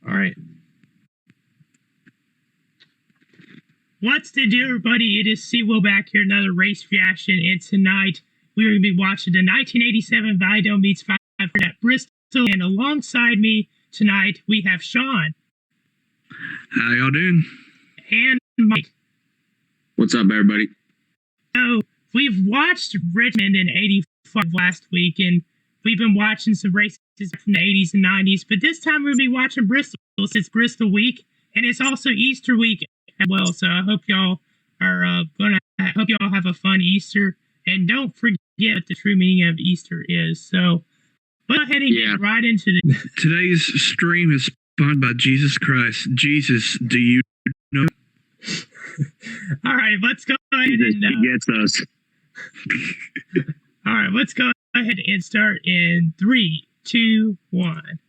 All right. What's to do, everybody? It is Seawell back here, another race reaction, and tonight we are going to be watching the 1987 Valladolid meets 500 at Bristol, and alongside me tonight we have Sean. How y'all doing? And Mike. What's up, everybody? So, we've watched Richmond in 85 last week, and we've been watching some races from the 80s and 90s, but this time we're going to be watching Bristol. It's Bristol week, and it's also Easter week as well, so I hope y'all are hope y'all have a fun Easter, and don't forget what the true meaning of Easter is. So, go ahead and get right into it. Today's stream is sponsored by Jesus Christ. Jesus, do you know? All right, let's go ahead and He gets us. all right, let's go ahead and start in 3, 2, 1.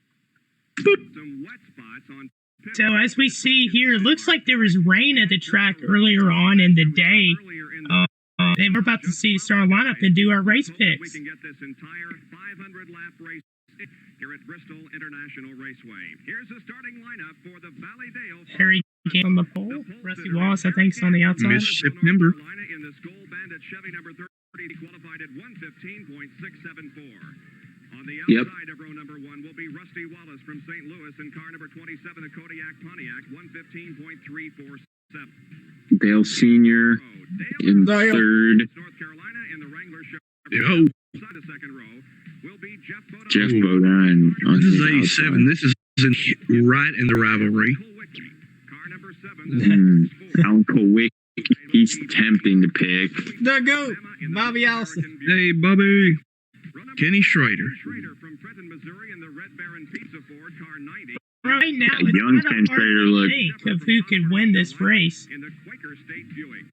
So as we see here, it looks like there was rain at the track earlier on in the day. And we're about to see start our lineup and do our race picks. We can get this entire 500-lap race here at Bristol International Raceway. Here's the starting lineup for the Valladolid. Harry Gant on the pole. Rusty Wallace, I think, is on the outside. Mississippi number. In the Skull Bandit Chevy number 30, qualified at 115.674. On the outside of row number 1 will be Rusty Wallace from St. Louis in car number 27, the Kodiak Pontiac, 115.347. Dale Sr. in third. North Carolina in the Wrangler show. Yo. Inside the second row will be Jeff Bodine. Jeff Bodine. This is 87. This is right in the rivalry. Car number 7. Uncle Wick. He's tempting to pick. There go, Bobby Allison. Hey, Bobby. Kenny Schrader. From Trenton, Missouri in the Red Baron Pizza Ford car 90. Right now, A young it's kind Ken of hard Schrader to look. think of who could win this race. In the Quaker State Buick.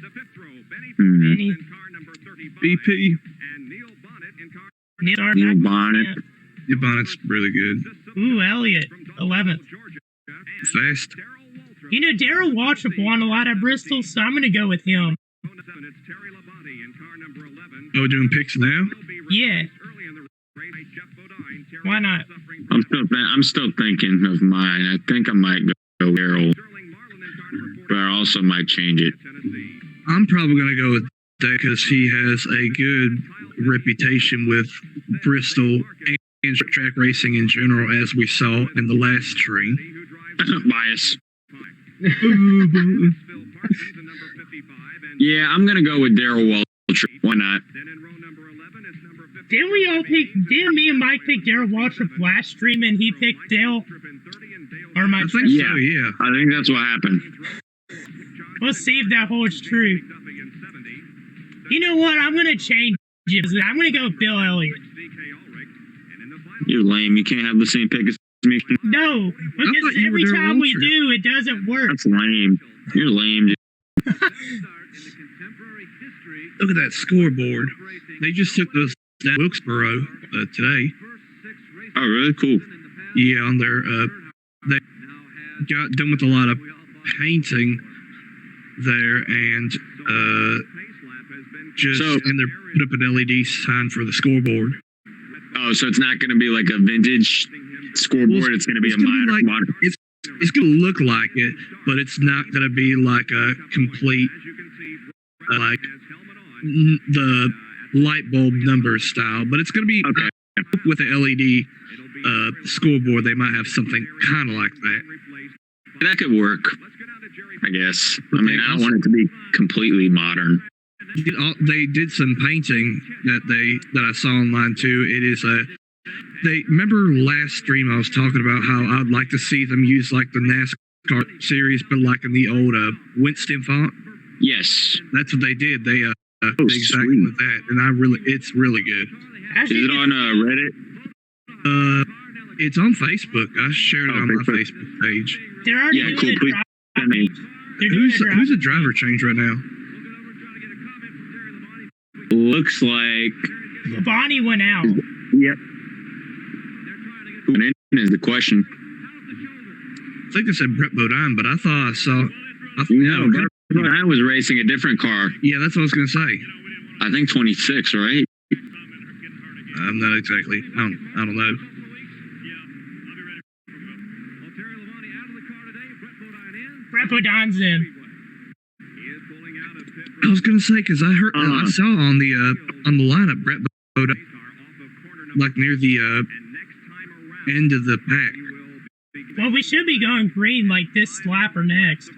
The fifth row, Benny Benny. in car number 35. BP. And Neil Bonnet in car Neil Bonnet. Your bonnet's really good. Ooh, Elliott, 11th. Fast. You know, Darrell Waltrip won a lot at Bristol, so I'm going to go with him. Oh, we're doing picks now? Yeah. Why not? I'm still thinking of mine. I think I might go Darrell, but I also might change it. I'm probably going to go with Dave because he has a good reputation with Bristol and track racing in general, as we saw in the last stream. Bias. Yeah, I'm going to go with Darrell Waltrip. Why not? Didn't me and Mike pick Darrell Waltrip last stream and he picked Dale? Or my I think so, yeah. I think that's what happened. We'll see if that holds true. You know what? I'm going to change it. I'm going to go with Bill Elliott. You're lame. You can't have the same pick as me. No, because every time we do, it doesn't work. That's lame. You're lame, dude. Look at that scoreboard. They just took those down Wilkesboro today. Oh, really? Cool. Yeah, on their they got done with a lot of painting there, and and they put up an LED sign for the scoreboard. Oh, so it's not going to be like a vintage scoreboard. Well, it's going to be a modern. It's going to look like it, but it's not going to be like a complete like the light bulb number style. But it's going to be with an LED scoreboard. They might have something kind of like that. That could work, I guess. I mean, I don't want it to be completely modern. They did some painting that I saw online too. It is they remember last stream I was talking about how I'd like to see them use like the NASCAR series, but like in the old Winston font. Yes, that's what they did. They exactly with that, and it's really good. Is it on Reddit? It's on Facebook. I shared it on my Facebook page. Yeah, cool. Please send me. Who's a driver change right now? Looks like Bonnie went out. Yep. Who went in is the question. I think I said Brett Bodine, but I thought I saw. No, Brett Bodine was racing a different car. Yeah, that's what I was going to say. I think 26, right? I'm not exactly. I don't know. Repodon's in. I was gonna say because I heard I saw on the lineup Brett Boda, like near the end of the pack. Well, we should be going green like this lap or next.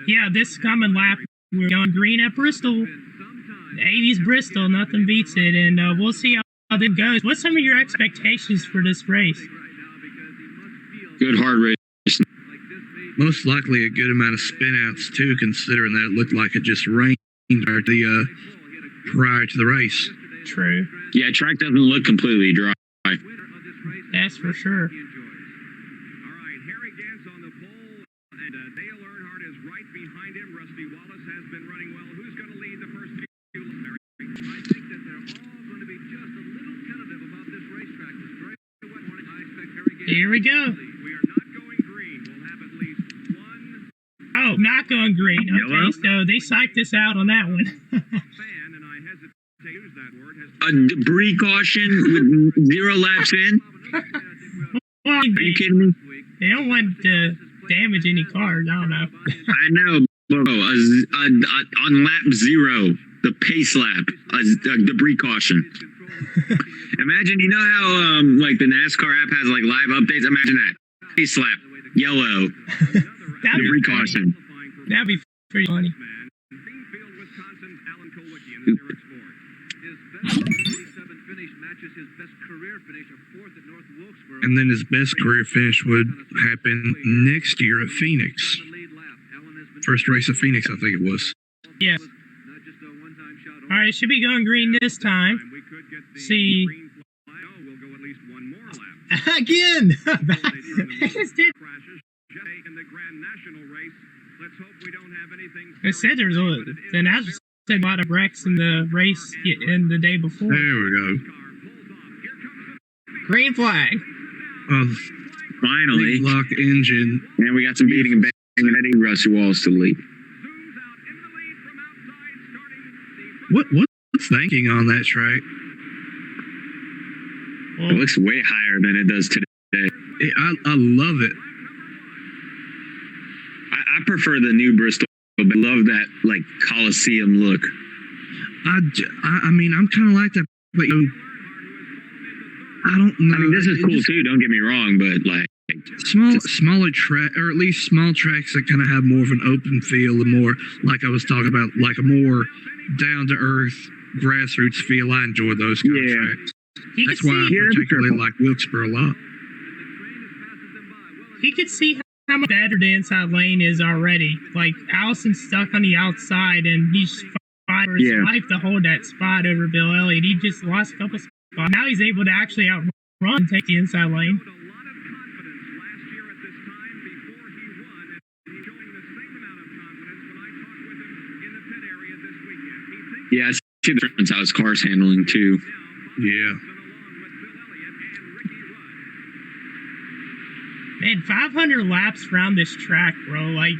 Yeah, this coming lap we're going green at Bristol. The 80s Bristol, nothing beats it, and we'll see how that goes. What's some of your expectations for this race? Good hard race. Most likely a good amount of spinouts too, considering that it looked like it just rained prior to the race. True. Yeah, track doesn't look completely dry. That's for sure. All right, Harry Gant's on the pole, and Dale Earnhardt is right behind him. Rusty Wallace has been running well. Who's going to lead the first few? I think that they're all going to be just a little tentative about this racetrack. This very wet morning. I expect Harry Gant. Here we go. We are not going green. We'll have at least one Oh, not going green. Okay, Yellow? so they psyched us out on that one. fan, and I hesitate to use that word. A debris caution with 0 laps in? Well, Are you kidding me? they don't want to damage any cars. I don't know. I know. Bro, on lap 0, the pace lap, a debris caution. Imagine, you know how like the NASCAR app has like live updates? Imagine that. Pace lap, yellow, That'd debris be funny. caution. That'd be pretty funny. Greenfield, Wisconsin's Alan Kulwicki in the Derek Sport. His best 87 finish matches his best career finish of 4th at North Wilkesboro. And then his best career finish would happen next year at Phoenix. First race of Phoenix, I think it was. Yeah. Not just a one-time shot. All right, it should be going green this time. We could get the See. green flag. No, we'll go at least one more lap. Again. They just did. crashes. Jay in the Grand National race. Let's hope we don't have anything. It said there was the announcers said a lot of wrecks in the race in the day before. There we go. Green flag. Finally. Big lock engine. And we got some beating and banging Eddie Rusty Wallace to lead. What's thinking on that track? It looks way higher than it does today. I love it. I prefer the new Bristol, but I love that like Coliseum look. I mean, I'm kind of like that, but I don't know. I mean, this is cool too. Don't get me wrong, but like smaller track, or at least small tracks that kind of have more of an open feel and more, like I was talking about, like a more down to earth grassroots feel. I enjoy those kind of tracks. That's why I particularly like Wilkesboro a lot. You could see how much better the inside lane is already. Like, Allison's stuck on the outside, and he's fighting for his life to hold that spot over Bill Elliott. He just lost a couple spots. Now he's able to actually outrun and take the inside lane. A lot of confidence last year at this time before he won, and he's showing the same amount of confidence when I talked with him in the pit area this weekend. He thinks yeah, I see the difference how his car's handling too. Yeah. Man, 500 laps around this track, bro. Like,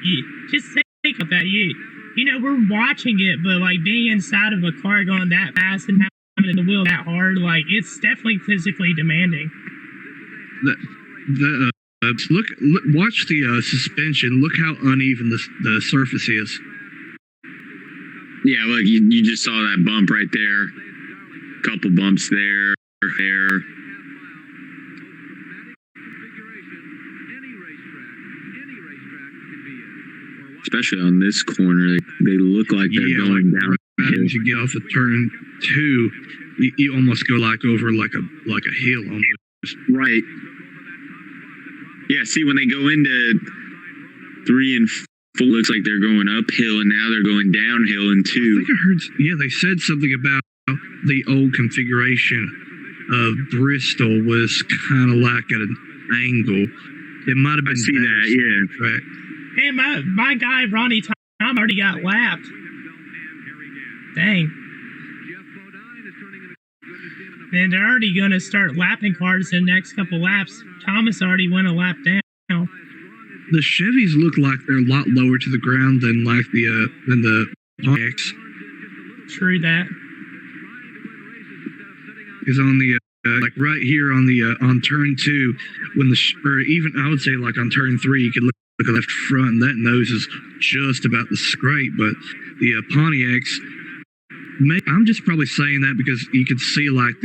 just think about that. You know, we're watching it, but like being inside of a car going that fast and having the wheel that hard, like it's definitely physically demanding. Look, watch the suspension. Look how uneven the surface is. Yeah, look, you just saw that bump right there. Couple bumps there. Especially on this corner, they look like they're going down. Right as you get off of turn 2, you almost go like over like a hill almost. Right. Yeah. See, when they go into 3 and 4, looks like they're going uphill, and now they're going downhill in 2. I think I heard. Yeah, they said something about the old configuration of Bristol was kind of like at an angle. It might have been. I see that. Yeah. Right. Hey, my guy Ronnie Tom already got lapped. Dang. And they're already going to start lapping cars in the next couple laps. Thomas already went a lap down. The Chevys look like they're a lot lower to the ground than like the Pontiacs. True that. Is on the like right here on the on turn 2, when or even I would say like on turn 3, you could look a left front, and that nose is just about to scrape. But the Pontiacs, I'm just probably saying that because you could see like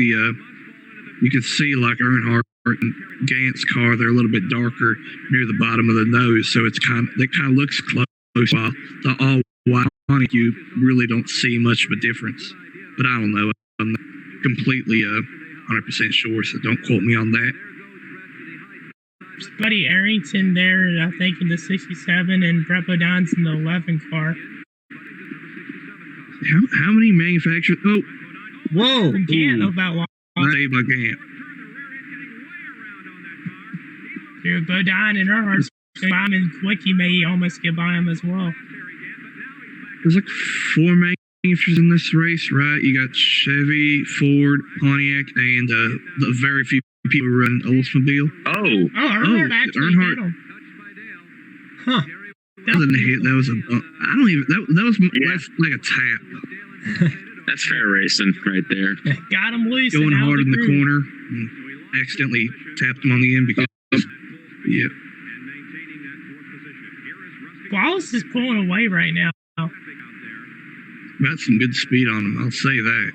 Earnhardt and Gant's car, they're a little bit darker near the bottom of the nose, so it kind of looks close. While the all white Pontiac, you really don't see much of a difference. But I don't know. I'm not completely 100% sure, so don't quote me on that. Buddy Arrington there, I think, in the 67, and Brett Bodin's in the 11 car. How many manufacturers? Oh, Whoa! Gant about lost. Saved by Gant. Dude, Bodine and Earnhardt by him, and Quickie may almost get by him as well. There's like 4 manufacturers in this race, right? You got Chevy, Ford, Pontiac, and the very few people who run Oldsmobile. Oh, Earnhardt actually Earnhardt. hit him. Huh. That wasn't a hit. That was a. I don't even. That was that's like a tap. that's fair racing right there. Got him loose. Going and out hard of in the groove. corner and accidentally tapped him on the end because. Yeah. Wallace is pulling away right now. Got some good speed on him. I'll say that.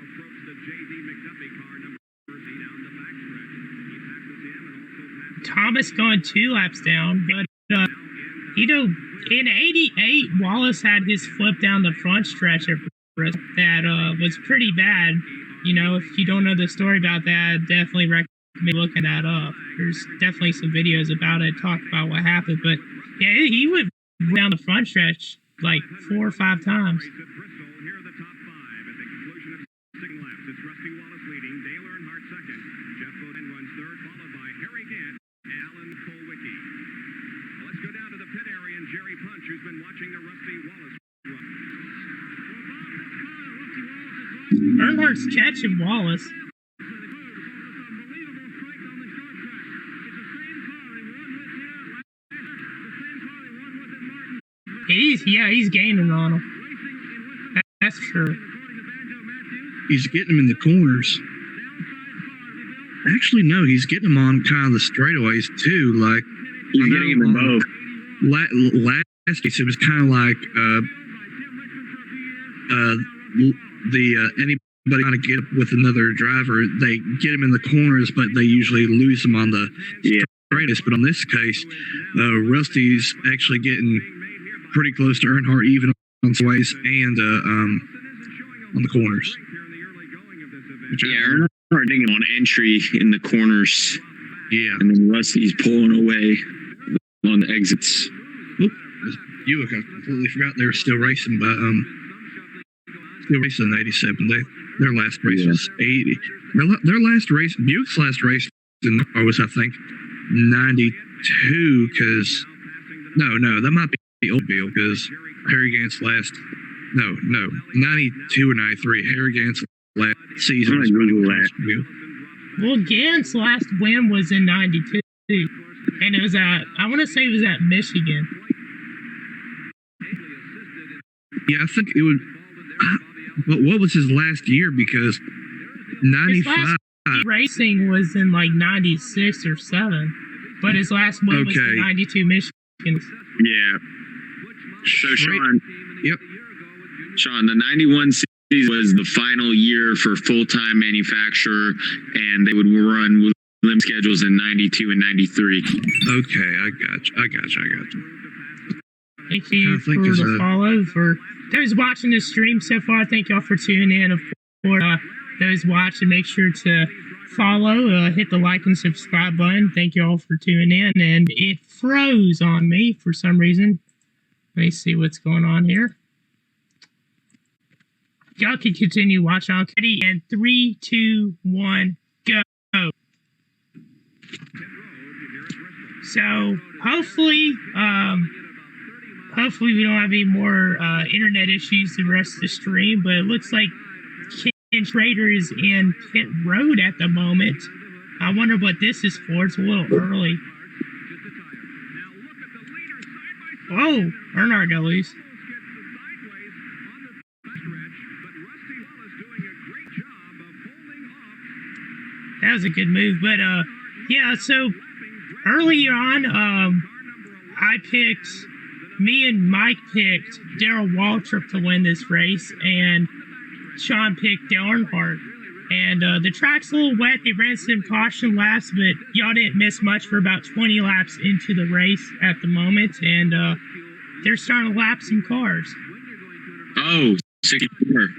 Thomas going 2 laps down, but in '88, Wallace had his flip down the front stretch at Bristol that was pretty bad. If you don't know the story about that, definitely recommend looking that up. There's definitely some videos about it, talk about what happened. But yeah, he went down the front stretch like 4 or 5 times. Earnhardt's catching Wallace. He's gaining on him. That's for sure. He's getting him in the corners. Actually, no, he's getting him on kind of the straightaways too. Like He's getting him in both. Last race, it was kind of like anybody trying to get up with another driver, they get him in the corners, but they usually lose him on the straightest. But on this case, Rusty's actually getting pretty close to Earnhardt, even on the ways and on the corners. Earnhardt getting on entry in the corners. Yeah. And then Rusty's pulling away on the exits. Buick, I completely forgot they were still racing, but still racing in '87. Their last race was '80. Their last race, Buick's last race was I think '92. Because no, that might be the old Bill because Harry Gant's last. No, '92 or '93. Harry Gant's last season was running Bill. Well, Gant's last win was in '92, and it was I want to say it was at Michigan. Yeah, I think it would. But what was his last year? Because '95 racing was in like '96 or '7, but his last win was in '92 Michigan. Yeah. So Sean. Yep. Sean, the '91 season was the final year for full-time manufacturer, and they would run with limit schedules in '92 and '93. Okay, I got you. Thank you for the follow. For those watching this stream so far, thank y'all for tuning in. Of course, those watching, make sure to follow, hit the like and subscribe button. Thank y'all for tuning in. And it froze on me for some reason. Let me see what's going on here. Y'all can continue watching. I'll ready in 3, 2, 1, go. So hopefully we don't have any more internet issues the rest of the stream, but it looks like Ken Schrader is in pit road at the moment. I wonder what this is for. It's a little early. Whoa, Earnhardt got loose. That was a good move, but yeah, so early on, me and Mike picked Darrell Waltrip to win this race, and Sean picked Dale Earnhardt. And the track's a little wet. They ran some caution laps, but y'all didn't miss much for about 20 laps into the race at the moment. And they're starting to lap some cars. Oh, 64.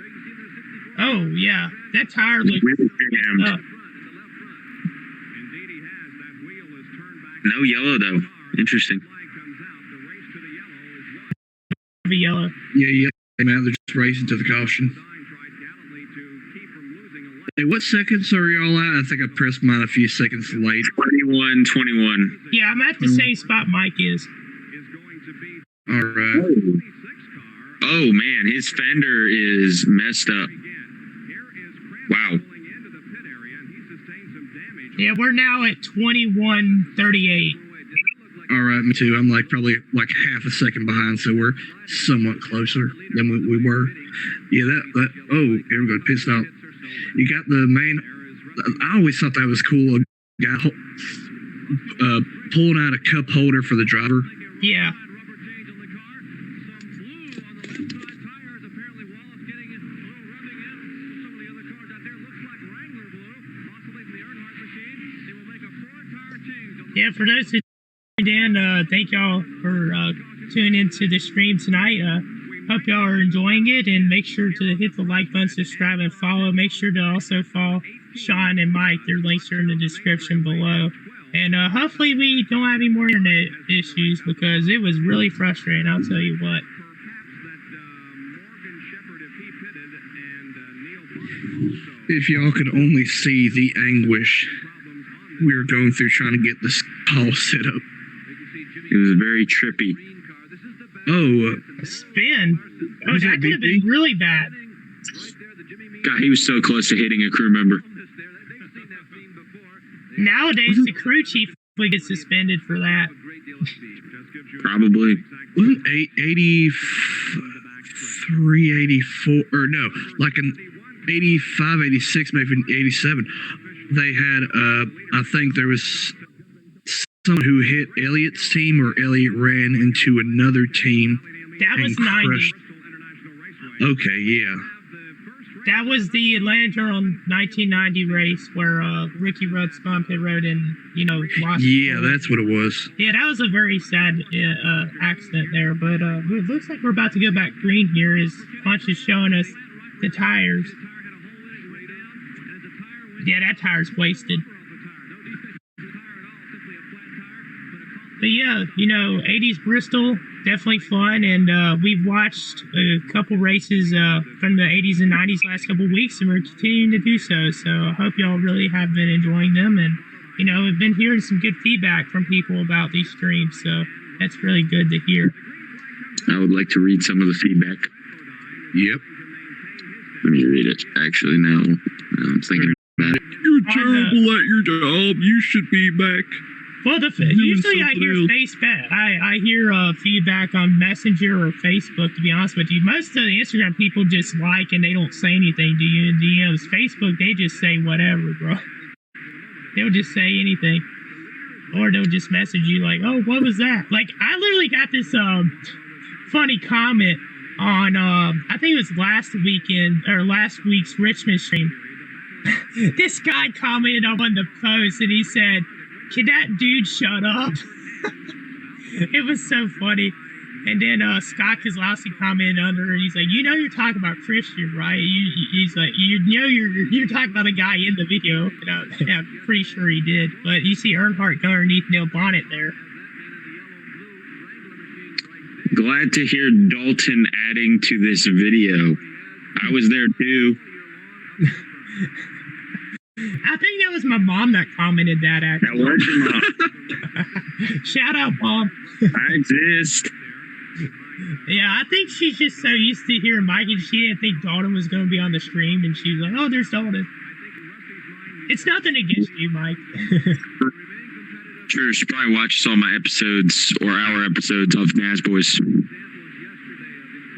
Oh, yeah. That tire looks up. No yellow, though. Interesting. The yellow. Yeah, man, they're just racing to the caution. Hey, what seconds are y'all at? I think I pressed mine a few seconds late. 21. Yeah, I'm at the same spot Mike is. All right. Oh, man, his fender is messed up. Wow. Yeah, we're now at 21:38. All right, me too. I'm probably half a second behind, so we're somewhat closer than we were. Yeah, that. Oh, here we go. Pissed off. You got the main. I always thought that was cool. A guy pulling out a cup holder for the driver. Yeah. Yeah, for those who tuned in, thank y'all for tuning into the stream tonight. Hope y'all are enjoying it, and make sure to hit the like button, subscribe, and follow. Make sure to also follow Sean and Mike. Their links are in the description below. And hopefully we don't have any more internet issues, because it was really frustrating, I'll tell you what. If y'all could only see the anguish we were going through trying to get this call set up. It was very trippy. Oh. A spin? Oh, that could have been really bad. God, he was so close to hitting a crew member. Nowadays, the crew chief would get suspended for that. Probably. Wasn't 83, 84, or no, like an 85, 86, maybe 87. They had, I think there was someone who hit Elliott's team, or Elliott ran into another team. That was 90. Okay, yeah. That was the Atlanta Journal 1990 race where Ricky Rudd spun pit road and, lost. Yeah, that's what it was. Yeah, that was a very sad accident there. But it looks like we're about to go back green here as Punch is showing us the tires. Yeah, that tire's wasted. But yeah, 80s Bristol, definitely fun. And we've watched a couple races from the 80s and 90s last couple weeks, and we're continuing to do so. So I hope y'all really have been enjoying them. And, we've been hearing some good feedback from people about these streams. So that's really good to hear. I would like to read some of the feedback. Yep. Let me read it, actually, now. I'm thinking about it. You're terrible at your job. You should be back. Well, usually I hear I hear feedback on Messenger or Facebook, to be honest with you. Most of the Instagram people just like and they don't say anything to you in DMs. Facebook, they just say whatever, bro. They'll just say anything. Or they'll just message you like, oh, what was that? Like, I literally got this funny comment on, I think it was last week's Richmond stream. This guy commented on the post and he said, "Can that dude shut up?" It was so funny. And then Scott Kozlowski commented under it. He's like, you're talking about Christian, right? He's like, you're talking about a guy in the video. And I'm pretty sure he did. But you see Earnhardt going underneath Neil Bonnet there. Glad to hear Dalton adding to this video. I was there too. I think that was my mom that commented that, actually. That was your mom. Shout out, Mom. I exist. Yeah, I think she's just so used to hearing Mike, and she didn't think Dalton was going to be on the stream, and she was like, oh, there's Dalton. It's nothing against you, Mike. Sure, she probably watched all my episodes, or our episodes of NAS Boys.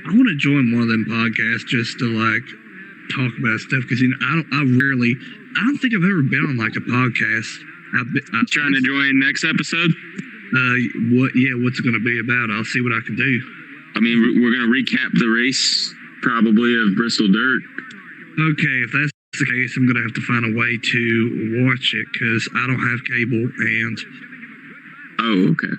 I want to join one of them podcasts just to, talk about stuff, because, I don't think I've ever been on, a podcast. Trying to join next episode? What's it going to be about? I'll see what I can do. I mean, we're going to recap the race, probably, of Bristol Dirt. Okay, if that's the case, I'm going to have to find a way to watch it because I don't have cable and... Oh, okay.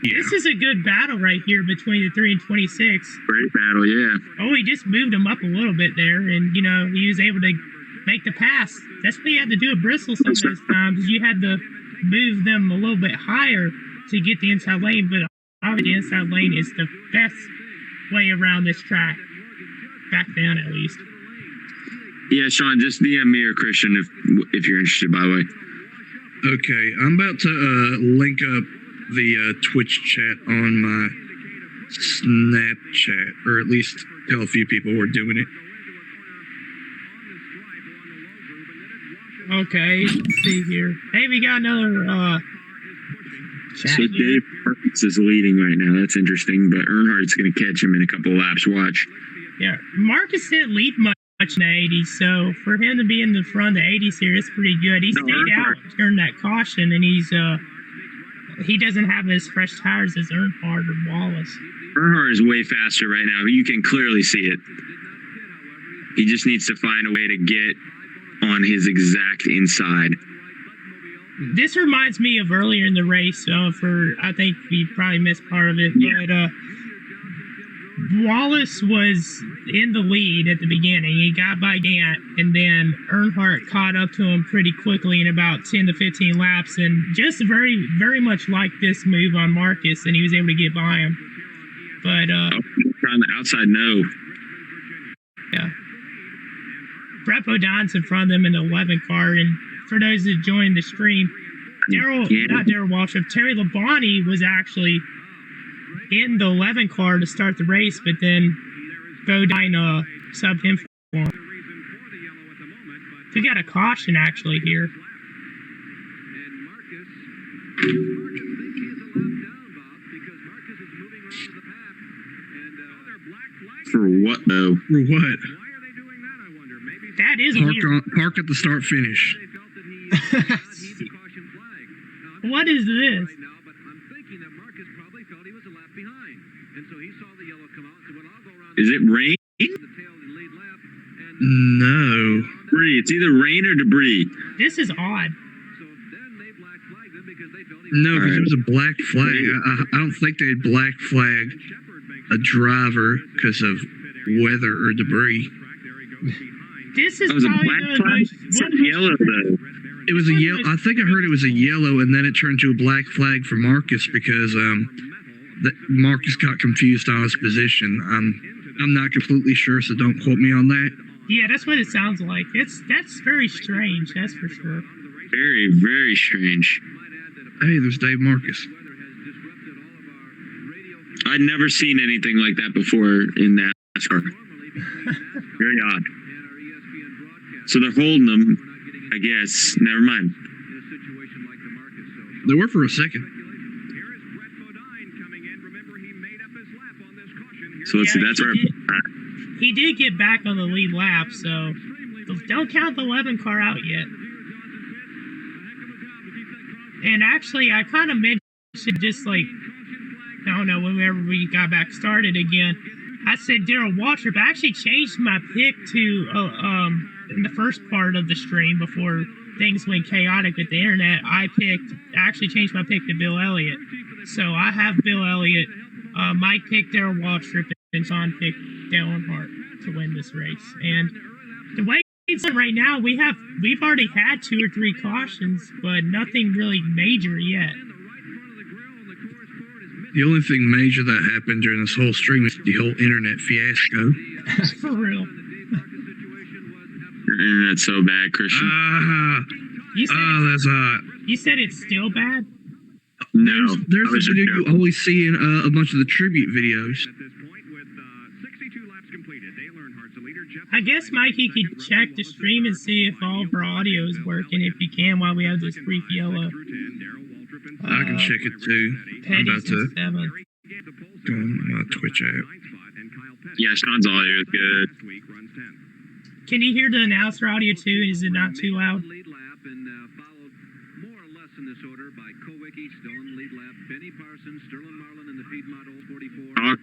Yeah. This is a good battle right here between the 3 and 26. Great battle, yeah. Oh, he just moved him up a little bit there, and, he was able to make the pass. That's what you had to do at Bristol some of those times. You had to move them a little bit higher to get the inside lane, but obviously the inside lane is the best way around this track. Back down, at least. Yeah, Sean, just DM me or Christian if you're interested, by the way. Okay, I'm about to link up the Twitch chat on my Snapchat, or at least tell a few people we're doing it. Okay, let's see here. Hey, we got another chat So here. Dave Marcus is leading right now. That's interesting, but Earnhardt's going to catch him in a couple of laps. Watch. Yeah, Marcus didn't lead much in the 80s, so for him to be in the front of the 80s here, it's pretty good. He stayed out during that caution, and he doesn't have as fresh tires as Earnhardt or Wallace. Earnhardt is way faster right now. You can clearly see it. He just needs to find a way to get on his exact inside. This reminds me of earlier in the race. I think we probably missed part of it, but Wallace was in the lead at the beginning. He got by Gant, and then Earnhardt caught up to him pretty quickly in about 10 to 15 laps, and just very, very much like this move on Marcus, and he was able to get by him. But on the outside, no. Yeah. Brett Bodine's in front of them in the 11 car, and for those that joined the stream, Terry Labonte was actually in the 11 car to start the race, but then Bodine subbed him for him. We got a caution actually here. For what, though? For what? That is weird. Park at the start finish. What is this? Is it rain? No. Debris. It's either rain or debris. This is odd. No, because it was a black flag. I don't think they'd black flag a driver because of weather or debris. This is That was a probably black flag? It's yellow, though. It was a yellow. I think I heard it was a yellow, and then it turned to a black flag for Marcus because Marcus got confused on his position. I'm not completely sure, so don't quote me on that. Yeah, that's what it sounds like. That's very strange. That's for sure. Very, very strange. Hey, there's Dave Marcus. I'd never seen anything like that before in NASCAR. Very odd. So they're holding them, I guess. Never mind. They were for a second. So let's see. That's where. He did get back on the lead lap, so don't count the 11 car out yet. And actually, I kind of mentioned just like, I don't know, whenever we got back started again, I said Darrell Waltrip. I actually changed my pick to in the first part of the stream before things went chaotic with the internet. I actually changed my pick to Bill Elliott. So I have Bill Elliott. Mike picked Darrell Waltrip, and Sean picked Dale Earnhardt to win this race. And the way it's done right now, we've already had 2 or 3 cautions, but nothing really major yet. The only thing major that happened during this whole stream is the whole internet fiasco. For real. Your internet's so bad, Christian. That's hot. You said it's still bad? No. There's a video you always see in a bunch of the tribute videos. I guess Mikey could check the stream and see if all of our audio is working, if you can, while we have this brief yellow. I can check it too. I'm about to go on my Twitch app. Yeah, Sean's audio is good. Can you hear the announcer audio too? Is it not too loud? Lead lap and followed more or less in this order by Kowicki, still in the lead lap. Benny Parsons, Sterling Marlin, and the Piedmont Old 44.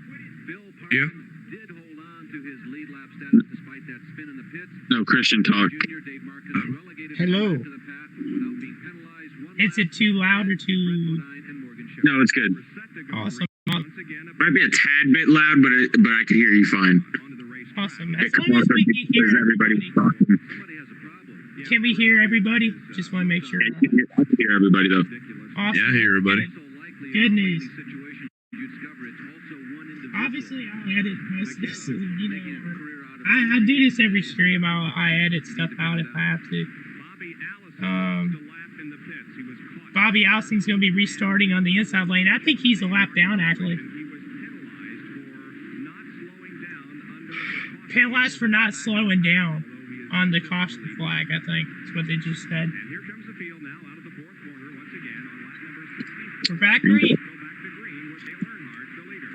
Bill Parsons Yeah. did hold on to his lead lap status despite that spin in the pits. No Christian talk. Junior Dave Marcus relegated Hello. him back to the pack without being penalized. One Is lap it too loud or Brett too Bodine and Morgan Shepherd. No, it's good. We're set to go awesome? once again. Might be a tad bit loud, but I can hear you fine. Onto the race. Awesome. Yeah, As come long on, as we can hear everybody's everybody. talking. Somebody has a problem. Can we hear everybody? Just want to make sure. I can hear everybody though. Ridiculous. Awesome. Yeah, I hear everybody. So likely Good in news. any situation you discover it's also one individual. Obviously, I'll edit most of this. You know, Making a career out of I do this every stream. I edit stuff out if I have to. Bobby Allison Um, lost a lap in the pits. He was caught. Bobby Allison's going to be restarting on the inside lane. I think he's a lap down, actually. And he was penalized for not slowing down under the caution Penalized for not slowing down although he is on the caution flag, I think. That's what they just said. And here comes the field now out of the fourth corner once again on lap number 64. We're back green. Go back to green with Dale Earnhardt, the leader.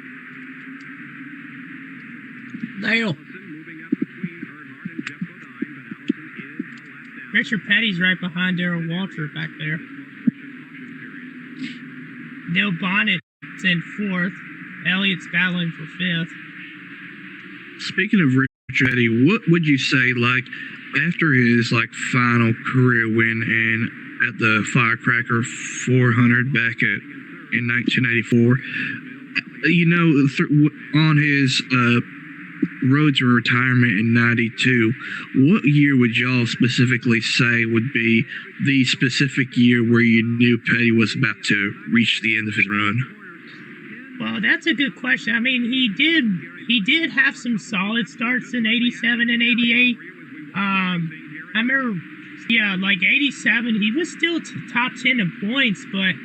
Dale. Allison moving up between Earnhardt and Jeff Bodine, but Allison is a lap down. Richard Petty's right behind Darrell Walter back there. His most recent caution period. Neil Bonnet's in fourth. Elliott's battling for fifth. Speaking of Richard Petty, what would you say, like, after his like final career win at the Firecracker 400 back in 1984? You know, on his road to retirement in '92, what year would y'all specifically say would be the specific year where you knew Petty was about to reach the end of his run? Well, that's a good question. I mean, he did have some solid starts in '87 and '88. I remember, yeah, like '87, he was still top 10 in points, but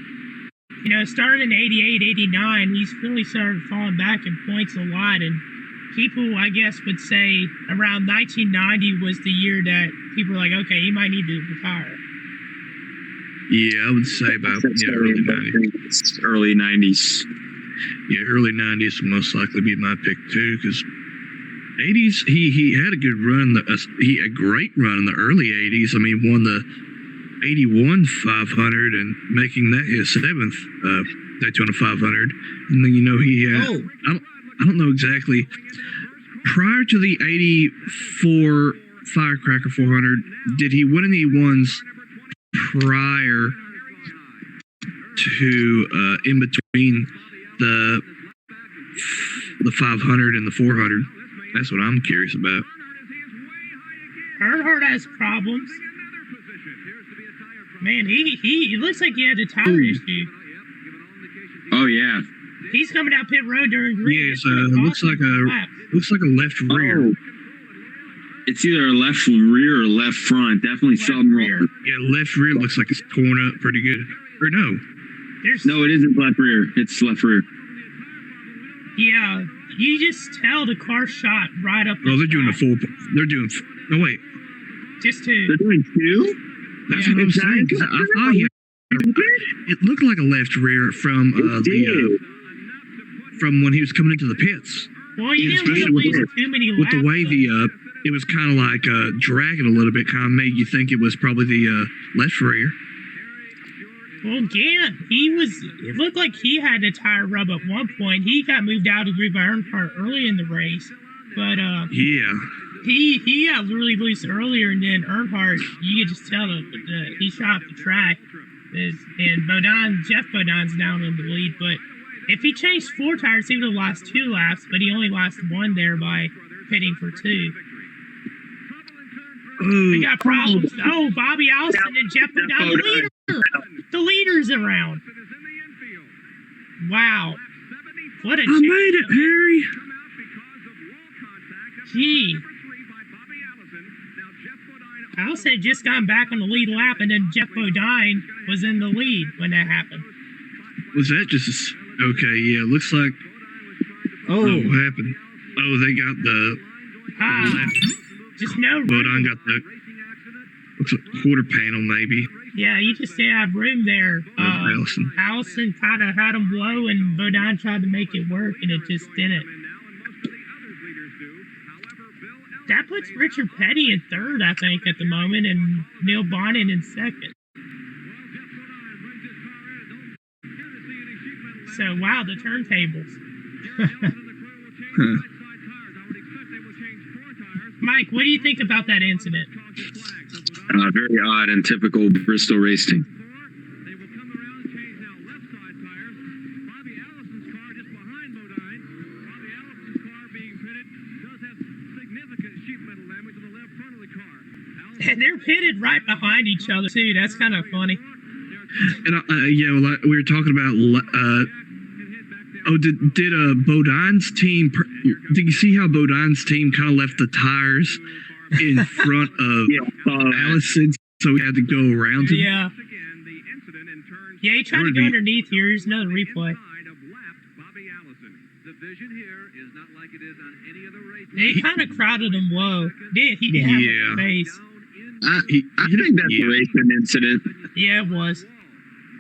you know, starting in '88, '89, he's really started falling back in points a lot. And people, I guess, would say around 1990 was the year that people were like, okay, he might need to retire. Yeah, I would say about early 90s. Early 90s. Yeah, early 90s would most likely be my pick too, because 80s he had a good run. A great run in the early 80s. I mean, won the 81 500 and making that his seventh Daytona 500. And then he had I don't know exactly. Prior to the 84 Firecracker 400, did he win any ones prior to in between the 500 and the 400? That's what I'm curious about. Earnhardt has problems. Man, he looks like he had a tire issue. Oh yeah. He's coming out pit road during green. Yes, looks like a left rear. Oh. It's either a left rear or left front. Definitely something wrong. Yeah, left rear looks like it's torn up pretty good. Or no? No, it isn't left rear. It's left rear. Yeah, you just tell the car shot right up. Oh, they're doing a full. They're doing. No wait. Just to. They're doing two. That's what I'm saying. 'Cause I thought it looked like a left rear from from when he was coming into the pits. Well, you didn't Especially really lose too many laps. With the way it was kind of like dragging a little bit, kind of made you think it was probably the left rear. Well, Gant, it looked like he had a tire rub at one point. He got moved out of the grid by Earnhardt early in the race. But yeah. He got really loose earlier, and then Earnhardt, you could just tell that he shot the track. And Jeff Bodine's down in the lead. But if he changed 4 tires, he would have lost 2 laps, but he only lost 1 there by pitting for 2. They got problems. Oh, Bobby Allison and Jeff Bodine, the leaders around. Wow. What a I made it, Harry. Gee. Allison had just gotten back on the lead lap, and then Jeff Bodine was in the lead when that happened. Was that just okay? Yeah, looks like. Oh, what happened? Oh, they got the left. Just no room. Bodine got the looks like quarter panel maybe. Yeah, you just didn't have room there. Allison. Allison kind of had him low, and Bodine tried to make it work, and it just didn't. That puts Richard Petty in 3rd, I think, at the moment, and Neil Bonnet in 2nd. So, wow, the turntables. Mike, what do you think about that incident? Very odd and typical Bristol racing. They will come around and change now left side tires. Bobby Allison's car just behind Modine. Bobby Allison's car being pitted does have significant sheet metal damage to the left front of the car. And they're pitted right behind each other, too. That's kind of funny. And well, we were talking about. Did Bodine's team? Did you see how Bodine's team kind of left the tires in front of Allison's, so we had to go around him? Yeah. Yeah, he tried to go underneath here. Here's another replay. The vision here is not like it is on any other race. They kind of crowded him low. He didn't have a face. I think that's a racing incident. Yeah, it was.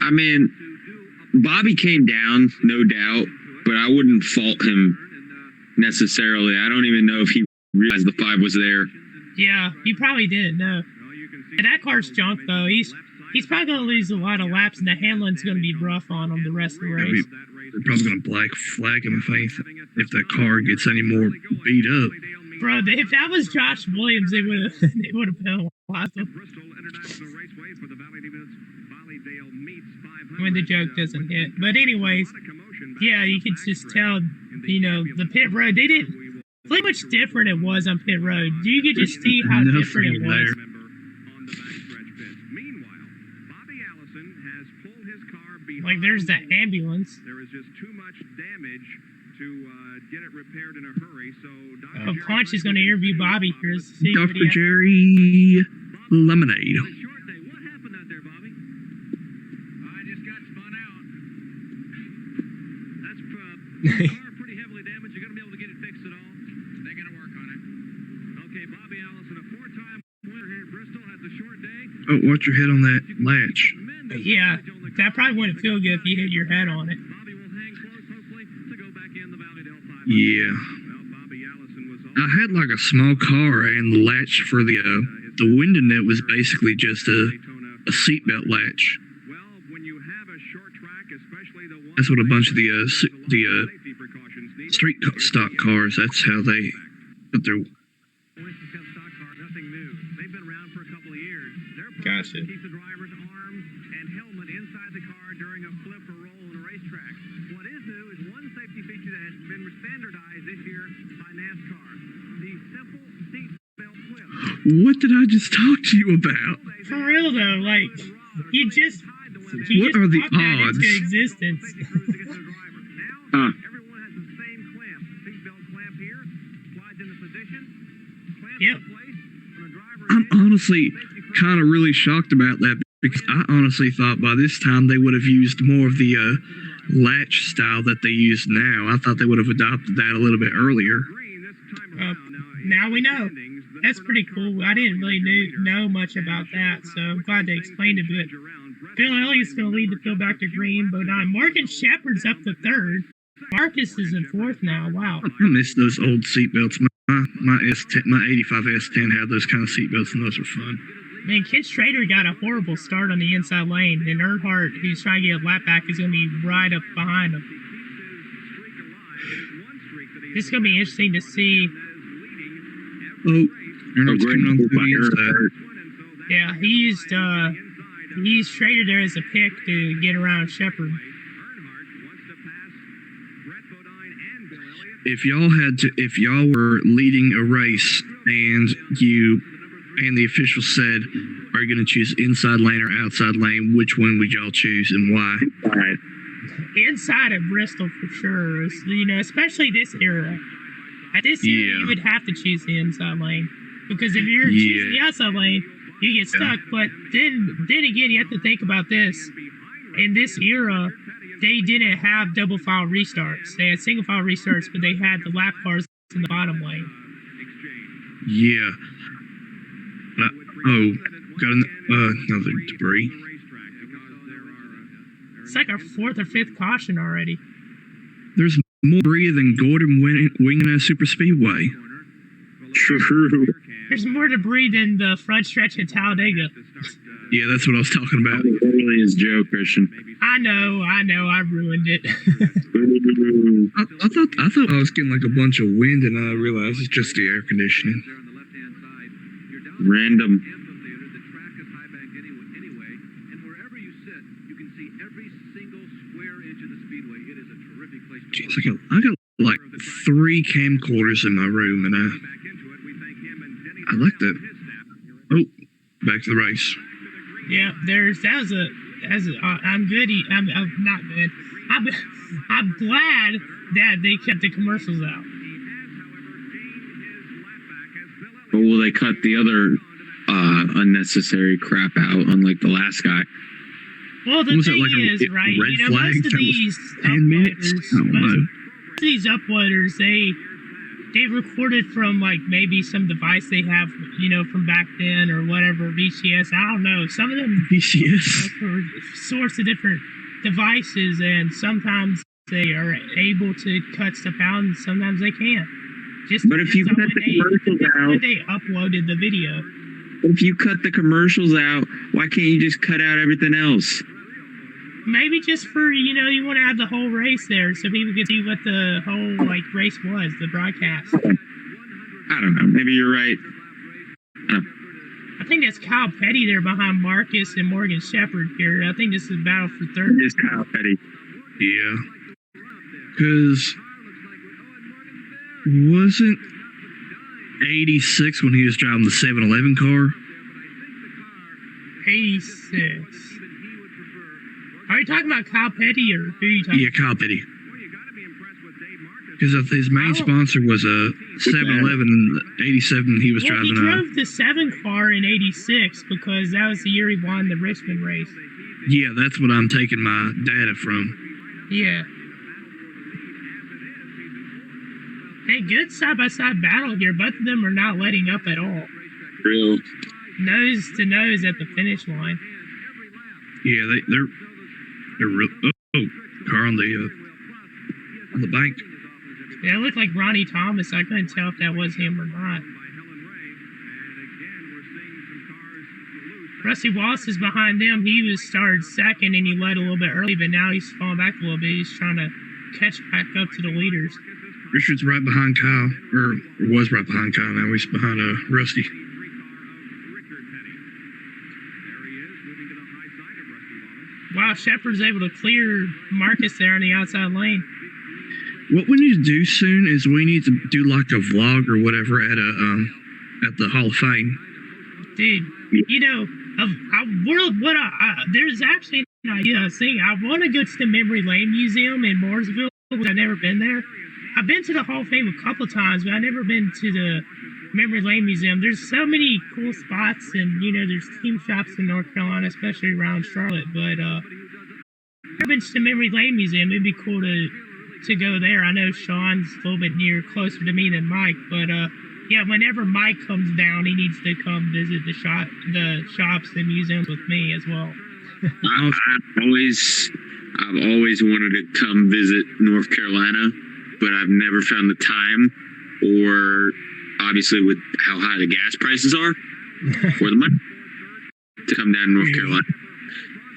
I mean, Bobby came down, no doubt, but I wouldn't fault him necessarily. I don't even know if he realized the 5 was there. Yeah, he probably didn't know. And that car's junk, though. He's probably going to lose a lot of laps, and the handling's going to be rough on him the rest of the race. They're probably going to flag him if that car gets any more beat up. Bro, if that was Josh Williams, they would have penalized him. When the joke doesn't hit. But anyways, yeah, you could just tell, the pit road, they didn't, look how much different it was on pit road. You could just see how different it was. Like, there's the ambulance. There is just too much damage to get it repaired in a hurry. So Punch is going to interview Bobby here. Dr. Jerry Lemonade. What happened out there, Bobby? I just got spun out. That's car pretty heavily damaged. You're going to be able to get it fixed at all? They're going to work on it. Okay, Bobby Allison, a 4-time winner here at Bristol, has a short day. Oh, watch your head on that latch. Yeah, that probably wouldn't feel good if you hit your head on it. Bobby will hang close, hopefully, to go back in the Valleydale 500. Yeah. Well, Bobby Allison was I had like a small car, and the latch for the window net was basically just a seatbelt latch. Well, when you have a short track, especially the one That's what a bunch of the safety precautions need. street stock cars. That's how they put their. Winston Cup stock car, nothing new. They've been around for a couple of years. Their purpose Gotcha. is to keep the driver's arms and helmet inside the car during a flip or roll on a racetrack. What is new is one safety feature that has been standardized this year by NASCAR. The simple seat belt flip. What did I just talk to you about? For real, though, like, you just What are the brought that odds? into existence. Now, everyone has the same clamp. Seatbelt clamp here, slides into position, clamp Yep. in place. When a driver I'm honestly kind of really shocked about that because I honestly thought by this time they would have used more of the latch style that they use now. I thought they would have adopted that a little bit earlier. green this time around. Now we know. That's pretty cool. I didn't really know much about that, so I'm glad they explained it. But Bill Elliott's going to lead the field back to green, but Morgan Shepherd's up to third. Marcus is in fourth now. Wow. I miss those old seatbelts. My S10, my 85 S10 had those kind of seatbelts, and those were fun. Man, Kent Schrader got a horrible start on the inside lane, and Earnhardt, who's trying to get a lap back, is going to be right up behind him. This is going to be interesting to see. Oh, Earnhardt's coming on through the inside. Yeah, he used Schrader there as a pick to get around Shepard. If y'all were leading a race and the official said, are you going to choose inside lane or outside lane, which one would y'all choose and why? Inside of Bristol for sure, especially this era. At this era, you would have to choose the inside lane because if you're choosing the outside lane, you get stuck. But then again, you have to think about this. In this era, they didn't have double file restarts. They had single file restarts, but they had the lap cars in the bottom lane. Yeah. Got another debris. It's like our fourth or fifth caution already. There's more debris than Gordon winging a super speedway. True. There's more debris than the front stretch at Talladega. Yeah, that's what I was talking about. That really is Joe, Christian. I know, I ruined it. I thought I was getting like a bunch of wind, and I realized it's just the air conditioning. There on the left-hand side, you're down Random. amphitheater. The track is high bank anyway, and wherever you sit, you can see every single square inch of the speedway. It is a terrific place to Jeez, watch. I got like 3 camcorders in my room, and Back into it, we thank him and Denny I like Brown that. and his staff. Oh, back to the race. Yeah, I'm good. I'm not good. I'm glad that they kept the commercials out. But will they cut the other unnecessary crap out, unlike the last guy? Well, the Was it thing like a is, right? red You know, flag most of that was these 10 minutes? uploaders, I don't know. most of these uploaders, they recorded from like maybe some device they have, you know, from back then or whatever, VCS. I don't know. Some of them VCS. for sorts of different devices, and sometimes they are able to cut stuff out, and sometimes they can't. Just But if you depends on cut the commercials when out, they uploaded the video. if you cut the commercials out, why can't you just cut out everything else? Maybe just for, you know, you want to have the whole race there so people can see what the whole like race was, the broadcast. I don't know. Maybe you're right. I think that's Kyle Petty there behind Marcus and Morgan Shepherd here. I think this is a battle for third. It is Kyle Petty. Yeah. Because wasn't 86 when he was driving the 7-Eleven car? 86. Are you talking about Kyle Petty or who are you talking Yeah, Kyle Petty. Well, you got to be impressed with Dave Marcus. Because his main Oh. sponsor was a 7-Eleven in 87. He was Well, he driving drove the 7 car in 86 because that was the year he won the Richmond race. Yeah, that's what I'm taking my data from. Yeah. Hey, good side-by-side battle here. Both of them are not letting up at all. Real. Nose to nose at the finish line. Yeah, they're real. Oh, car on the bank. Yeah, it looked like Ronnie Thomas. I couldn't tell if that was him or not. Rusty Wallace is behind them. He was started second and he led a little bit early, but now he's falling back a little bit. He's trying to catch back up to the leaders. Richard's right behind Kyle, or was right behind Kyle. Now he's behind Rusty. Wow, Shepard's able to clear Marcus there in the outside lane. What we need to do soon is we need to do like a vlog or whatever at the Hall of Fame. Dude, you know, there's actually an idea I was thinking. I want to go to the Memory Lane Museum in Mooresville, but I've never been there. I've been to the Hall of Fame a couple times, but I've never been to the Memory Lane Museum. There's so many cool spots, and you know, there's team shops in North Carolina, especially around Charlotte. But I've been to the Memory Lane Museum. It'd be cool to go there. I know Sean's a little bit closer to me than Mike, but yeah, whenever Mike comes down, he needs to come visit the shops and museums with me as well. I've always wanted to come visit North Carolina, but I've never found the time, or obviously with how high the gas prices are, or the money to come down to North Carolina.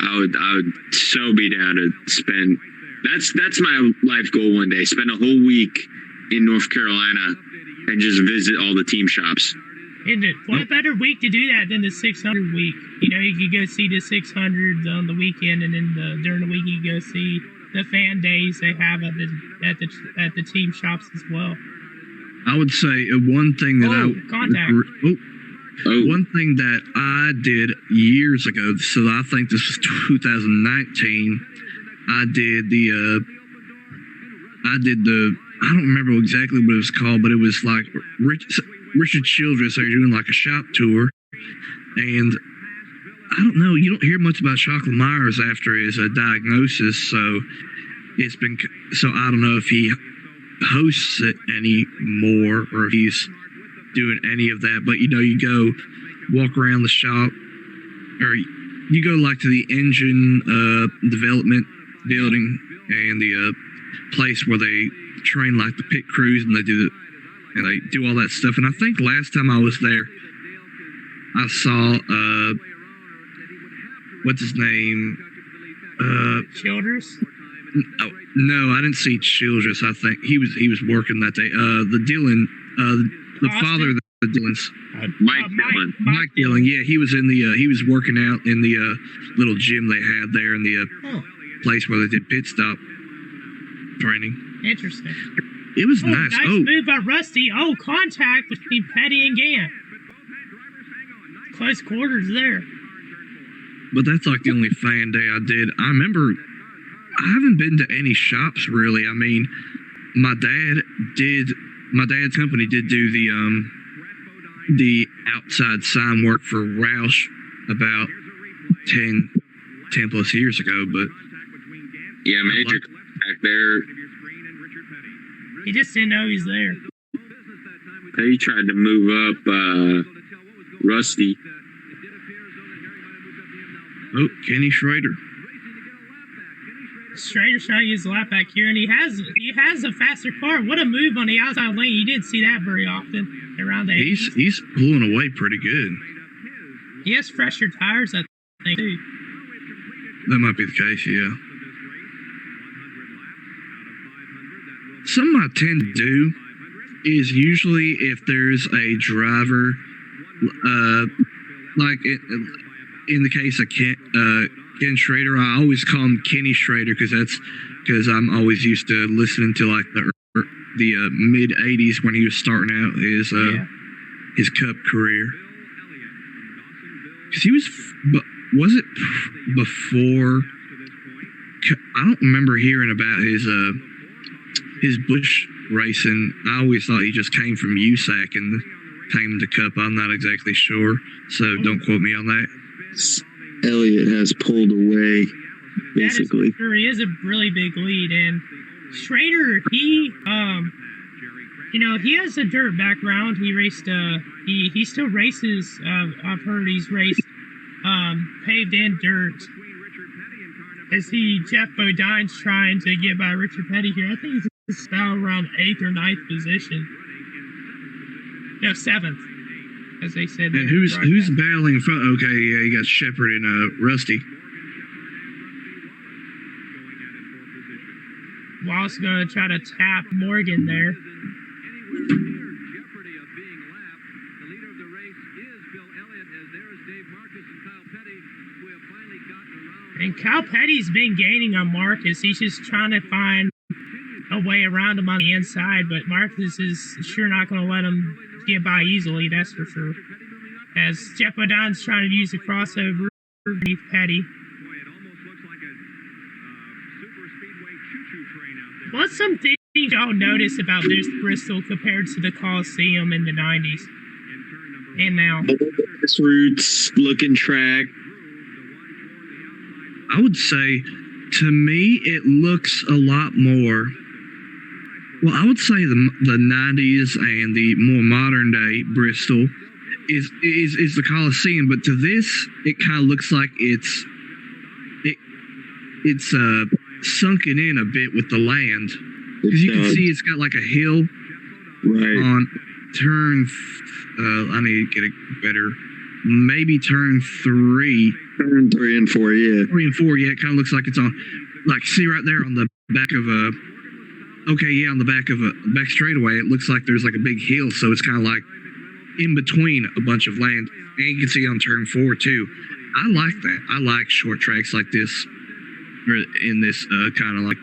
I would so be down to spend. That's my life goal one day. Spend a whole week in North Carolina and just visit all the team shops. Isn't it? What better week to do that than the 600 week? You know, you could go see the 600s on the weekend, and then during the week you go see the fan days they have at the team shops as well. I would say one thing that one thing that I did years ago. So I think this was 2019. I did the I don't remember exactly what it was called, but it was like Richard Childress. They're doing like a shop tour, and I don't know. You don't hear much about Chocolate Myers after his diagnosis, so I don't know if he hosts it anymore or if he's doing any of that. But you know, you go walk around the shop, or you go like to the engine development building and the place where they train like the pit crews and they do all that stuff. And I think last time I was there, I saw what's his name? Childress. Oh, no, I didn't see Childress. I think he was working that day. The Dylan, the Austin? father of the Dylans, Mike Dillon. Mike Dillon. Yeah, he was in the he was working out in the little gym they had there in the Oh, place where they did pit stop training. interesting. It was Oh, nice. nice move by Rusty. Oh, contact between Petty and Gant. Close quarters there. But that's like the only fan day I did. I remember I haven't been to any shops really. I mean, my dad's company did do the outside sign work for Roush about 10 plus years ago, but Yeah, Major back there. He just didn't know he's there. He tried to move up Rusty. oh, Kenny Schrader. Schrader's trying to use the lap back here, and he has a faster car. What a move on the outside lane. You didn't see that very often around the 80s. He's pulling away pretty good. He has fresher tires, I think, too. That might be the case, yeah. Something I tend to do is usually if there's a driver, like in the case of Ken Schrader, I always call him Kenny Schrader because I'm always used to listening to like the mid '80s when he was starting out his Cup career. Because he was it before? I don't remember hearing about his Busch racing. I always thought he just came from USAC and came to Cup. I'm not exactly sure, so don't quote me on that. Elliott has pulled away, basically. That is true. He is a really big lead, and Schrader, he has a dirt background. He raced, he still races. I've heard he's raced paved and dirt. Jeff Bodine's trying to get by Richard Petty here. I think he's about around 8th or 9th position. No, 7th, as they said. And who's battling in front? Okay, yeah, you got Shepard and Rusty. Wallace going to try to tap Morgan there. And Kyle Petty's been gaining on Marcus. He's just trying to find a way around him on the inside, but Marcus is sure not going to let him get by easily, that's for sure. As Jeff Bodine's trying to use the crossover underneath Petty. What's some things y'all notice about this Bristol compared to the Coliseum in the 90s and now? Grassroots looking track. I would say, to me, it looks a lot more. Well, I would say the 90s and the more modern day Bristol is the Coliseum, but to this, it kind of looks like it's sunken in a bit with the land, because you can see it's got like a hill on turn. I need to get a better. Maybe turn 3. Turn 3 and 4, yeah. 3 and 4, yeah. It kind of looks like it's on, like, see right there on the back of a. Okay, yeah, on the back of a back straightaway, it looks like there's like a big hill, so it's kind of like in between a bunch of land. And you can see on turn 4 too. I like that. I like short tracks like this, in this kind of like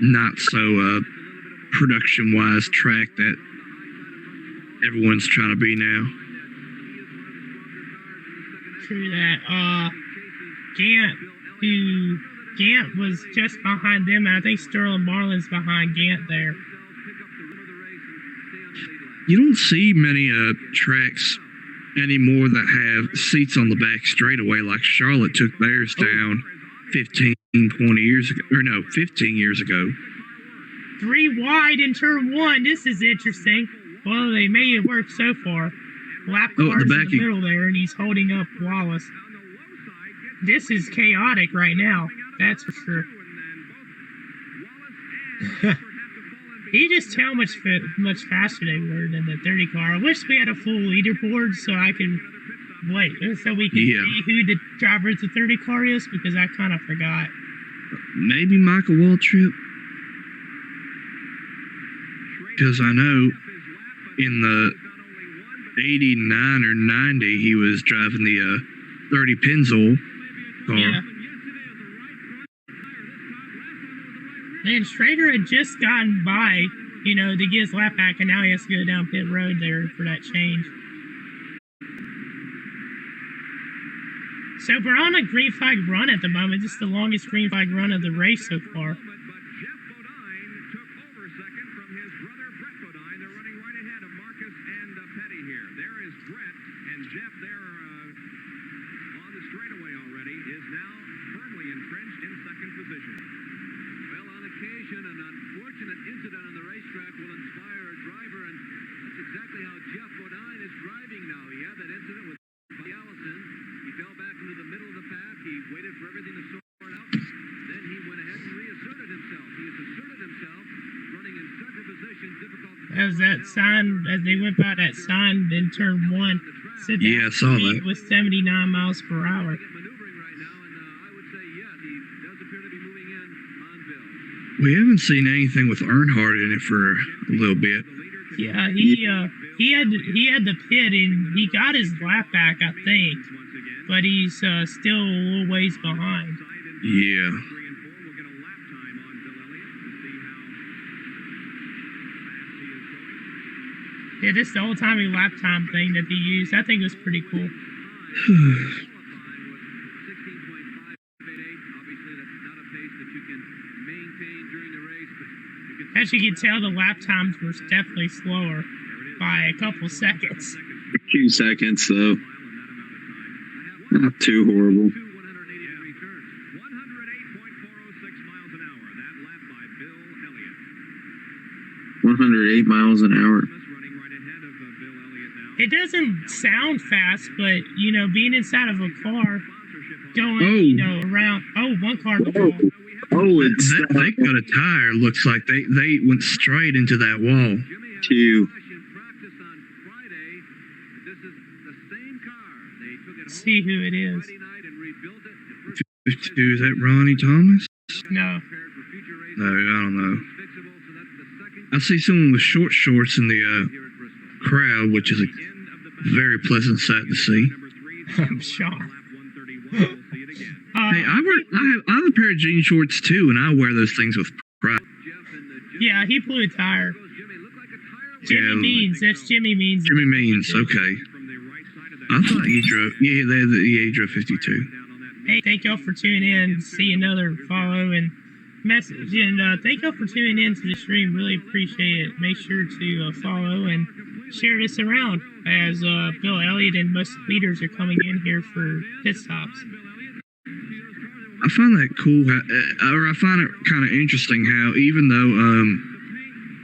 not so production-wise track that everyone's trying to be now. True that. Gant was just behind them, and I think Sterling Marlin's behind Gant there. You don't see many tracks anymore that have seats on the back straightaway, like Charlotte took theirs down 15 years ago. 3 wide in turn 1. This is interesting. Well, they made it work so far. Lap cars in the middle there, and he's holding up Wallace. This is chaotic right now. That's for sure. You just tell how much faster they were than the 30 car. I wish we had a full leaderboard so I could Wait, so we can see who the driver of the 30 car is? Because I kind of forgot. Maybe Michael Waltrip. Because I know in the 89 or 90, he was driving the 30 Pennzoil car. Yeah. Man, Schrader had just gotten by, to get his lap back, and now he has to go down pit road there for that change. So we're on a green flag run at the moment. This is the longest green flag run of the race so far. As that sign, as they went by that sign in turn 1, said I saw that. Was 79 miles per hour. We haven't seen anything with Earnhardt in it for a little bit. Yeah, he had the pit and he got his lap back, I think, but he's still a little ways behind. Yeah. Yeah, this is the old-timey lap time thing that they used. I think it was pretty cool. As you can tell, the lap times were definitely slower by a couple seconds. A few seconds, though. Not too horrible. 108 miles an hour. It doesn't sound fast, but, being inside of a car, going, around. Oh, one car. It's they got a tire. Looks like they went straight into that wall. Two. Let's see who it is. 52, is that Ronnie Thomas? No. No, I don't know. I see someone with short shorts in the crowd, which is a very pleasant sight to see. I'm shocked. Hey, I have a pair of jean shorts too, and I wear those things with pride. Yeah, he blew a tire. Jimmy Means. That's Jimmy Means. Jimmy Means. Okay. I thought he drove. Yeah, he drove 52. Hey, thank y'all for tuning in. See another follow and message, and thank y'all for tuning in to the stream. Really appreciate it. Make sure to follow and share this around as Bill Elliott and most leaders are coming in here for pit stops. I find that cool, or I find it kind of interesting how even though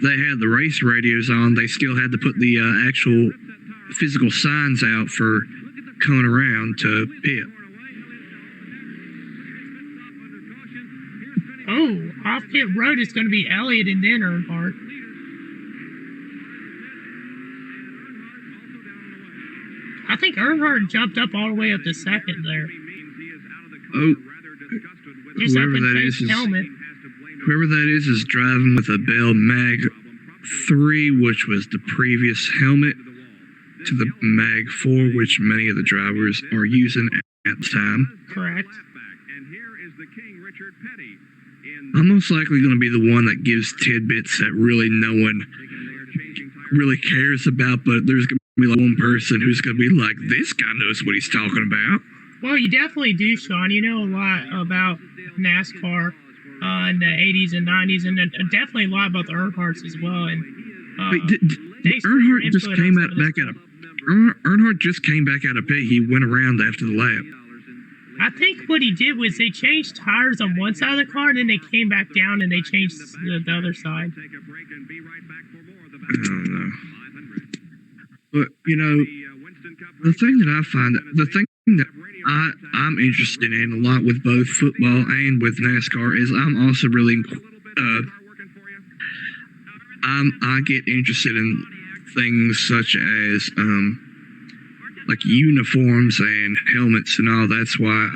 they had the race radios on, they still had to put the actual physical signs out for coming around to pit. Oh, off pit road is going to be Elliott and then Earnhardt. I think Earnhardt jumped up all the way up to second there. Oh, whoever that is driving with a Bell Mag 3, which was the previous helmet, to the Mag 4, which many of the drivers are using at the time. Correct. I'm most likely going to be the one that gives tidbits that really no one really cares about, but there's going to be like one person who's going to be like, this guy knows what he's talking about. Well, you definitely do, Sean. You know a lot about NASCAR in the 80s and 90s, and definitely a lot about the Earnhardts as well. And Earnhardt just came Earnhardt just came back out of pit. He went around after the lap. I think what he did was they changed tires on one side of the car, and then they came back down and they changed the other side. I don't know. But, the thing that I'm interested in a lot with both football and with NASCAR is I'm also really, I get interested in things such as, like uniforms and helmets and all. That's why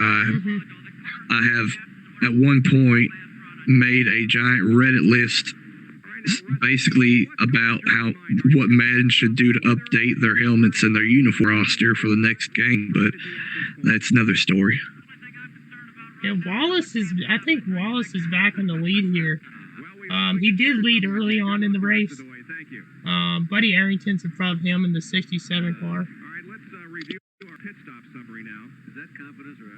I have at one point made a giant Reddit list basically about what Madden should do to update their helmets and their uniform roster for the next game, but that's another story. Yeah, I think Wallace is back in the lead here. He did lead early on in the race. Buddy Arrington's in front of him in the 67 car. All right, let's review our pit stop summary now. Is that confidence or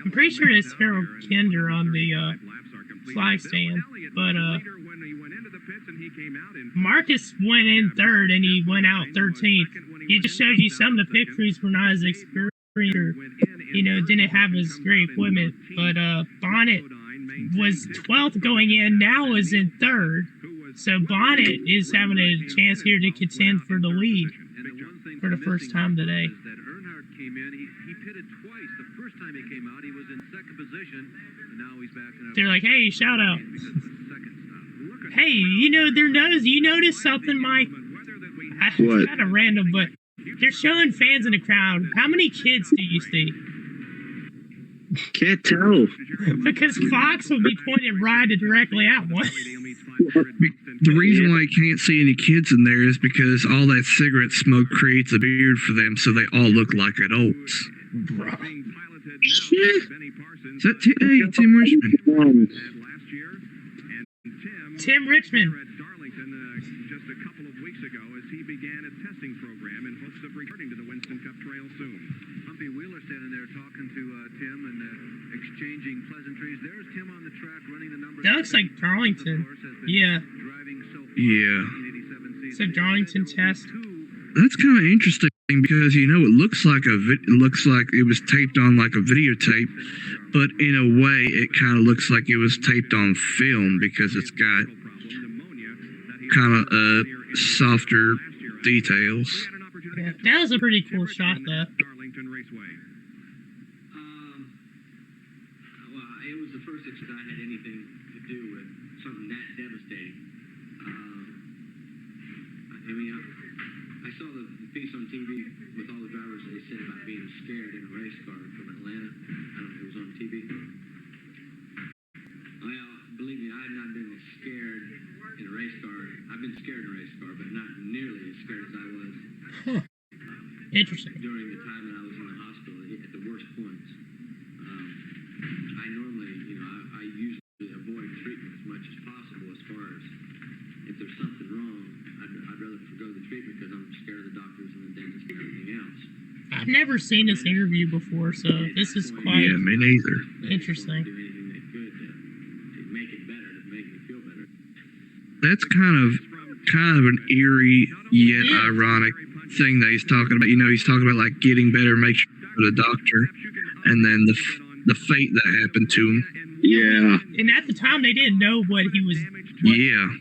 I'm pretty sure it's Harold Kinder on the flag stand, but Marcus went in third and he went out 13th. It just shows you some of the pit crews were not as experienced, or, didn't have as great equipment. But Bonnet was 12th going in, now is in third. So Bonnet is having a chance here to contend for the lead for the first time today. That Earnhardt came in, he pitted twice. The first time he came out, he was in second position, and now he's back in. They're like, hey, shout out. Hey, you noticed something, Mike? It's kind of random, but they're showing fans in the crowd. How many kids do you see? Can't tell. Because Fox will be pointing right directly at one. The reason why you can't see any kids in there is because all that cigarette smoke creates a beard for them, so they all look like adults. Shit. Is that Tim Richmond? Tim Richmond. Just a couple of weeks ago as he began a testing program in hopes of returning to the Winston Cup Trail soon. Humpy Wheeler standing there talking to Tim and exchanging pleasantries. There's Tim on the track running the numbers. That looks like Darlington. Yeah. It's a Darlington test. That's kind of interesting because it looks like it was taped on like a videotape, but in a way it kind of looks like it was taped on film because it's got kind of softer details. Yeah, that was a pretty cool shot though. Darlington Raceway. Well, it was the first instance I had anything to do with something that devastating. I saw the piece on TV with all the drivers they said about being scared in a race car from Atlanta. I don't know if it was on TV. Well, believe me, I have not been as scared in a race car. I've been scared in a race car, but not nearly as scared as I was. Interesting. During the time that I was in the hospital at the worst points. I normally, I usually avoid treatment as much as possible as far as if there's something wrong, I'd rather forgo the treatment because I'm scared of the doctors and the dentist and everything else. I've never seen this interview before, so this is quite me neither. Interesting. Do anything they could to make it better, to make me feel better. That's kind of an eerie yet ironic thing that he's talking about. He's talking about like getting better, make sure to go to the doctor, and then the fate that happened to him. Yeah. And at the time, they didn't know what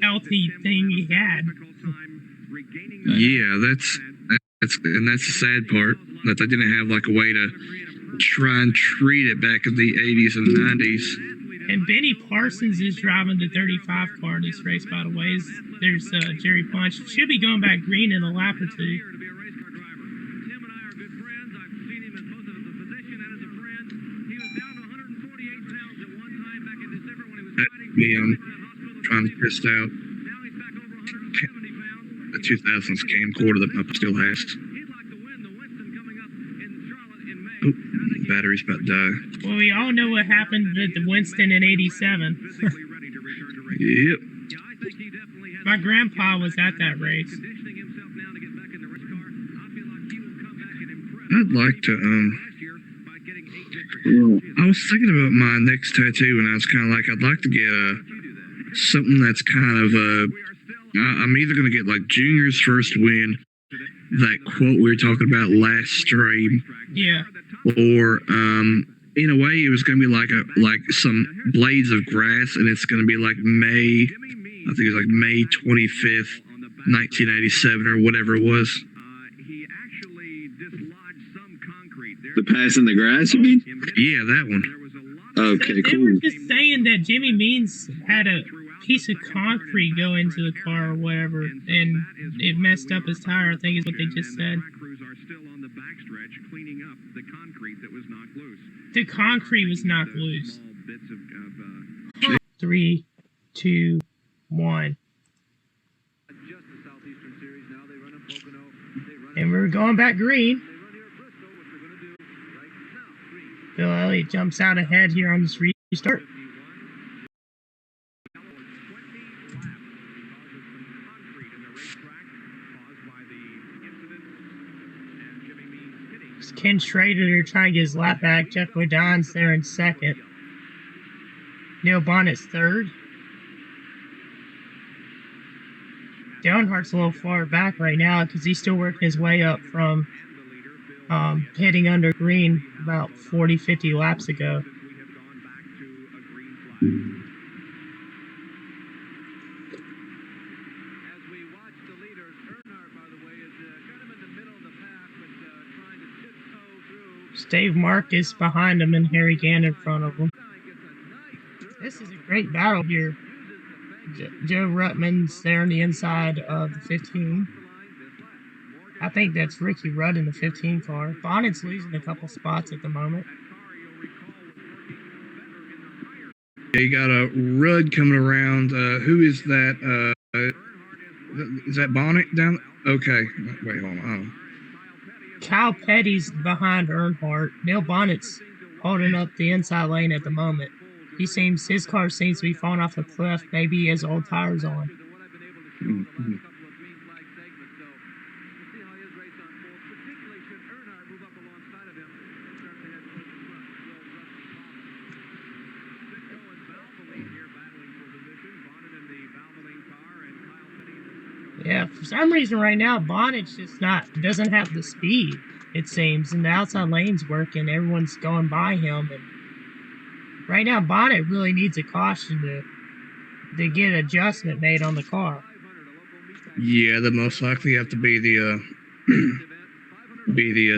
healthy thing he had. Yeah, that's the sad part, that they didn't have like a way to try and treat it back in the 80s and 90s. And Benny Parsons is driving the 35 car in this race, by the way. There's Jerry Punch. Should be going back green in a lap or two. I'm trying to test out the 2000s camcorder that my still has. Oh, the battery's about to die. Well, we all know what happened at the Winston in '87. Yep. My grandpa was at that race. I'd like to, I was thinking about my next tattoo, and I was kind of like, I'd like to get something that's kind of I'm either going to get like Junior's first win, that quote we were talking about last stream, Yeah. or in a way it was going to be like some blades of grass, and it's going to be like May 25th, 1987 or whatever it was. He actually dislodged some concrete. The pass in the grass, you mean? Yeah, that one. Okay, They cool. were just saying that Jimmy Means had a piece of concrete go into the car or whatever, and it messed up his tire, I think is what they just said. Crews are still on the backstretch cleaning up the concrete that was knocked loose. The concrete was knocked loose. Small bits of 3, 2, 1. Just the Southeastern Series now. They run in Pocono. They run And we're going back green. They run here at Bristol, which we're going to do right now. Green. Bill Elliott jumps out ahead here on this restart. 51. 20 laps because of some concrete in the racetrack caused by the incident and Jimmy Means hitting. It's Ken Schrader there trying to get his lap back. Jeff Godin's there in second. Neil Bonnet's third. Earnhardt's a little far back right now because he's still working his way up from hitting under green about 40, 50 laps ago. We have gone back to a green flag. As we watch the leaders, Earnhardt, by the way, is kind of in the middle of the pack, but trying to tiptoe through. Dave Marcus behind him and Harry Gann in front of him. This is a great battle here. Joe Ruttman's there on the inside of the 15. I think that's Ricky Rudd in the 15 car. Bonnet's losing a couple spots at the moment. You got a Rudd coming around. Who is that? Is that Bonnet down? Okay. Wait, hold on. Kyle Petty's behind Earnhardt. Neil Bonnet's holding up the inside lane at the moment. His car seems to be falling off a cliff. Maybe he has old tires on. Mm-hmm. Yeah, for some reason right now, Bonnet's just doesn't have the speed, it seems. And the outside lane's working. Everyone's going by him. And right now, Bonnet really needs a caution to get adjustment made on the car. Yeah, that most likely have to be the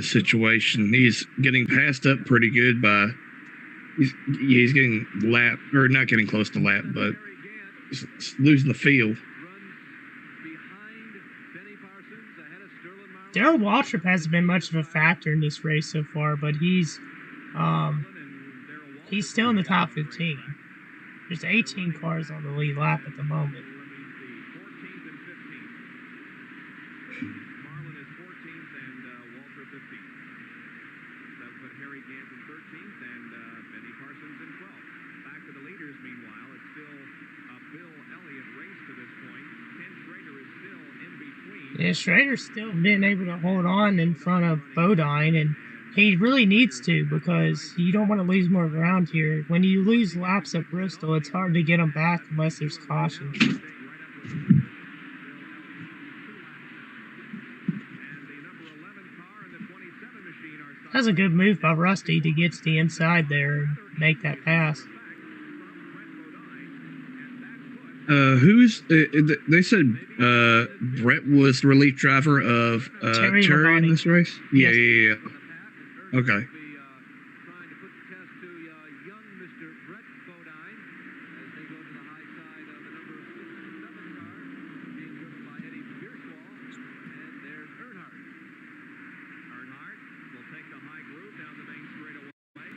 situation. He's getting passed up pretty good by. He's getting lap, or not getting close to lap, but he's losing the field. Darrell Waltrip hasn't been much of a factor in this race so far, but he's still in the top 15. There's 18 cars on the lead lap at the moment. Marlin is 14th and Waltrip 15th. That would put Harry Gant in 13th and Benny Parsons in 12th. Back to the leaders, meanwhile, it's still a Bill Elliott race to this point. Ken Schrader is still in between. Yeah, Schrader's still been able to hold on in front of Bodine, and he really needs to because you don't want to lose more ground here. When you lose laps at Bristol, it's hard to get them back unless there's caution. That's a good move by Rusty to get to the inside there and make that pass. They said Brett was the relief driver of Terry in this race? Yeah, Yes. yeah. Okay. Trying to put the test to young Mr. Brett Bodine as they go to the high side of the number 7 car being driven by Eddie Bierswall. And there's Earnhardt. Earnhardt will take the high groove down the main straightaway,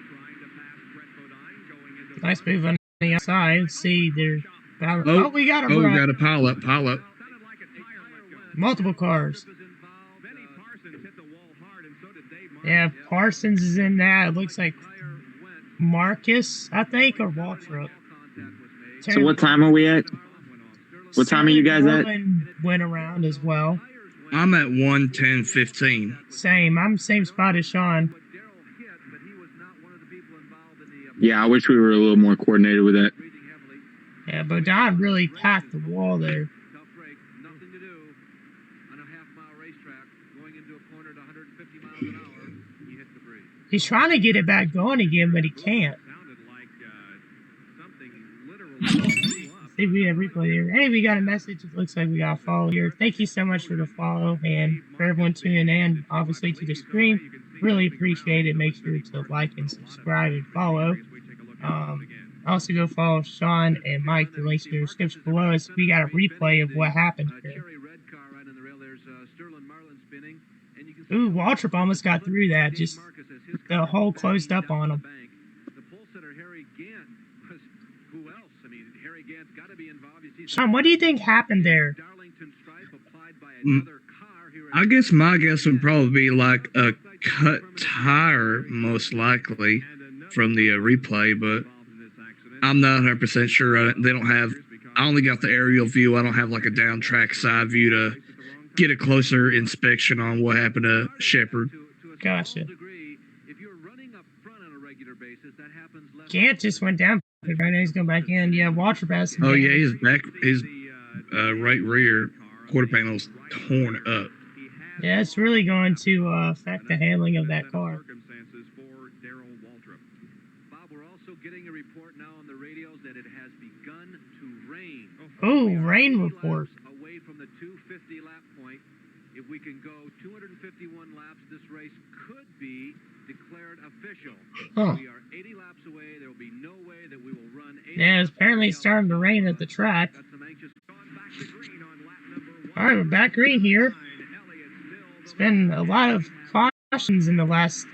trying to pass Brett Bodine going into Nice move on the outside. See, they're about, we got a we run. got a pile up. sounded like a tire let go. Multiple cars. Benny Parsons hit the wall hard and so did Dave Martin. Yeah, Parsons is in that. It looks like Marcus, I think, or Waltrip. So what time are we at? What time are you guys at? Went around as well. I'm at 1:10:15. Same. I'm same spot as Sean. Yeah, I wish we were a little more coordinated with that. Yeah, Bodine really packed the wall there. Tough break, nothing to do on a half-mile racetrack. Going into a corner at 150 miles an hour, he hit debris. He's trying to get it back going again, but he can't. Sounded like something literally blew up. See, we have replay here. Hey, we got a message. It looks like we got a follow here. Thank you so much for the follow and for everyone tuning in, obviously, to the stream. Really appreciate it. Make sure to like and subscribe and follow. Also, go follow Sean and Mike. The links in the description below us. We got a replay of what happened here. Cherry red car right on the rail. There's Sterling Marlin spinning. And you can see Ooh, Waltrip almost got through that. Just the hole closed up on him. The pole setter Harry Gant was who else? I mean, Harry Gant's got to be involved. You see Sean, what do you think happened there? Darlington stripe applied by another car here. I guess my guess would probably be like a cut tire, most likely, from the replay, but I'm not 100% sure. They don't have. I only got the aerial view. I don't have like a down track side view to get a closer inspection on what happened to Shepard. Gotcha. If you're running up front on a regular basis, that happens less. Gant just went down. Right now he's going back in. Yeah, Waltrip has some Oh yeah, damage. his back, his right rear quarter panel's torn up. Yeah, it's really going to affect the handling of that car. Circumstances for Darrell Waltrip. Bob, we're also getting a report now on the radios that it has begun to rain. Oh, We are rain 80 report. laps away from the 250 lap point. If we can go 251 laps, this race could be declared official. Huh. We are 80 laps away. There will be no way that we will run 80 Yeah, laps. it's apparently starting to rain at the track. Got some anxious going back to green on lap number 1. All right, we're back green here. It's been a lot of cautions in the last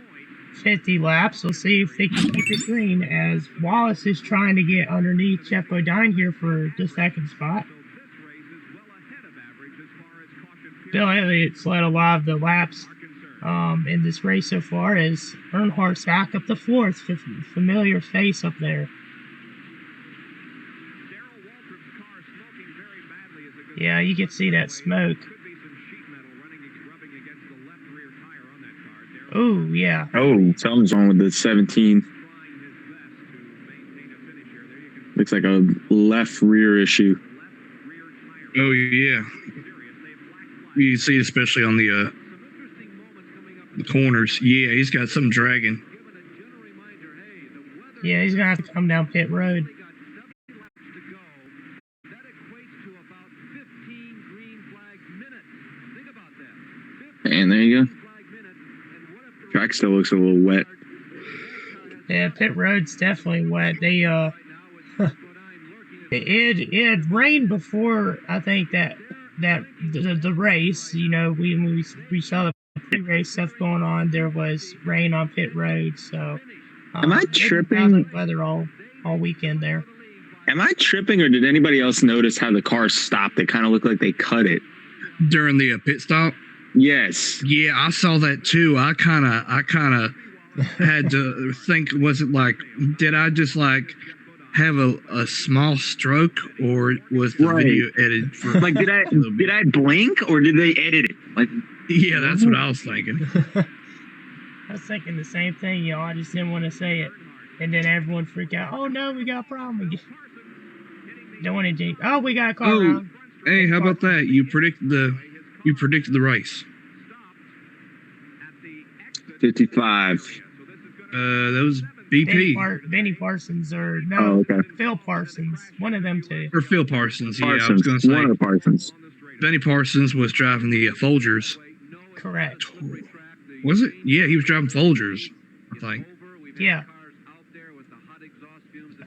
50 laps. We'll see if they can keep it green as Wallace is trying to get underneath Jeff Bodine here for the second spot. Bill Elliott's led a lot of the laps in this race so far as Earnhardt's back up the fourth. Familiar face up there. Yeah, you can see that smoke. Oh, yeah. Oh, something's wrong with the 17. Looks like a left rear issue. Oh yeah, you can see it especially on the corners. Yeah, he's got something dragging. Yeah, he's going to have to come down pit road. And there you go. Track still looks a little wet. Yeah, pit road's definitely wet. They it had rained before. I think that the race. You know, we saw the pre-race stuff going on. There was rain on pit road. So Am I they've been tripping? having weather all weekend there. Am I tripping, or did anybody else notice how the car stopped? It kind of looked like they cut it. During the pit stop. Yes. Yeah, I saw that too. I kind of had to think, was it like, did I just like have a small stroke, or was the Right. video edited for Like, did I blink, or did they edit it? Like, yeah, that's what I was thinking. I was thinking the same thing, y'all. I just didn't want to say it, and then everyone freaked out. Oh no, we got a problem again. Don't want to jinx. Oh, we got a car Oh, around. hey, how about that? You predicted the race. 55. That was BP Benny Parsons or no, Oh, okay. Phil Parsons. One of them two. or Phil Parsons. Yeah, I was Parsons. going to One of say the Parsons. Benny Parsons was driving the Folgers. Correct. Was it? Yeah, he was driving Folgers, I think. Yeah.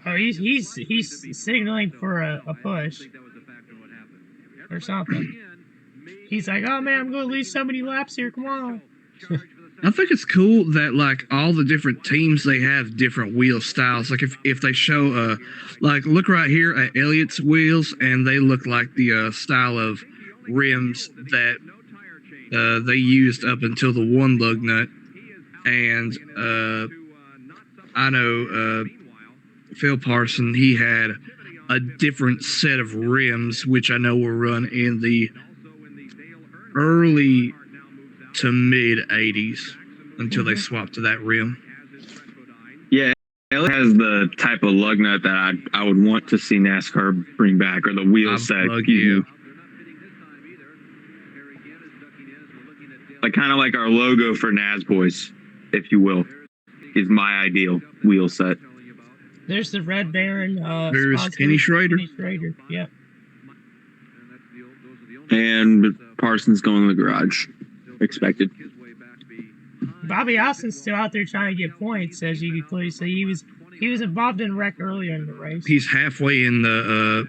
Oh, he's signaling for a push or something. He's like, oh man, I'm going to lose so many laps here. Come on. I think it's cool that like all the different teams, they have different wheel styles. Like if they show like look right here at Elliott's wheels, and they look like the style of rims that they used up until the one lug nut. And I know Phil Parson, he had a different set of rims, which I know were run in the early to mid 80s until they swapped to that rim. Yeah, Elliott has the type of lug nut that I would want to see NASCAR bring back, or the wheel set. Yeah. Like kind of like our logo for NAS Boys, if you will, is my ideal wheel set. There's the Red Baron. There's sponsor, Kenny Schrader. Kenny Schrader. Yep. And Parsons going in the garage. Expected. Bobby Austin's still out there trying to get points, as you can clearly see. He was involved in a wreck earlier in the race. He's halfway in the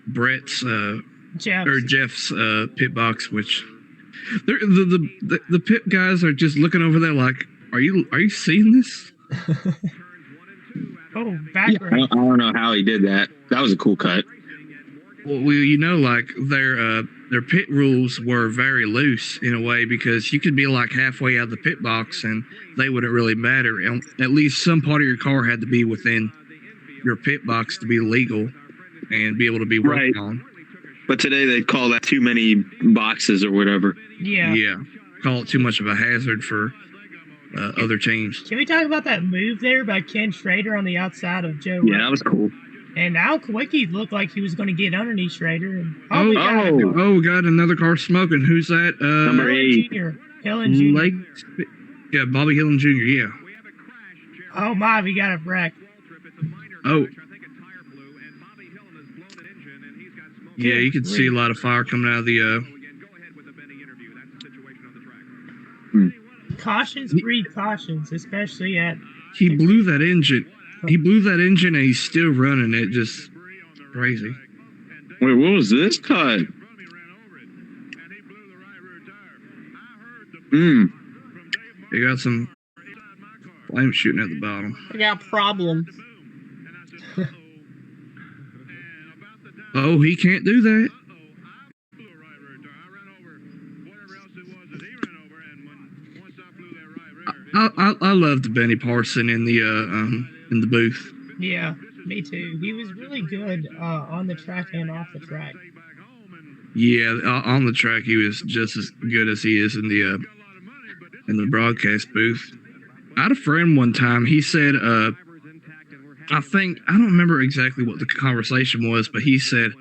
Brett's Jeff's pit box, which the pit guys are just looking over there like, are you seeing this? Oh, Yeah, background. I don't know how he did that. That was a cool cut. Well, you know, like their pit rules were very loose in a way, because you could be like halfway out of the pit box and they wouldn't really matter. And at least some part of your car had to be within your pit box to be legal and be able to be worked on. But today they call that too many boxes or whatever. Yeah. Call it too much of a hazard for other teams. Can we talk about that move there by Ken Schrader on the outside of Joe? Yeah, that was cool. And Al Kawicki looked like he was going to get underneath Schrader. And, we got another car smoking. Who's that? Number 8. Hillen Jr. Yeah, Bobby Hillen Jr., yeah. Oh, my, we got a wreck. Oh. Yeah, you can see a lot of fire coming out of the... Cautions breed cautions, especially at... He blew that engine. He blew that engine and he's still running it. Just crazy. Wait, what was this cut? They got some flame shooting at the bottom. I got problems. Oh, he can't do that. I loved Benny Parson in the booth. Yeah, me too. He was really good on the track and off the track. Yeah, on the track he was just as good as he is in the broadcast booth. I had a friend one time. He said, I don't remember exactly what the conversation was, but he said,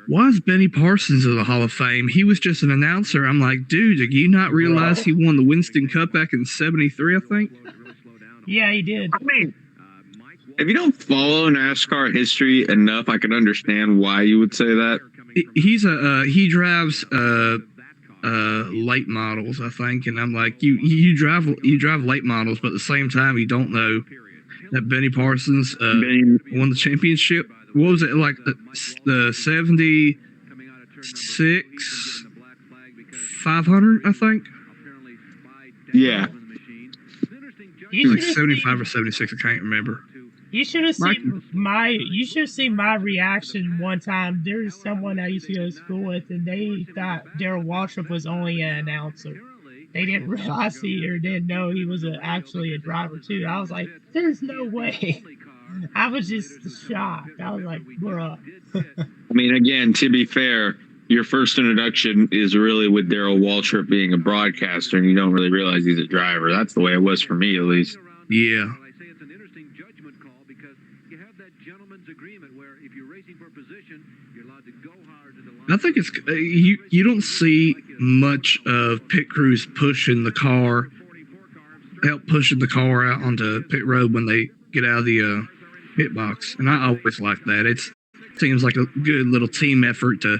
"Why is Benny Parsons in the Hall of Fame? He was just an announcer." I'm like, dude, did you not realize he won the Winston Cup back in '73? I think. Yeah, he did. I mean, if you don't follow NASCAR history enough, I can understand why you would say that. He drives late models, I think, and I'm like, you drive late models, but at the same time you don't know that Benny Parsons won the championship. What was it, like the 76 500, I think? Yeah. Like 75 or 76, I can't remember. You should have seen my reaction one time. There's someone I used to go to school with, and they thought Darrell Waltrip was only an announcer. They didn't realize or didn't know he was actually a driver too. I was like, there's no way. I was just shocked. I was like, bruh. I mean, again, to be fair, your first introduction is really with Darrell Waltrip being a broadcaster, and you don't really realize he's a driver. That's the way it was for me, at least. Yeah. I think it's you don't see much of pit crews pushing the car out onto pit road when they get out of the pit box, and I always like that. It seems like a good little team effort to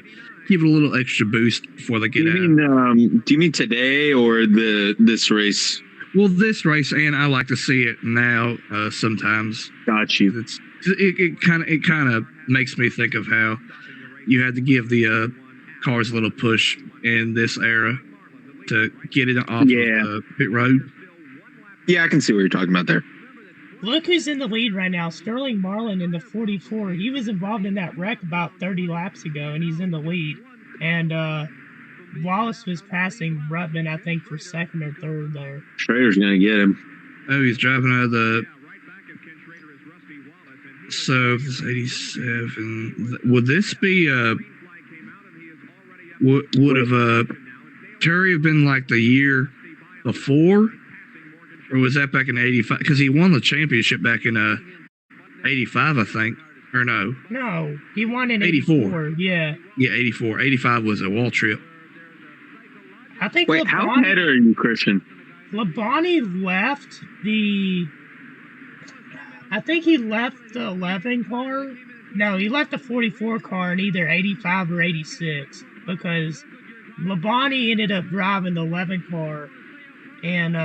give it a little extra boost before they get out. Do you mean today or this race? Well, this race, and I like to see it now sometimes. Got you. It kind of makes me think of how you had to give the cars a little push in this era to get it off of pit road. Yeah, I can see what you're talking about there. Look who's in the lead right now. Sterling Marlin in the 44. He was involved in that wreck about 30 laps ago, and he's in the lead. And Wallace was passing Rutman, I think, for second or third there. Schrader's going to get him. Oh, he's driving out of the... So, if it's 87... Would this be... Would have Terry have been like the year before? Or was that back in 85? Because he won the championship back in 85, I think. Or no? No, he won in 84. Yeah. Yeah, 84. 85 was a wall trip. I think. Wait, how ahead are you, Christian? Labonte left the. I think he left the 11 car. No, he left the 44 car in either 85 or 86 because Labonte ended up driving the 11 car, and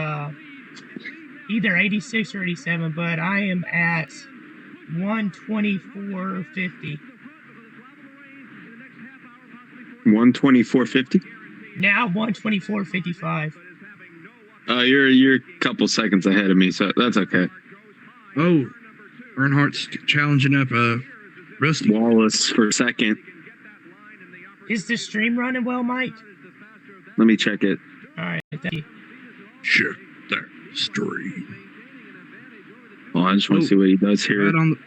either 86 or 87, but I am at 124.50. 124.50. Now 124.55. You're a couple seconds ahead of me, so that's okay. Oh, Earnhardt's challenging up Rusty Wallace for second. Is the stream running well, Mike? Let me check it. All right, thank you. Check that stream. Well, I just want to see what he does here. Right on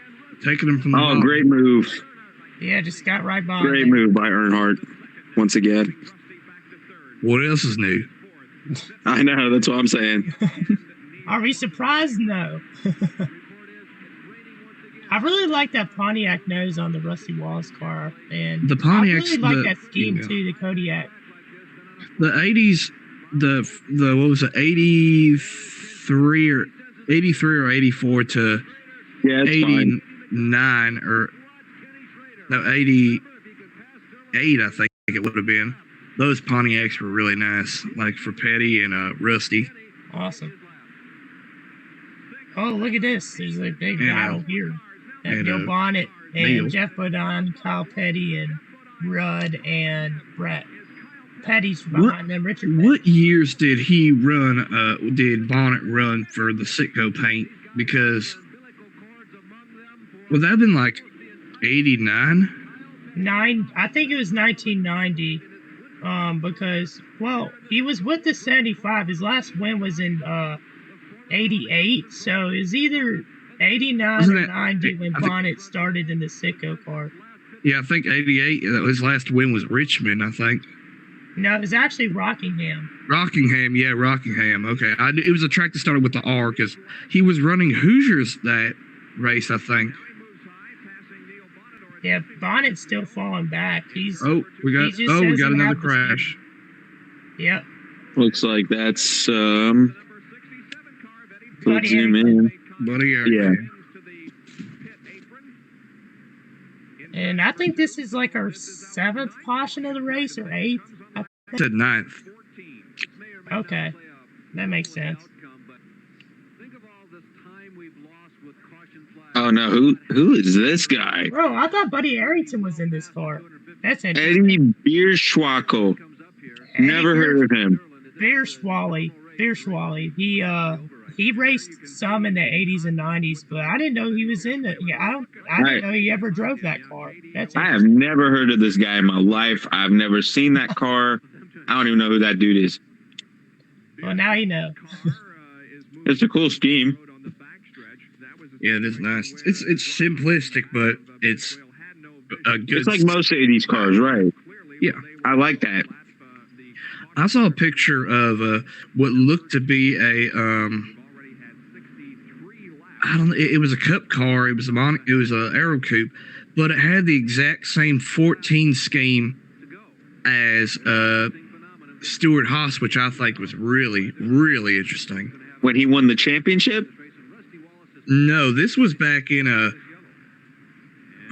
taking him from the bottom. Great move. Yeah, just got right by. Great move by Earnhardt once again. What else is new? I know, that's what I'm saying. Are we surprised? No. I really like that Pontiac nose on the Rusty Wallace car, and The Pontiac's I really like that scheme too, the Kodiak. The 80s, the what was it, 83 or 84 to Yeah, it's fine. 89 or no 88, I think it would have been. Those Pontiacs were really nice, like for Petty and Rusty. Awesome. Oh, look at this. There's a big Yeah. battle here. And, Neil Bonnet and Neil. Jeff Bodine, Kyle Petty, and Rudd and Brett. Petty's behind them. Richard Petty. What years did he run? Did Bonnet run for the Sitco paint? Because would that have been like 89? I think it was 1990. Because, well, he was with the 75. His last win was in 88. So it was either 89 Wasn't or it- 90 when I think- Bonnet started in the Sitco car. Yeah, I think 88. His last win was Richmond, I think. No, it was actually Rockingham. Rockingham, yeah, Rockingham. Okay, it was a track that started with the R because he was running Hoosiers that race, I think. Yeah, Bonnet's still falling back. He's Oh, we got he just doesn't another have the speed. crash. Yep. Looks like that's Buddy let's zoom in. Buddy, Yeah. And I think this is like our 7th caution of the race or 8th. I said 9th. Okay, that makes sense. Oh no, who is this guy? Bro, I thought Buddy Arrington was in this car. That's interesting. Eddie Bierschwackel. Never heard of him. Bierschwally. He raced some in the 80s and 90s, but I didn't know he was in it. Yeah, I didn't know he ever drove that car. That's I have never heard of this guy in my life. I've never seen that car. I don't even know who that dude is. Well, now you know. It's a cool scheme. Yeah, it is nice. It's simplistic, but it's a good. It's like most 80s cars, right? Yeah. I like that. I saw a picture of what looked to be a I don't know. It was a cup car. It was a Aero Coupe, but it had the exact same 14 scheme as Stuart Haas, which I think was really, really interesting. When he won the championship? No, this was back in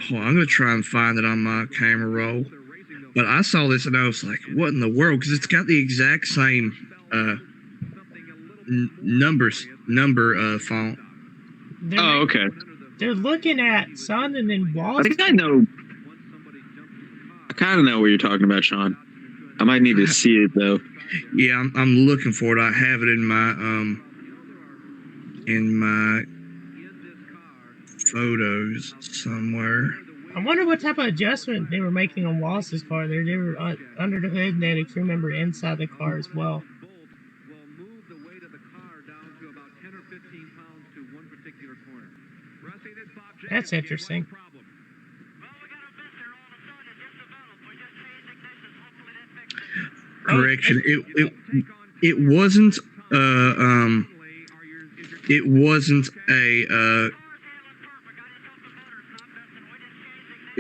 hold on, I'm going to try and find it on my camera roll. But I saw this and I was like, what in the world? Because it's got the exact same number font. Oh, okay. They're looking at Sondland and I Wallace. think I know. I kind of know what you're talking about, Sean. I might need to see it though. Yeah, I'm looking for it. I have it in my photos somewhere. I wonder what type of adjustment they were making on Wallace's car. They were under the hood and they had a crew member inside the car as well. That's interesting. Correction. It wasn't it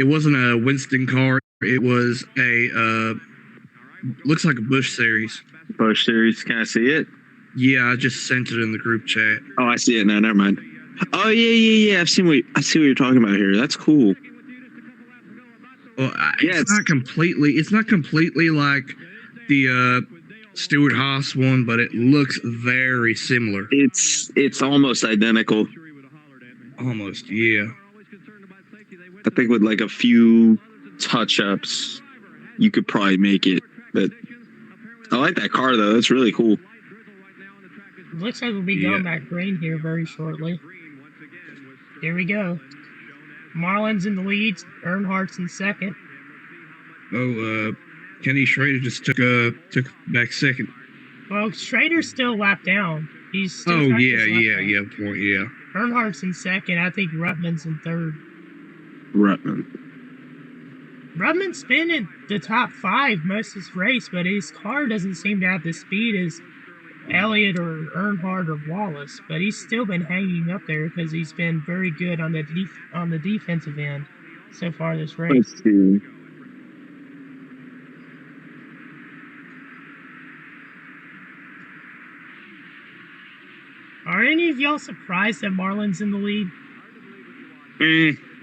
wasn't a Winston car. It was a looks like a Busch Series. Busch Series, can I see it? Yeah, I just sent it in the group chat. Oh, I see it now. Never mind. Oh yeah. I see what you're talking about here. That's cool. Well, it's not completely like the Stewart Haas one, but it looks very similar. It's almost identical. Almost, yeah. I think with like a few touch-ups, you could probably make it. But I like that car though. It's really cool. Looks like we'll be going back green here very shortly. Here we go. Marlin's in the lead. Earnhardt's in second. Oh, Kenny Schrader just took back second. Well, Schrader's still lapped down. He's still Oh trying to yeah, get his lap yeah, down. yeah. Earnhardt's in second. I think Ruttman's in third. Ruttman's been in the top 5 most of this race, but his car doesn't seem to have the speed as Elliott or Earnhardt or Wallace. But he's still been hanging up there because he's been very good on the defensive end so far this race. Let's see. Are any of y'all surprised that Marlin's in the lead?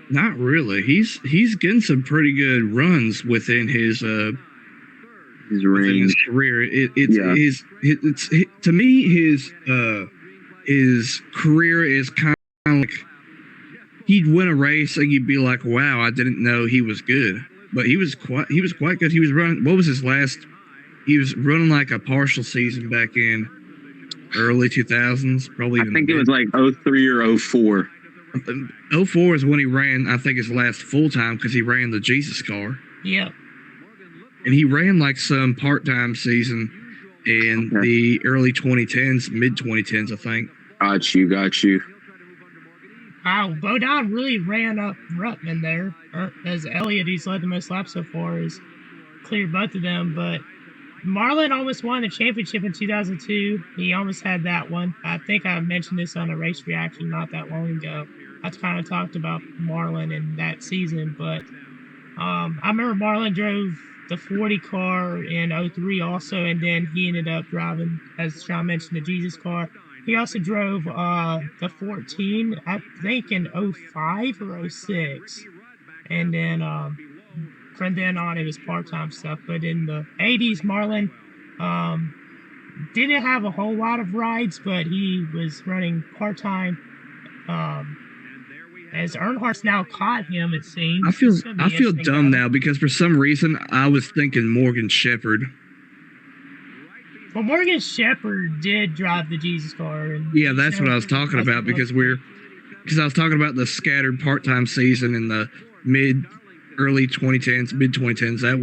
Not really. He's getting some pretty good runs within his His within range. his career. Yeah. To me his career is kind of like he'd win a race and you'd be like, wow, I didn't know he was good. But he was quite good. He was running. What was his last? He was running like a partial season back in early 2000s, probably. I think it was like 03 or 04. 04 is when he ran, I think, his last full time because he ran the Jesus car. Yep. And he ran like some part-time season in the early 2010s, mid 2010s, I think. Got you. Wow, Bodine really ran up Ruttman there. As Elliott, he's led the most laps so far, has cleared both of them. But Marlin almost won the championship in 2002. He almost had that one. I think I mentioned this on a race reaction not that long ago. I kind of talked about Marlin in that season, but I remember Marlin drove the 40 car in 03 also, and then he ended up driving, as Sean mentioned, the Jesus car. He also drove the 14, I think, in 05 or 06. And then from then on, it was part-time stuff. But in the 80s, Marlin didn't have a whole lot of rides, but he was running part-time. As Earnhardt's now caught him, it seems. I feel dumb now because for some reason I was thinking Morgan Shepherd. Well, Morgan Shepherd did drive the Jesus car. And Yeah, that's what I was talking about because I was talking about the scattered part-time season in the early 2010s, mid 2010s. That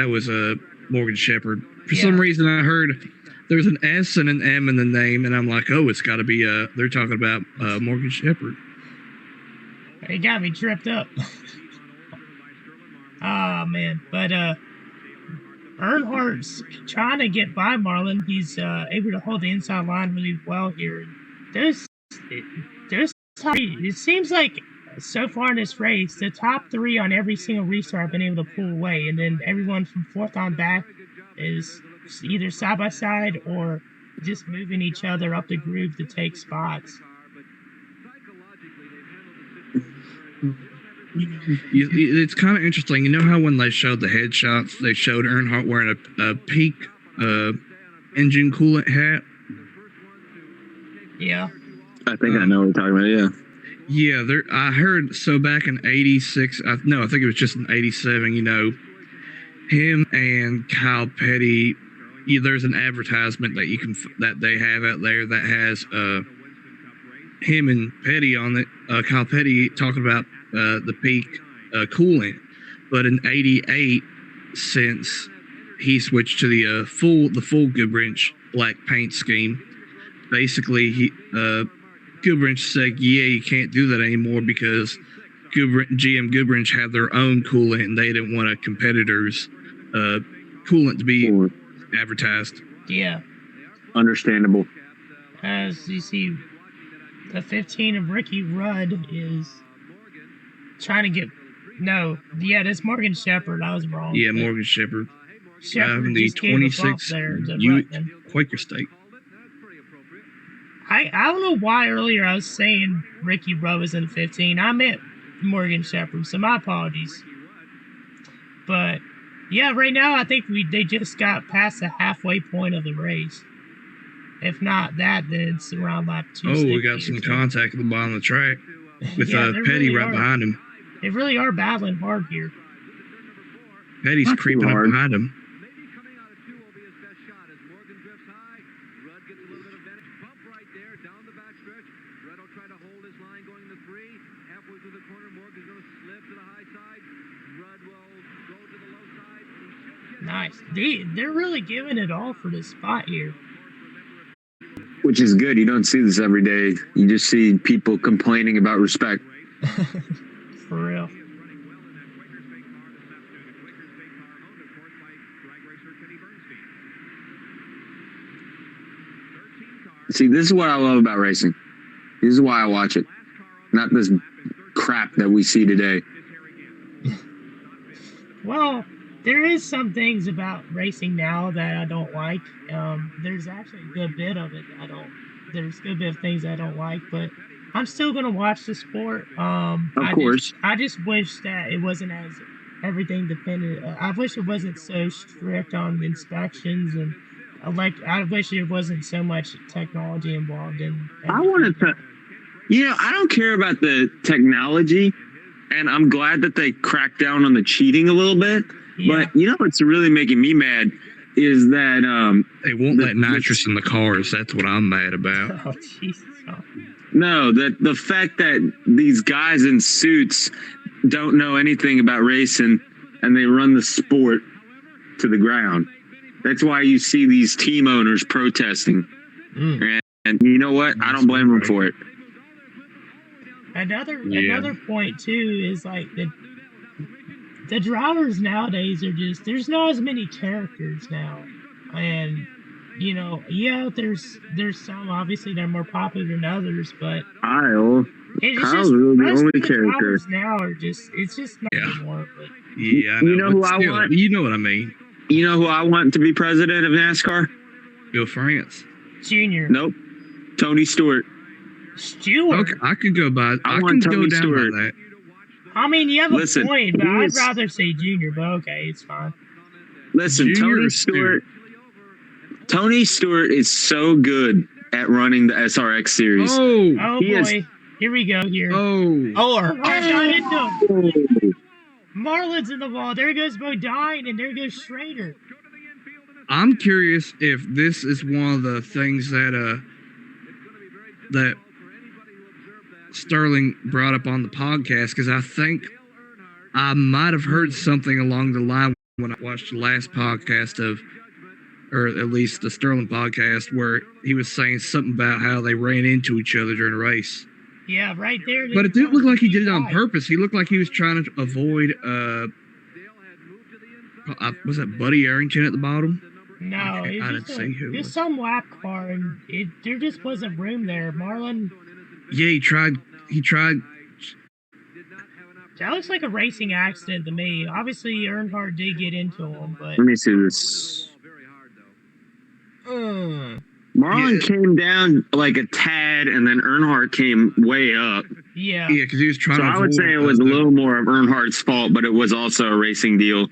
was Morgan Shepherd. For some reason, I heard there's an S and an M in the name, and I'm like, oh, it's got to be they're talking about Morgan Shepherd. It got me tripped up. Oh man, but Earnhardt's trying to get by Marlin. He's able to hold the inside line really well here. It seems like so far in this race, the top 3 on every single restart have been able to pull away, and then everyone from 4th on back is either side by side or just moving each other up the groove to take spots. It's kind of interesting. You know how when they showed the headshots, they showed Earnhardt wearing a Peak engine coolant hat? Yeah. I think I know what you're talking about, yeah. Yeah, I heard, so back in 86, I think it was just in 87, you know, him and Kyle Petty, there's an advertisement that they have out there that has him and Petty on it, Kyle Petty talking about the Peak coolant. But in 88, since he switched to the full Goodwrench black paint scheme, basically Goodwrench said, yeah, you can't do that anymore because GM Goodwrench had their own coolant and they didn't want a competitor's coolant to be advertised. Yeah. Understandable. As you see, the 15 of Ricky Rudd is trying to get... No, yeah, that's Morgan Shepherd. I was wrong. Yeah, Morgan Shepherd. Shepherd the just gave a bump 26 there to Buick Ruttman. Quaker State. I don't know why earlier I was saying Ricky Rudd was in the 15. I meant Morgan Shepherd, so my apologies. But Yeah, right now I think they just got past the halfway point of the race. If not that, then it's around lap 2. Oh, we got some contact at the bottom of the track with Yeah, they Petty really right are. behind him. They really are battling hard here. Petty's Not too creeping up hard. behind him. Maybe coming out of 2 will be his best shot as Morgan drifts high. Rudd gets a little bit of advantage. Bump right there down the backstretch. Rudd will try to hold his line going to 3. Halfway through the corner, Morgan's going to slip to the high side. Rudd will go to the low side. He should get Nice. They're really giving it all for this spot here. Which is good. You don't see this every day. You just see people complaining about respect. For real. See, this is what I love about racing. This is why I watch it. Not this crap that we see today. Well, there is some things about racing now that I don't like. There's actually a good bit of it there's a good bit of things I don't like, but I'm still gonna watch the sport. Of course. I just wish that it wasn't as everything dependent. I wish it wasn't so strict on inspections and I wish there wasn't so much technology involved in. I want to, I don't care about the technology, and I'm glad that they cracked down on the cheating a little bit. Yeah. But what's really making me mad is that They won't let nitrous in the cars. That's what I'm mad about. Oh Jesus! Oh. no, the fact that these guys in suits don't know anything about racing and they run the sport to the ground. That's why you see these team owners protesting. And you know what? I don't blame them for it. Another point too is like the drivers nowadays are just there's not as many characters now, and there's some obviously that are more popular than others, but Kyle's just really the most only of the character. drivers now are it's just not Yeah. anymore. But Yeah, I know. You know but who I still, want? You know what I mean. You know who I want to be president of NASCAR? Bill France. Junior, Nope. Tony Stewart. Stewart. Okay, I could go by. I I can want go Tony down Stewart. by that. I mean, you have Listen, a point, but he I'd is- rather say Junior. But okay, it's fine. Listen, Junior Tony or Stewart. Tony Stewart is so good at running the SRX series. Oh, Oh He boy, is- here we go. Here. oh. Oh, got into him. Oh. Marlin's in the wall. There goes Bodine, and there goes Schrader. I'm curious if this is one of the things that Sterling brought up on the podcast, because I think I might have heard something along the line when I watched the last podcast or at least the Sterling podcast, where he was saying something about how they ran into each other during a race. Yeah, right there. But it didn't look like he did it on Right. purpose. He looked like he was trying to avoid was that Buddy Arrington at the bottom? No, Okay, I it didn't see who it was was. some lap car, and there just wasn't room there. Marlin, Yeah, he tried. that looks like a racing accident to me. Obviously, Earnhardt did get into him, but Let me see this. Hmm. Marlon Yeah. came down like a tad, and then Earnhardt came way up. yeah. Yeah, because he was trying So to I would avoid, say it was a little more of Earnhardt's fault, but it was also a racing deal.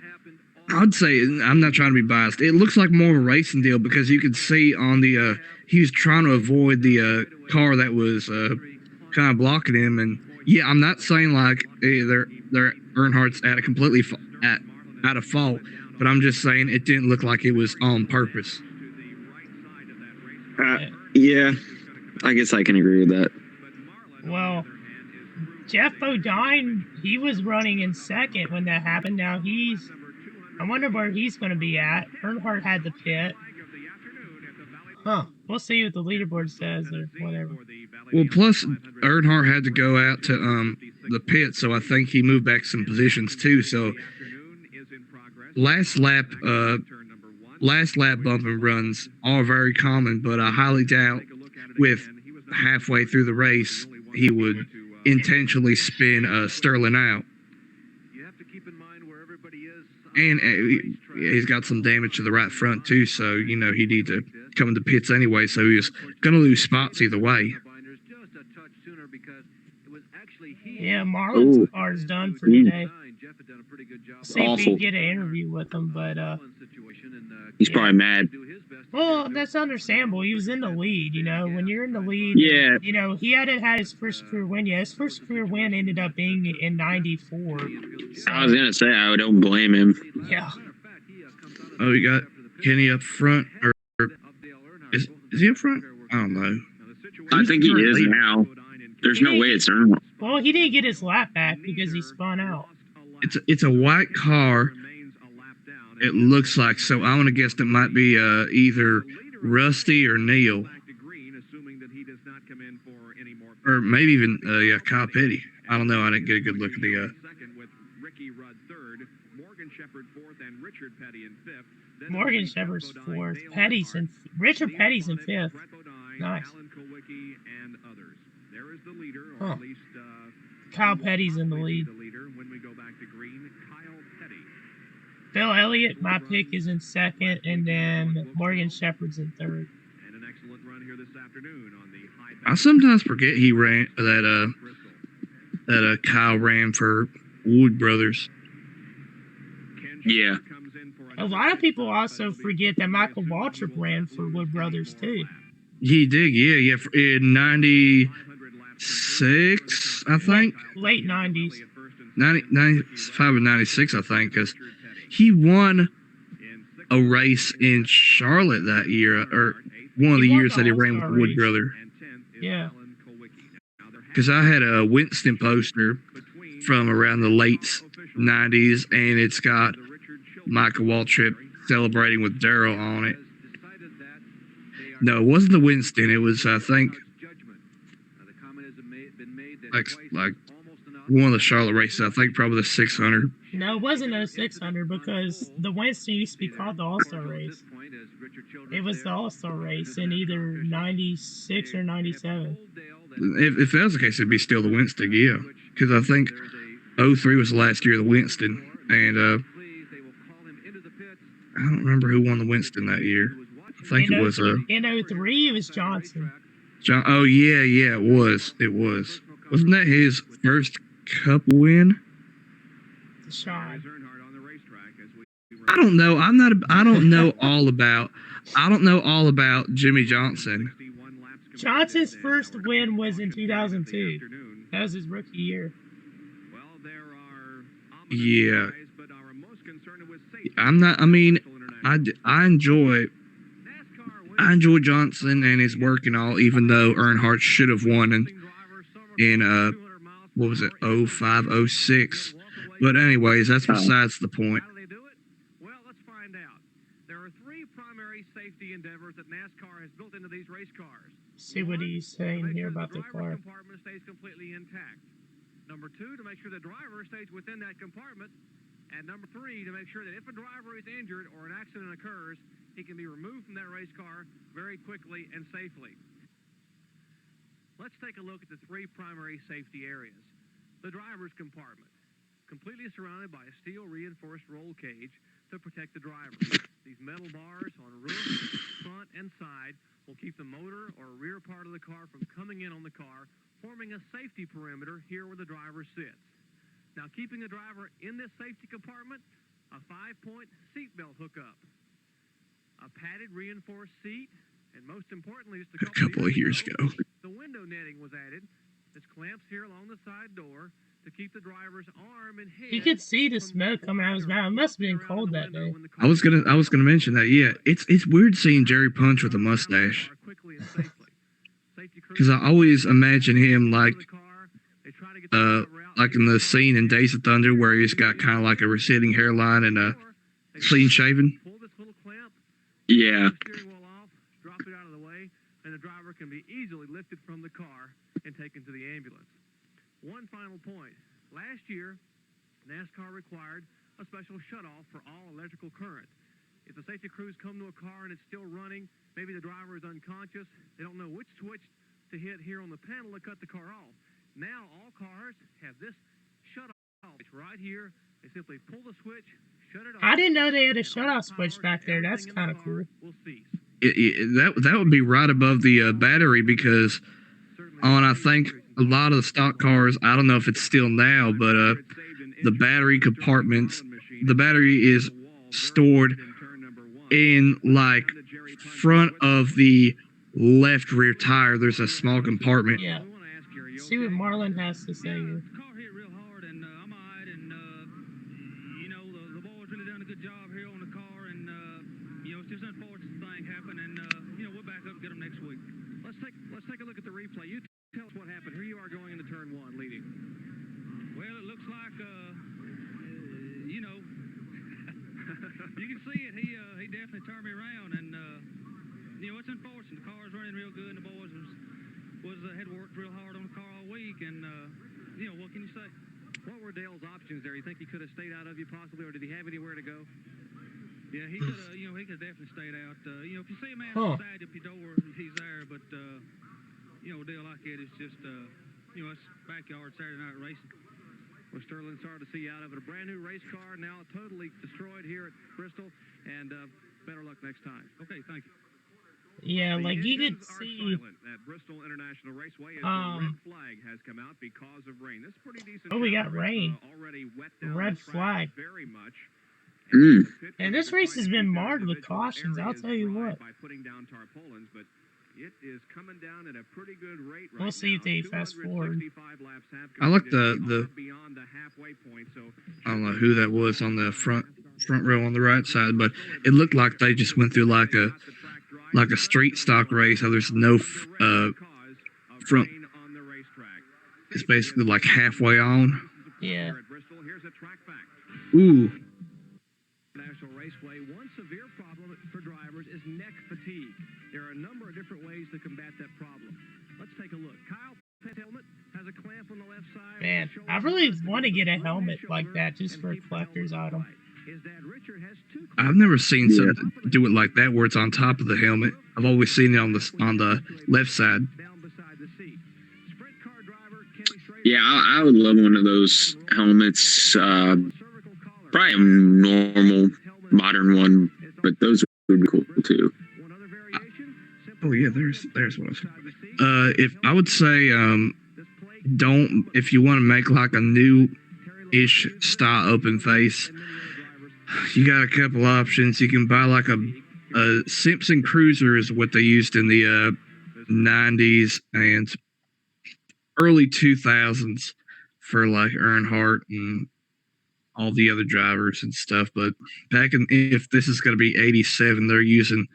I'd say, I'm not trying to be biased, it looks like more of a racing deal, because you could see on the he was trying to avoid the car that was kind of blocking him. And yeah, I'm not saying like they're Earnhardt's at a completely out of fault, but I'm just saying it didn't look like it was on purpose. Yeah, I guess I can agree with that. Well, Jeff Bodine, he was running in second when that happened. Now I wonder where he's going to be at. Earnhardt had the pit. Huh. We'll see what the leaderboard says or whatever. Well, plus Earnhardt had to go out to the pit, so I think he moved back some positions too. So last lap bump and runs are very common, but I highly doubt with halfway through the race he would intentionally spin Sterling out. You have to keep in mind where everybody is. And he's got some damage to the right front too, so he need to come into pits anyway. So he was going to lose spots either way. Just a touch sooner because it was actually Yeah, Marlon's car's done for today. Jeff had done a pretty good job. See if we Awful. can get an interview with him, but He's probably mad. well, that's understandable. He was in the lead, you know. When you're in the lead, Yeah. you know, he hadn't had his first career win yet. His first career win ended up being in '94. So, I was gonna say I don't blame him. yeah. Oh, we got Kenny up front, or is he up front? I don't know. I think he is now. There's no way it's Earnhardt. Well, he didn't get his lap back because he spun out. It's a white car. It looks like, so I want to guess it might be either Rusty or Neil, or maybe even Kyle Petty. I don't know. I didn't get a good look at the. Morgan Shepherd's fourth. Richard Petty's in fifth. Nice. Huh. Kyle Petty's in the lead. Bill Elliott, my pick, is in second, and then Morgan Shepherd's in third. I sometimes forget he ran that Kyle ran for Wood Brothers. Yeah. A lot of people also forget that Michael Waltrip ran for Wood Brothers too. He did, yeah, in '96, I think. Late 90s. 95 and 96, I think, because he won a race in Charlotte that year, or one of the years that he ran with Wood Brother. Yeah. Because I had a Winston poster from around the late 90s, and it's got Michael Waltrip celebrating with Darrell on it. No, it wasn't the Winston. It was, I think, like one of the Charlotte races. I think probably the 600. No, it wasn't a 600 because the Winston used to be called the All-Star race. It was the All-Star race in either 96 or 97. If that was the case, it'd be still the Winston, yeah. Because I think 03 was the last year of the Winston. And I don't remember who won the Winston that year. I think it was in 03 it was Johnson. Oh yeah, it was. Wasn't that his first Cup win? Sean. I don't know. I don't know all about Jimmy Johnson. Johnson's first win was in 2002. That was his rookie year. Yeah. I enjoy Johnson and his work and all, even though Earnhardt should have won in what was it, 05, 06. But anyways, that's besides the point. How do they do it? Well, let's find out. There are three primary safety endeavors that NASCAR has built into these race cars. See what he's saying here about the car. Compartment stays completely intact. Number two, to make sure the driver stays within that compartment. And number three, to make sure that if a driver is injured or an accident occurs, he can be removed from that race car very quickly and safely. Let's take a look at the three primary safety areas. The driver's compartment, completely surrounded by a steel reinforced roll cage to protect the driver. These metal bars on roof, front, and side will keep the motor or rear part of the car from coming in on the car, forming a safety perimeter here where the driver sits. Now, keeping the driver in this safety compartment, a 5-point seatbelt hookup, a padded reinforced seat, and most importantly, just a couple of years ago, the window netting was added. This clamps here along the side door to keep the driver's arm and head. You could see the smoke coming out of his mouth. It must have been cold that day. I was gonna mention that. Yeah, it's weird seeing Jerry Punch with a mustache. Because I always imagine him like in the scene in Days of Thunder where he's got kind of like a receding hairline and a clean shaven. Yeah. Drop it out of the way, and the driver can be easily lifted from the car and taken to the ambulance. One final point. Last year, NASCAR required a special shutoff for all electrical current. If the safety crews come to a car and it's still running, maybe the driver is unconscious, they don't know which switch to hit here on the panel to cut the car off. Now all cars have this shutoff. It's right here. They simply pull the switch, shut it off. I didn't know they had a shutoff switch back there. That's kind of cool. That would be right above the battery because on, I think, a lot of the stock cars. I don't know if it's still now, but the battery compartments, the battery is stored in like front of the left rear tire. There's a small compartment. Yeah. See what Marlon has to say here. The car hit real hard, and I'm all right, and the boys really done a good job here on the car, and it's just an unfortunate thing happened, and we'll back up and get them next week. Let's take a look at the replay. You tell us what happened. Here you are going into turn one, leading. Well, it looks like you can see it. He definitely turned me around, and it's unfortunate. The car was running real good, and the boys had worked real hard on the car all week, and what can you say? What were Dale's options there? You think he could have stayed out of you possibly, or did he have anywhere to go? Yeah, he could have. He could have definitely stayed out. If you see a man outside your door, he's there. But a deal like it is just it's backyard Saturday night racing. Well, Sterling, sorry to see you out of it. A brand new race car now totally destroyed here at Bristol, and better luck next time. Okay, thank you. Yeah, like you could see. At Bristol International Raceway, as the red flag has come out because of rain. This is pretty decent. Oh, we got rain. Already wet down Red flag. very much. And this race has been marred with cautions. I'll tell you what. By putting down tarpaulins, but it is coming down at a pretty good rate right We'll see if they fast forward. I like the beyond the halfway point, so I don't know who that was on the front row on the right side, but it looked like they just went through like a street stock race. How there's no front. It's basically like halfway on. Yeah. Ooh. National Raceway, one severe problem for drivers is neck fatigue. There are a number of different ways to combat that problem. Let's take a look. Kyle Pitt's helmet has a clamp on the left side. Man, I really want to get a helmet like that just for a collector's item. His dad Richard has two. I've never seen something do it like that where it's on top of the helmet. I've always seen it on the left side. Down beside the seat. Sprint car driver Kenny Schrader. Yeah, I would love one of those helmets. Probably a normal, modern one, but those would be cool too. Oh yeah, there's what I was. If I would say, if you want to make like a new-ish style open face, you got a couple options. You can buy like a Simpson Cruiser is what they used in the 90s and early 2000s for like Earnhardt and all the other drivers and stuff. But if this is going to be 87, they're using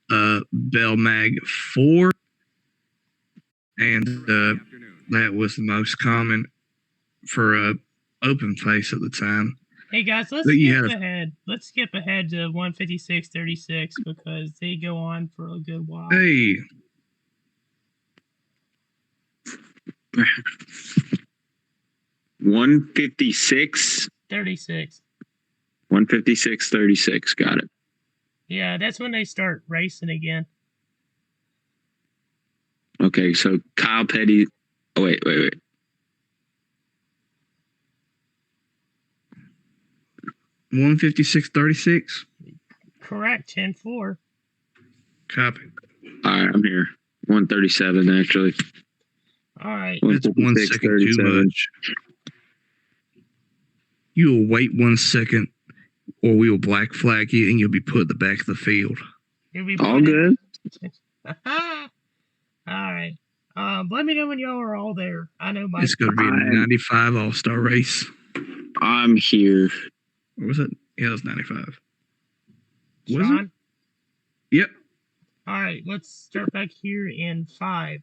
Bell Mag 4, and that was the most common for a open face at the time. Hey guys, let's skip ahead. Let's skip ahead to 156.36 because they go on for a good while. Hey. $156. 36. 156.36. Got it. Yeah, that's when they start racing again. Okay, so Kyle Petty. Oh, wait. 156.36. Correct, 10-4. Copy. All right, I'm here. 137 actually. All right. That's 1 second too much. You will wait 1 second, or we will black flag you, and you'll be put at the back of the field. All good. All right. Let me know when y'all are all there. I know my. It's going to be a 95 All-Star race. I'm here. What was it? Yeah, it was 95. Sean? Was it? Yep. All right, let's start back here in 5,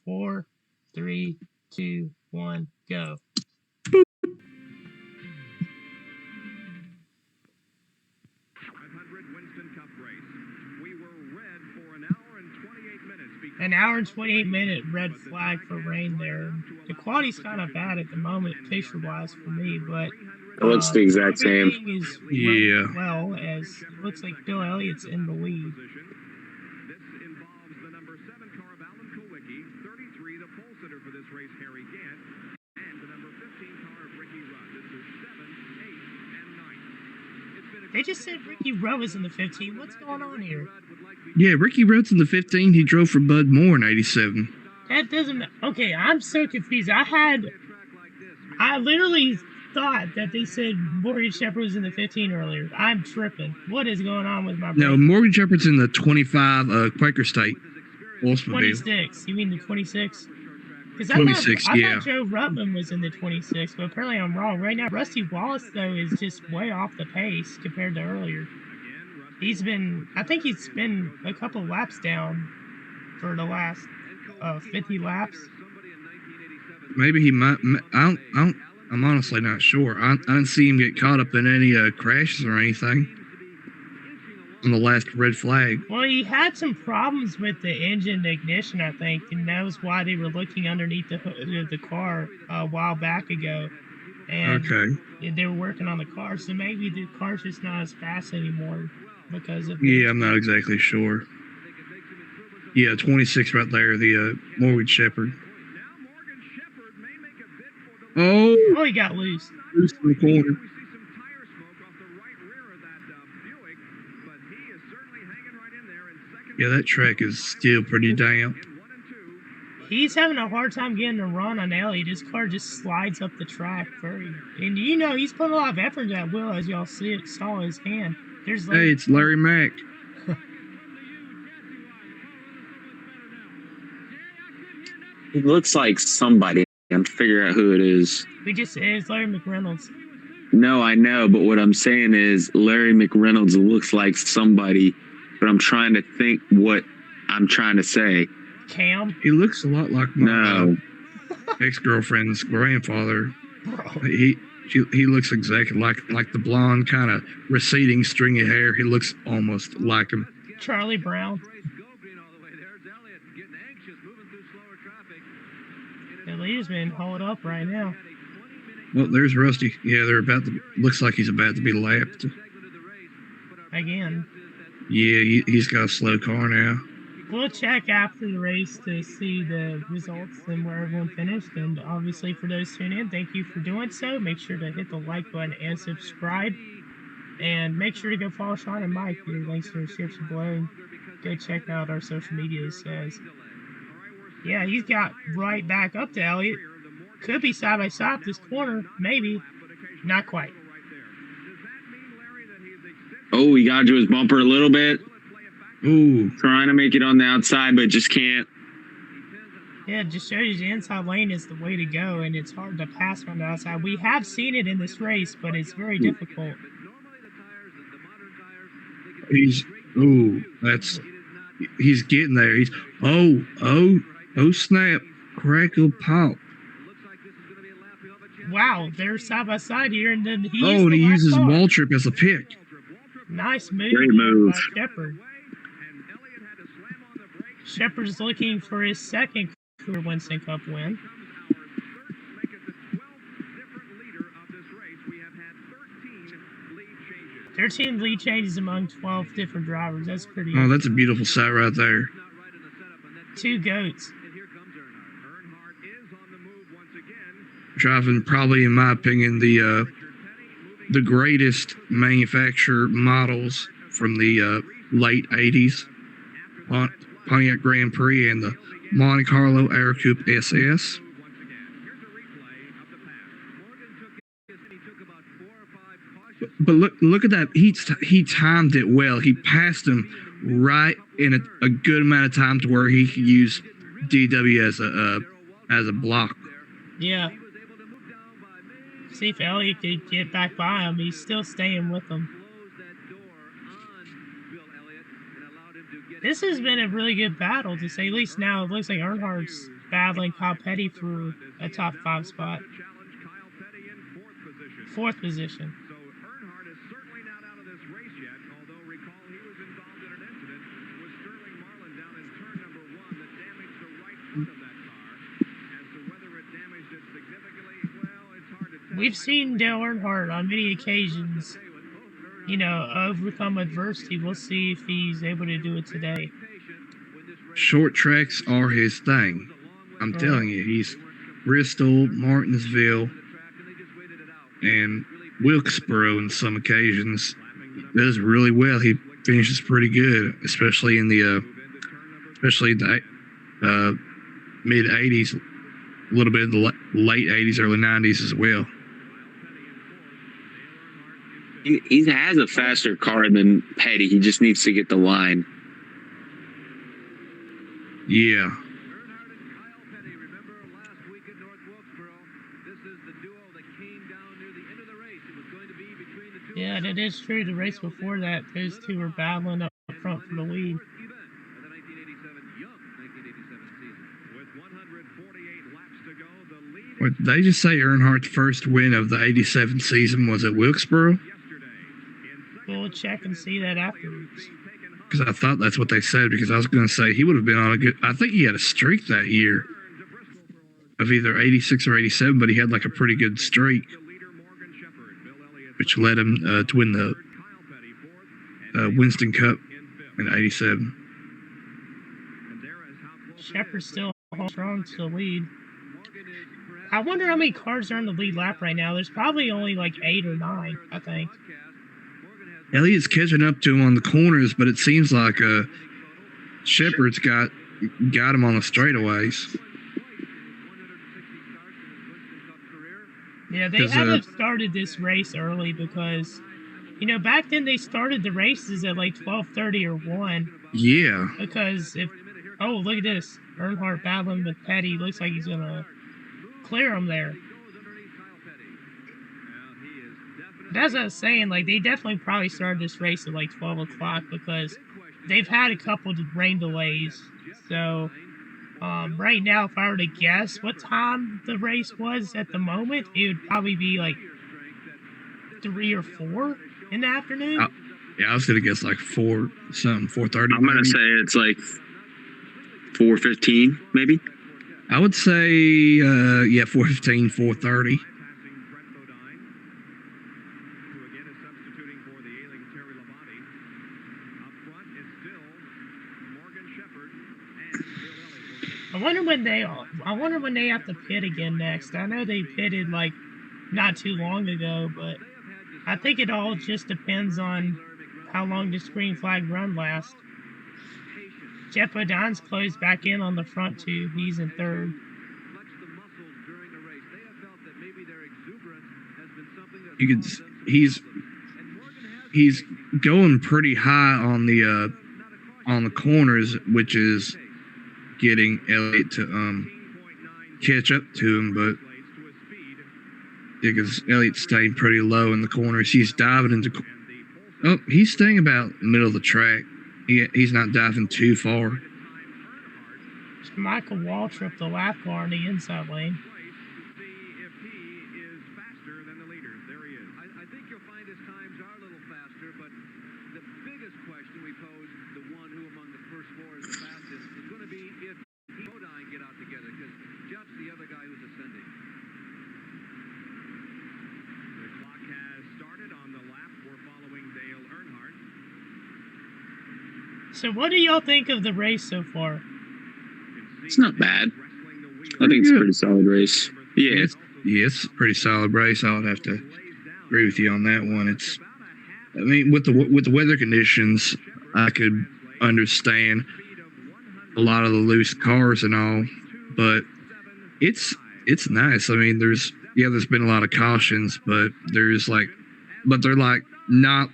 4, 3, 2, 1, go. An hour and 28-minute red flag for rain there. The quality's kind of bad at the moment, picture-wise for me, but it looks the exact same. Is yeah. Well, as it looks like Bill Elliott's in the lead. This involves the number 7 car of Alan Kulwicki, 33, the pole sitter for this race, Harry Gant, and the number 15 car of Ricky Rudd. This is 7, 8, and 9. They just said Ricky Rudd was in the 15. What's going on here? Yeah, Ricky Rudd's in the 15. He drove for Bud Moore in 87. That doesn't. Okay, I'm so confused. I literally thought that they said Morgan Shepherd was in the 15 earlier. I'm tripping. What is going on with my brain? No, Morgan Shepherd's in the 25 Quaker State Oldsmobile. 26. You mean the 26? Because 26, I yeah. thought Joe Rutman was in the 26, but apparently I'm wrong. Right now, Rusty Wallace, though, is just way off the pace compared to earlier. I think he's been a couple laps down for the last 50 laps. Maybe he might. I'm honestly not sure. I didn't see him get caught up in any crashes or anything on the last red flag. Well, he had some problems with the engine ignition, I think, and that was why they were looking underneath the hood of the car a while back ago. And they were working on the car, so maybe the car's just not as fast anymore because of. Yeah, I'm not exactly sure. Yeah, 26 right there, the Morgan Shepherd. Oh, he got loose. Loose in the corner. Yeah, that track is still pretty damp. He's having a hard time getting a run on Elliott. His car just slides up the track and he's put a lot of effort into that wheel, as y'all saw his hand. Hey, it's Larry Mack. He looks like somebody. I'm figuring out who it is. It's Larry McReynolds. No, I know, but what I'm saying is Larry McReynolds looks like somebody, but I'm trying to think what I'm trying to say. Cam? He looks a lot like my ex-girlfriend's grandfather. He looks exactly like the blonde, kind of receding, stringy hair. He looks almost like him. Charlie Brown. The leader's been hauled up right now. Well, there's Rusty. Yeah, looks like he's about to be lapped. Again. Yeah, he's got a slow car now. We'll check after the race to see the results and where everyone finished. And obviously, for those tuning in, thank you for doing so. Make sure to hit the like button and subscribe. And make sure to go follow Sean and Mike. Your links in the description below. Go check out our social media. Yeah, he's got right back up to Elliott. Could be side by side this corner, maybe. Not quite. Oh, he got to his bumper a little bit. Ooh. Trying to make it on the outside, but just can't. Yeah, it just shows you the inside lane is the way to go, and it's hard to pass from the outside. We have seen it in this race, but it's very difficult. He's getting there. Oh, snap. Crackle pop. Wow, they're side by side here, and then he uses wall trip as a pick. Nice move. Great move. Shepard. Shepard's looking for his second Cougar Winston Cup win. 13 lead changes among 12 different drivers. That's pretty. Oh, that's a beautiful sight right there. 2 goats. Driving probably, in my opinion, the greatest manufacturer models from the late 80s. Pontiac Grand Prix and the Monte Carlo Air Coupe SS. But look at that. He timed it well. He passed him right in a good amount of time to where he could use DW as a block. Yeah. See if Elliott could get back by him. He's still staying with him. This has been a really good battle, to say the least. Now it looks like Earnhardt's battling Kyle Petty for a top 5 spot. 4th position. So Earnhardt is certainly not out of this race yet, although recall he was involved in an incident with Sterling Marlin down in turn number 1 that damaged the right front of that car. As to whether it damaged it significantly, well, it's hard to tell. We've seen Dale Earnhardt on many occasions, overcome adversity. We'll see if he's able to do it today. Short tracks are his thing. I'm telling you, he's Bristol, Martinsville, and Wilkesboro on some occasions. Does really well. He finishes pretty good, especially in the mid 80s, a little bit in the late 80s, early 90s as well. He has a faster car than Petty. He just needs to get the line. Yeah. Earnhardt and Kyle Petty, remember last week at North Wilkesboro, this is the duo that came down near the end of the race. It was going to be between the two. Yeah, that is true. The race before that, those two were battling up front for the lead. Fourth event of the 1987 young 1987 season. With 148 laps to go, the lead What, they just say Earnhardt's first win of the 87 season was at Wilkesboro? yesterday. In We'll check and see that afterwards. Because I thought that's what they said, because I was going to say he would have been on a good... I think he had a streak that year of either 86 or 87, but he had like a pretty good streak, which led him to win the Winston Cup in 87. Shepard's still strong to the lead. I wonder how many cars are in the lead lap right now. There's probably only like 8 or 9, I think. Elliott's catching up to him on the corners, but it seems like Shepard's got him on the straightaways. Yeah, they haven't started this race early because, you know, back then they started the races at like 12:30 or 1. Yeah. Because if, oh, look at this. Earnhardt battling with Petty. Looks like he's going to clear him there. That's what I was saying. Like, they definitely probably started this race at like 12 o'clock because they've had a couple of rain delays. So, right now, if I were to guess what time the race was at the moment, it would probably be like 3 or 4 in the afternoon. Yeah, I was going to guess like 4 something, 4:30. I'm going to say it's like 4:15, maybe. I would say, 4:15, 4:30. I wonder when they have to pit again next. I know they pitted like not too long ago, but I think it all just depends on how long this green flag run lasts. Jeff Bodine's closed back in on the front too. He's in 3rd. You can, he's going pretty high on the corners, which is getting Elliott to catch up to him, but because Elliott's staying pretty low in the corners, he's diving into. Oh, he's staying about middle of the track. He's not diving too far. Michael Waltrip, the lap car in the inside lane. I think you'll find his times are a little faster, but the biggest question we pose, the one who among the first 4 is the fastest, is going to be if he and Bodine get out together, because Jeff's the other guy who's ascending. The clock has started on the lap. We're following Dale Earnhardt. So what do y'all think of the race so far? It's not bad. I think it's a pretty solid race. Yeah. It's a pretty solid race. I would have to agree with you on that one. I mean, with the weather conditions, I could understand a lot of the loose cars and all, but it's nice. I mean, there's been a lot of cautions, but they're not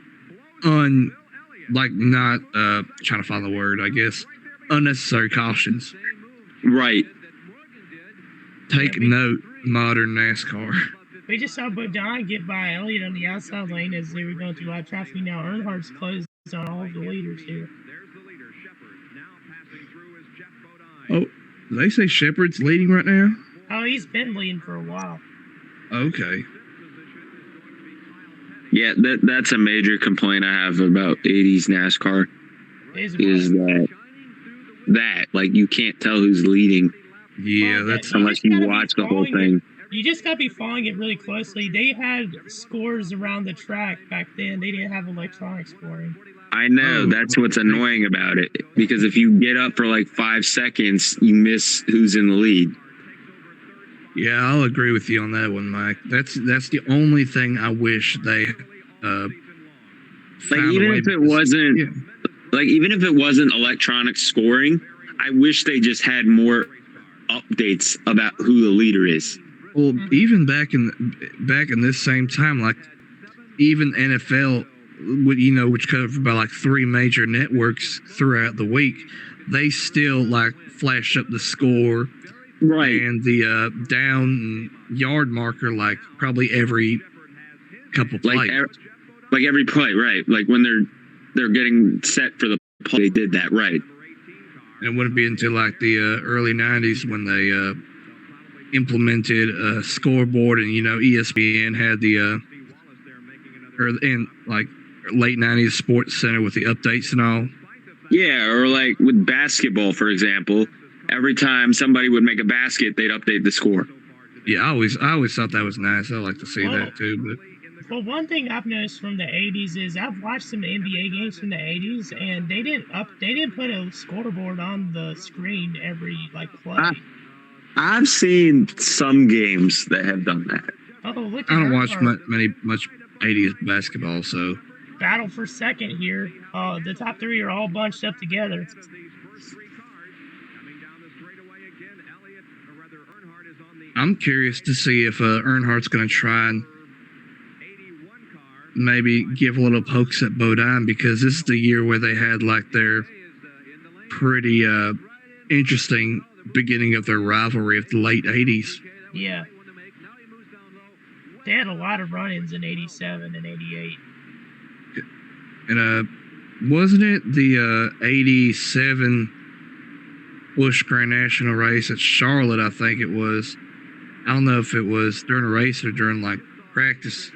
trying to find the word, I guess, unnecessary cautions. Right. Take note, modern NASCAR. We just saw Bodine get by Elliott on the outside lane as they were going through live traffic. Now Earnhardt's closed on all of the leaders here. There's the leader, Shepard. Now passing through is Jeff Bodine. Oh, they say Shepard's leading right now? Oh, he's been leading for a while. Okay. Yeah, that's a major complaint I have about 80s NASCAR. Is that like you can't tell who's leading. Yeah, that's unless you watch the whole thing. You just gotta be following it really closely. They had scores around the track back then. They didn't have electronic scoring. I know, that's what's annoying about it. Because if you get up for like 5 seconds, you miss who's in the lead. Yeah, I'll agree with you on that one, Mike. That's the only thing I wish they like even if it wasn't like even if it wasn't electronic scoring, I wish they just had more updates about who the leader is. Well, even back in this same time, like even NFL, which covered by like 3 major networks throughout the week, they still like flash up the score Right. and the down yard marker like probably every couple plays. Like every play, right? Like when they're getting set for the play, they did that, right? And it wouldn't be until like the early 90s when they implemented a scoreboard, and ESPN had the and like late 90s Sports Center with the updates and all. Yeah, or like with basketball, for example, every time somebody would make a basket, they'd update the score. Yeah, I always thought that was nice. I like to see that too. But well, one thing I've noticed from the 80s is I've watched some NBA games from the 80s, and they didn't put a scoreboard on the screen every like play. I've seen some games that have done that. Oh, look! I don't watch much 80s basketball, so. Battle for second here. The top 3 are all bunched up together. I'm curious to see if Earnhardt's going to try and maybe give a little pokes at Bodine, because this is the year where they had like their pretty interesting beginning of their rivalry of the late 80s. Yeah. They had a lot of run-ins in 87 and 88. And wasn't it the 87 Busch Grand National race at Charlotte, I think it was. I don't know if it was during a race or during like practice,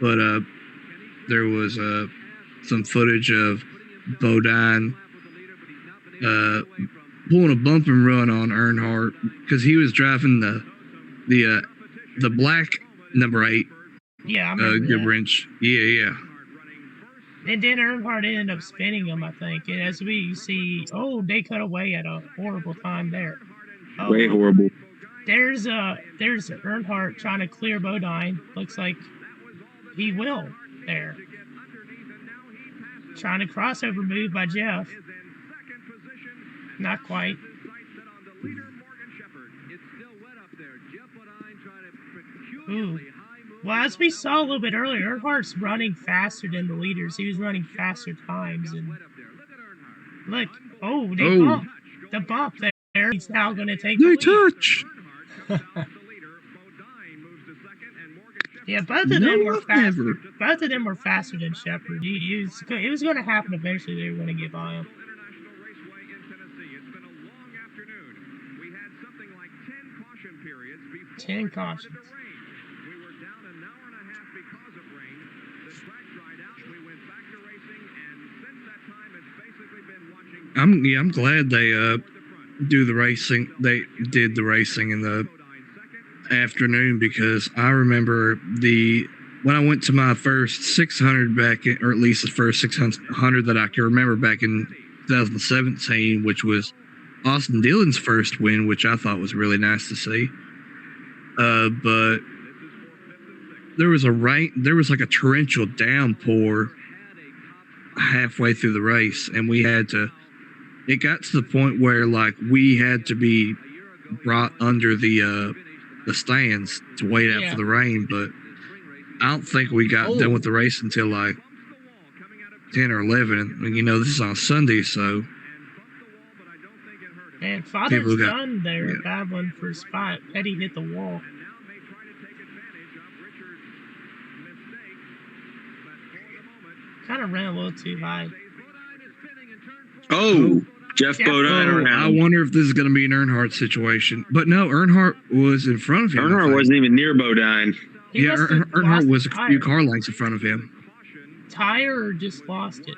but there was some footage of Bodine pulling a bump and run on Earnhardt because he was driving the black number 8. Yeah, I remember Goodwrench. Yeah. And then Earnhardt ended up spinning him, I think. And as we see, they cut away at a horrible time there. Way horrible. There's Earnhardt trying to clear Bodine. Looks like he will there. Trying to crossover move by Jeff. Not quite. Ooh. Well, as we saw a little bit earlier, Earnhardt's running faster than the leaders. He was running faster times. And look, they bumped. The bump there. He's now going to take the lead. touch. Yeah, both of them were faster. Both of them were faster than Shepard. It was going to happen eventually. They were going to get by him. 10 cautions. I'm glad they do the racing. They did the racing in the afternoon, because I remember when I went to my first 600 or at least the first 600 that I can remember back in 2017, which was Austin Dillon's first win, which I thought was really nice to see. But there was like a torrential downpour halfway through the race, and it got to the point where like we had to be brought under the stands to wait out for the rain. But I don't think we got done with the race until like 10 or 11. And, this is on Sunday, so. And Father's done there, battling for a spot. Petty hit the wall. Kind of ran a little too high. Jeff Bodine around. I wonder if this is going to be an Earnhardt situation. But no, Earnhardt was in front of him. Earnhardt wasn't even near Bodine. Earnhardt was a few car lengths in front of him. Tire or just lost it?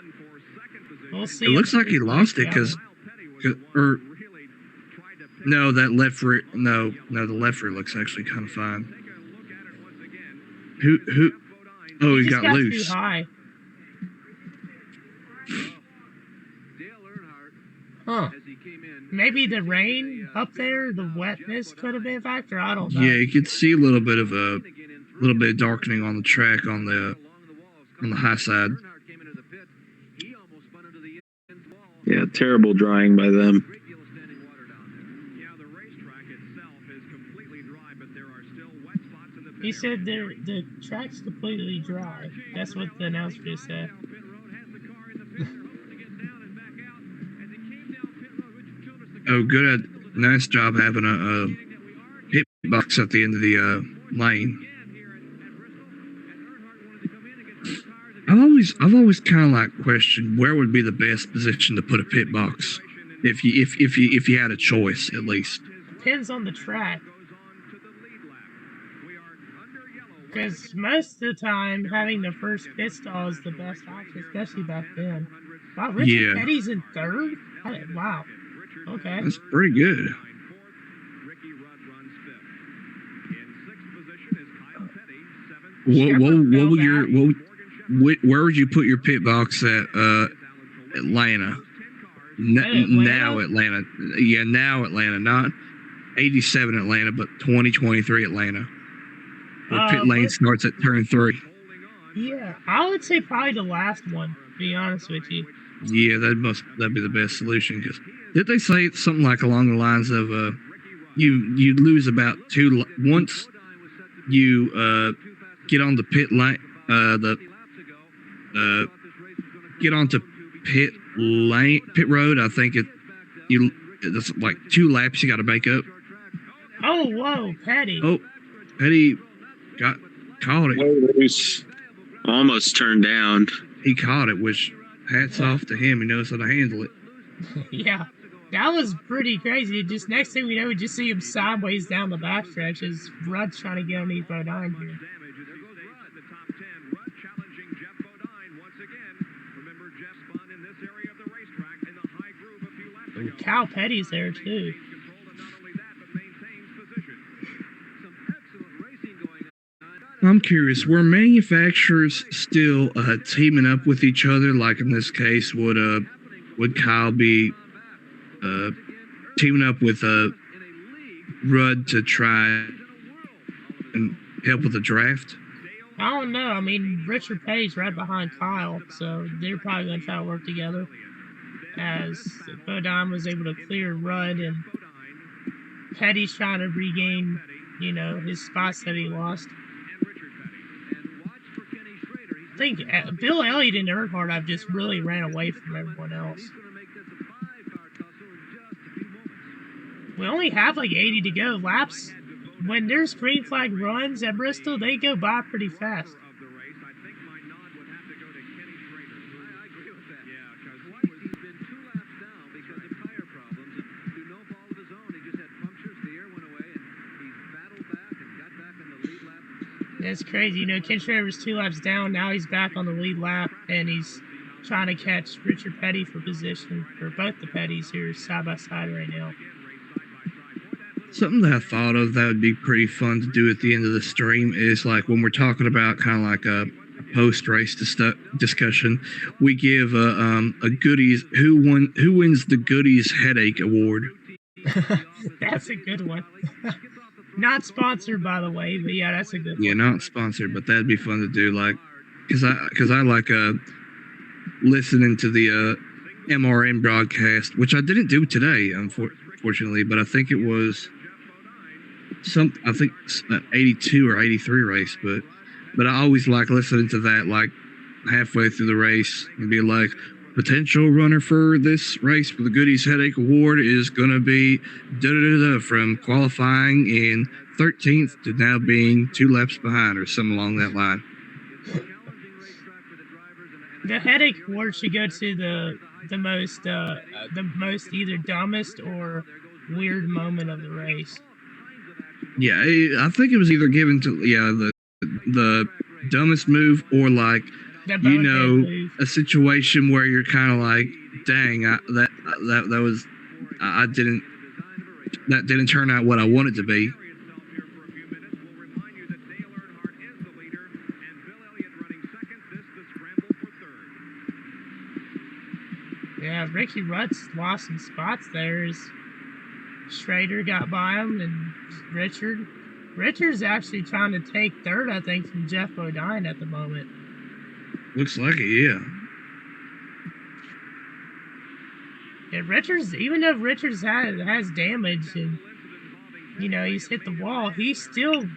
We'll see. It looks like he lost it no, that left rear. No, the left rear looks actually kind of fine. Who? Oh, he got loose. Too high. Huh. Maybe the rain up there, the wetness could have been a factor. I don't know. Yeah, you could see a little bit of darkening on the track on the high side. Yeah, terrible drying by them. He said the track's completely dry. That's what the announcer just said. Oh, good. Nice job having a hit box at the end of the lane. I've always kind of like questioned where would be the best position to put a pit box if you had a choice at least. Depends on the track. Because most of the time, having the first pit stall is the best option, especially back then. Wow, Richard Petty's in third? Wow. Okay. That's pretty good. Where would you put your pit box at Atlanta? Now Atlanta. Yeah, now Atlanta. Not 87 Atlanta, but 2023 Atlanta. Where pit lane starts at turn 3. Yeah, I would say probably the last one, to be honest with you. Yeah, that'd be the best solution. Cause did they say something like along the lines of you lose about once you get on the pit line get onto pit road, I think it's like 2 laps you got to make up. Oh, whoa, Petty. Oh, Petty caught it. Almost turned down. He caught it, which hats off to him. He knows how to handle it. Yeah, that was pretty crazy. Just next thing we know, we just see him sideways down the backstretch as Rudd's trying to get underneath Bodine here. Cal Petty's there too. I'm curious, were manufacturers still teaming up with each other? Like in this case, would Kyle be teaming up with Rudd to try and help with the draft? I don't know. I mean, Richard Petty's right behind Kyle, so they're probably going to try to work together. As Bodine was able to clear Rudd, and Petty's trying to regain, his spots that he lost. I think Bill Elliott and Earnhardt have just really ran away from everyone else. We only have like 80 to go. Laps, when there's green flag runs at Bristol, they go by pretty fast. It's crazy. Ken Shriver's 2 laps down. Now he's back on the lead lap, and he's trying to catch Richard Petty for position, for both the Pettys here side by side right now. Something that I thought of that would be pretty fun to do at the end of the stream is like when we're talking about kind of like a post-race discussion, we give a goodies who wins the goodies headache award. That's a good one. Not sponsored, by the way, but yeah, that's a good one. Yeah, not sponsored, but that'd be fun to do, like, because I like listening to the MRN broadcast, which I didn't do today, unfortunately, but I think it was an 82 or 83 race, but I always like listening to that, like, halfway through the race and be like, potential runner for this race for the Goodies Headache Award is going to be from qualifying in 13th to now being 2 laps behind or something along that line. The Headache Award should go to the most either dumbest or weird moment of the race. Yeah, I think it was either given to the dumbest move or like a situation where you're kind of like, dang, that didn't turn out what I wanted to be. Yeah, Ricky Rudd's lost some spots there. Schrader got by him, and Richard's actually trying to take third, I think, from Jeff Bodine at the moment. Looks like it, yeah. Yeah, Richards, even though Richards has damage and, he's hit the wall, he's still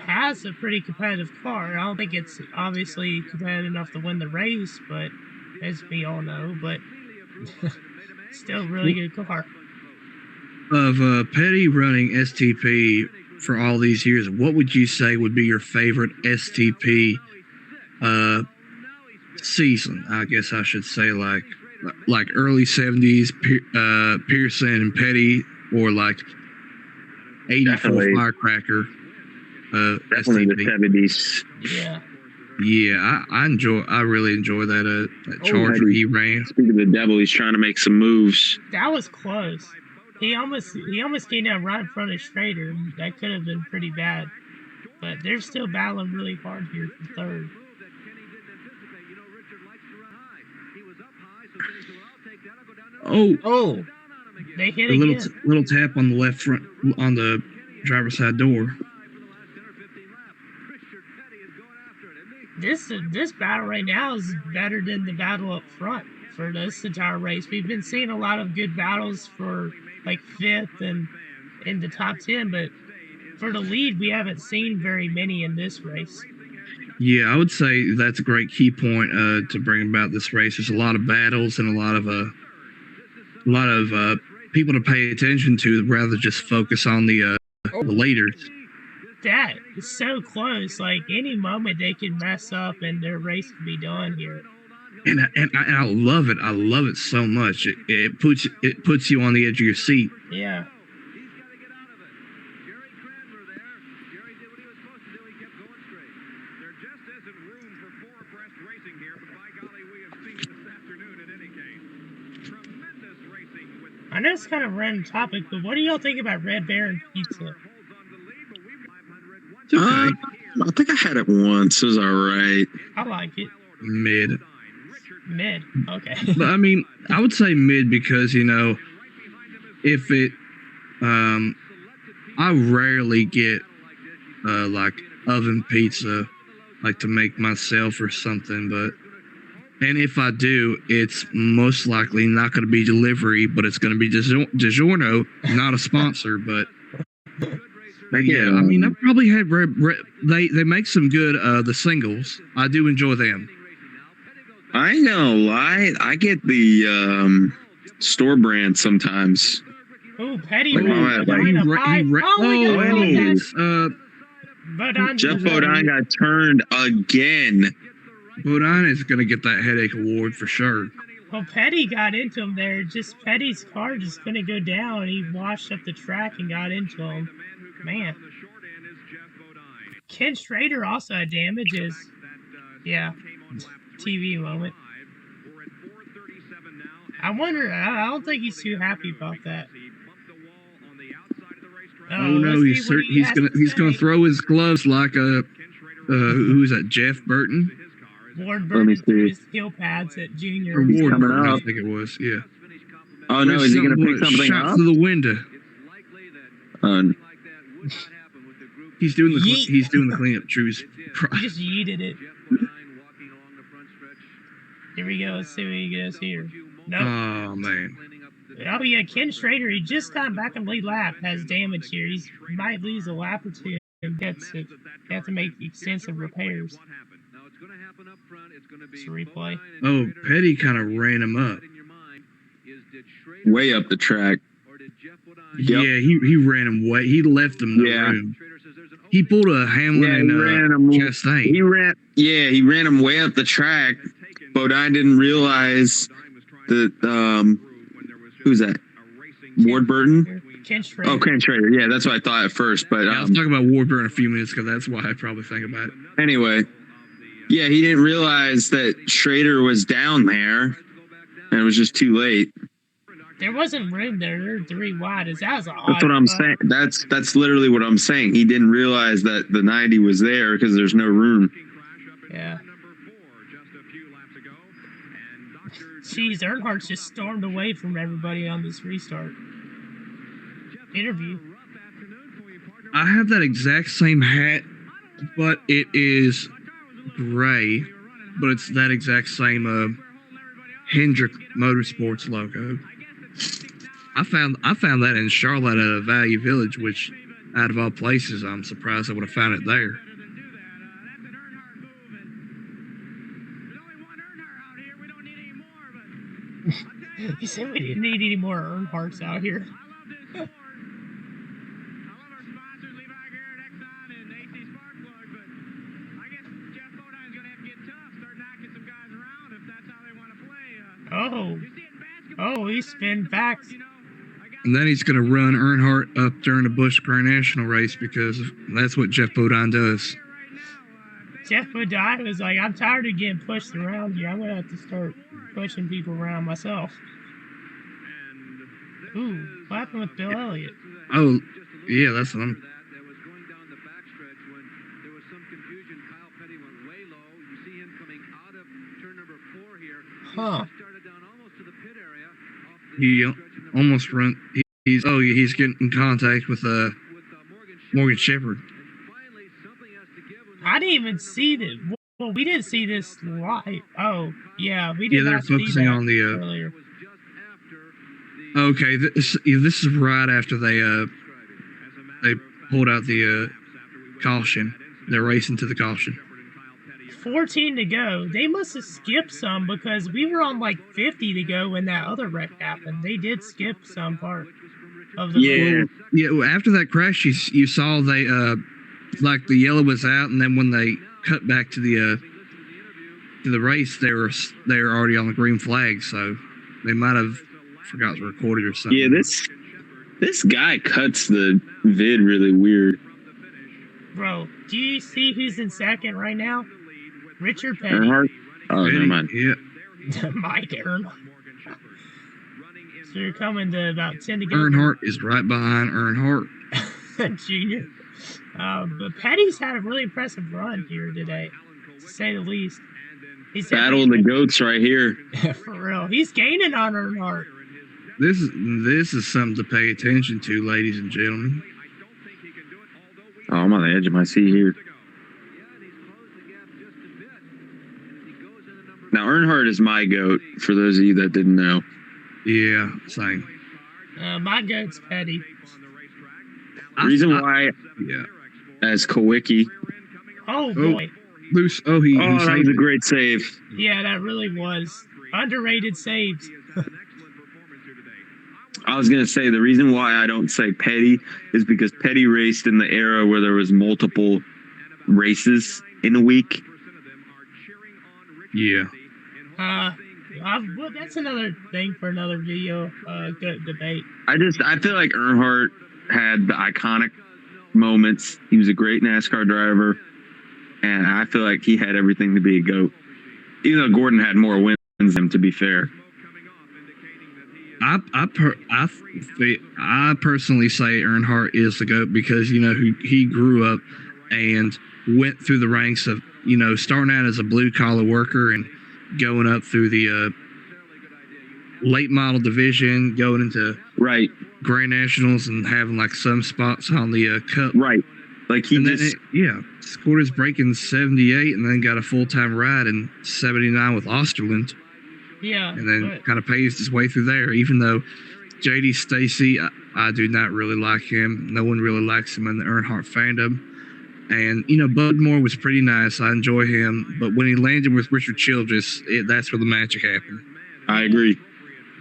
has a pretty competitive car. I don't think it's obviously competitive enough to win the race, but as we all know, but still a really good car. Of Petty running STP for all these years, what would you say would be your favorite STP season? I guess I should say like early 70s Pearson and Petty, or like 84 Definitely. Firecracker Definitely the STP. 70s. Yeah. Yeah, I really enjoy that Charger Petty. he ran. Speaking of the devil, he's trying to make some moves. That was close. He almost came down right in front of Schrader. That could have been pretty bad. But they're still battling really hard here for third. Oh, They hit a again. little tap on the left front on the driver's side door. This battle right now is better than the battle up front for this entire race. We've been seeing a lot of good battles for like fifth and in the top 10, but for the lead, we haven't seen very many in this race. Yeah, I would say that's a great key point to bring about this race. There's a lot of battles and a lot of people to pay attention to, rather than just focus on the leaders. That is so close. Like any moment they can mess up and their race can be done here. And I love it. I love it so much. It puts you on the edge of your seat. Yeah. I know it's kind of a random topic, but what do y'all think about Red Baron Pizza? It's okay. I think I had it once. It was all right. I like it. Mid. Okay. But I mean, I would say mid because, if it, I rarely get like oven pizza, like to make myself or something, and if I do, it's most likely not going to be delivery, but it's going to be DiGiorno, not a sponsor, but yeah, I mean, I probably had they make some good the singles. I do enjoy them. I ain't gonna lie, I get the store brand sometimes. Oh, Petty Like, ran like, Bodine a pie. Oh my God. Bodine Jeff deserved Bodine it. got turned again. Bodine is going to get that headache award for sure. Well, Petty got into him there. Just Petty's car just couldn't go down. He washed up the track and got into him. Man. Ken Schrader also had damages. Yeah. TV moment. I wonder, I don't think he's too happy about that. Oh no, he's gonna throw his gloves like who's that? Jeff Burton? Ward Burton threw his heel pads at Junior. Or Ward coming Burton, I up. think it was. Yeah. Oh no, is he gonna pick something shot up? through the window. He's doing the cleanup. Drew's. He just yeeted it. Here we go. Let's see what he does here. No. Oh man. Oh yeah, Ken Schrader. He just got back in lead lap. Has damage here. He might lose a lap or two. And have to make extensive repairs. It's a replay. Oh, Petty kind of ran him up. Way up the track. Yeah, he ran him way. He left him no room. He pulled a Hamlin and Chastain. He ran him way up the track. Bodine didn't realize that. Who's that? Ward Burton? Ken Schrader. Oh, Ken Schrader. Yeah, that's what I thought at first. But I was talking about Ward Burton a few minutes ago. That's why I probably think about it. Anyway, yeah, he didn't realize that Schrader was down there, and it was just too late. There wasn't room there. There were three wide. That was an odd That's what I'm saying. That's literally what I'm saying. He didn't realize that the 90 was there because there's no room. Yeah. Jeez, Earnhardt's just stormed away from everybody on this restart interview. I have that exact same hat, but it is gray, but it's that exact same Hendrick Motorsports logo. I found that in Charlotte at a Value Village, which out of all places, I'm surprised I would have found it there. Better than do that. That's an Earnhardt move. And there's only one Earnhardt out here. We don't need any more. But I'll tell you, He said we didn't need any more Earnhardts out here. I love this sport. I love our sponsors, Levi Garrett, Exxon, and AC Sparkplug. But I guess Jeff Bodine's going to have to get tough, start knocking some guys around if that's how they want to play. Oh. You see it in basketball. Oh, he spin back. You know, I got And then he's going to run Earnhardt up during the Busch Grand National race because that's what Jeff Bodine does. here right now. Jeff Bodine was like, I'm tired of getting pushed around here. I'm going to have to start pushing people around myself. Ooh, what happened with Bill Elliott? Oh, yeah, that's what I'm... That was going down the backstretch when there was some confusion. Kyle Petty went way low. You see him coming out of turn number 4 here. Huh. Started down almost to the pit area. Off the He backstretch in the almost run... He's getting in contact with with Morgan Shepherd. And finally, something has to give when I didn't even see that. Well, we didn't see this live. Oh, yeah, we Yeah, did they're not see focusing that on the... earlier. it was just after the Okay, this is right after they pulled out the caution. They're racing to the caution. 14 to go. They must have skipped some because we were on like 50 to go when that other wreck happened. They did skip some part of the Yeah. Yeah, well, after that crash, you saw they like the yellow was out, and then when they cut back to the race, they were already on the green flag, so they might have forgot to record it or something. Yeah, this guy cuts the vid really weird. Bro, do you see who's in second right now? Richard Petty. Earnhardt? Oh, never mind. Yeah, Mike Earnhardt. So you're coming to about 10 to go. Earnhardt is right behind Earnhardt. Junior. But Petty's had a really impressive run here today, to say the least. He's Battle of the goats right here. for real. He's gaining on Earnhardt. This is something to pay attention to, ladies and gentlemen. Oh, I'm on the edge of my seat here. Now, Earnhardt is my goat, for those of you that didn't know. Yeah, same. My goat's Petty. Reason why, Yeah. as Kowicki. Oh, boy. Loose. Oh, he Oh, that was saved a it. great save. Yeah, that really was. Underrated saves. I was gonna say the reason why I don't say Petty is because Petty raced in the era where there was multiple races in a week. Yeah. Well, that's another thing for another video debate. I feel like Earnhardt had the iconic moments. He was a great NASCAR driver, and I feel like he had everything to be a GOAT. Even though Gordon had more wins than him, to be fair. I personally say Earnhardt is the GOAT because, he grew up and went through the ranks of, starting out as a blue-collar worker and going up through the late model division, going into Right, Grand Nationals and having like some spots on the Cup. right. Like he And then just, scored his break in 78 and then got a full-time ride in 79 with Osterland. Yeah. And then but- kind of paved his way through there, even though J.D. Stacy, I do not really like him. No one really likes him in the Earnhardt fandom. And, Bud Moore was pretty nice. I enjoy him. But when he landed with Richard Childress, that's where the magic happened. I agree.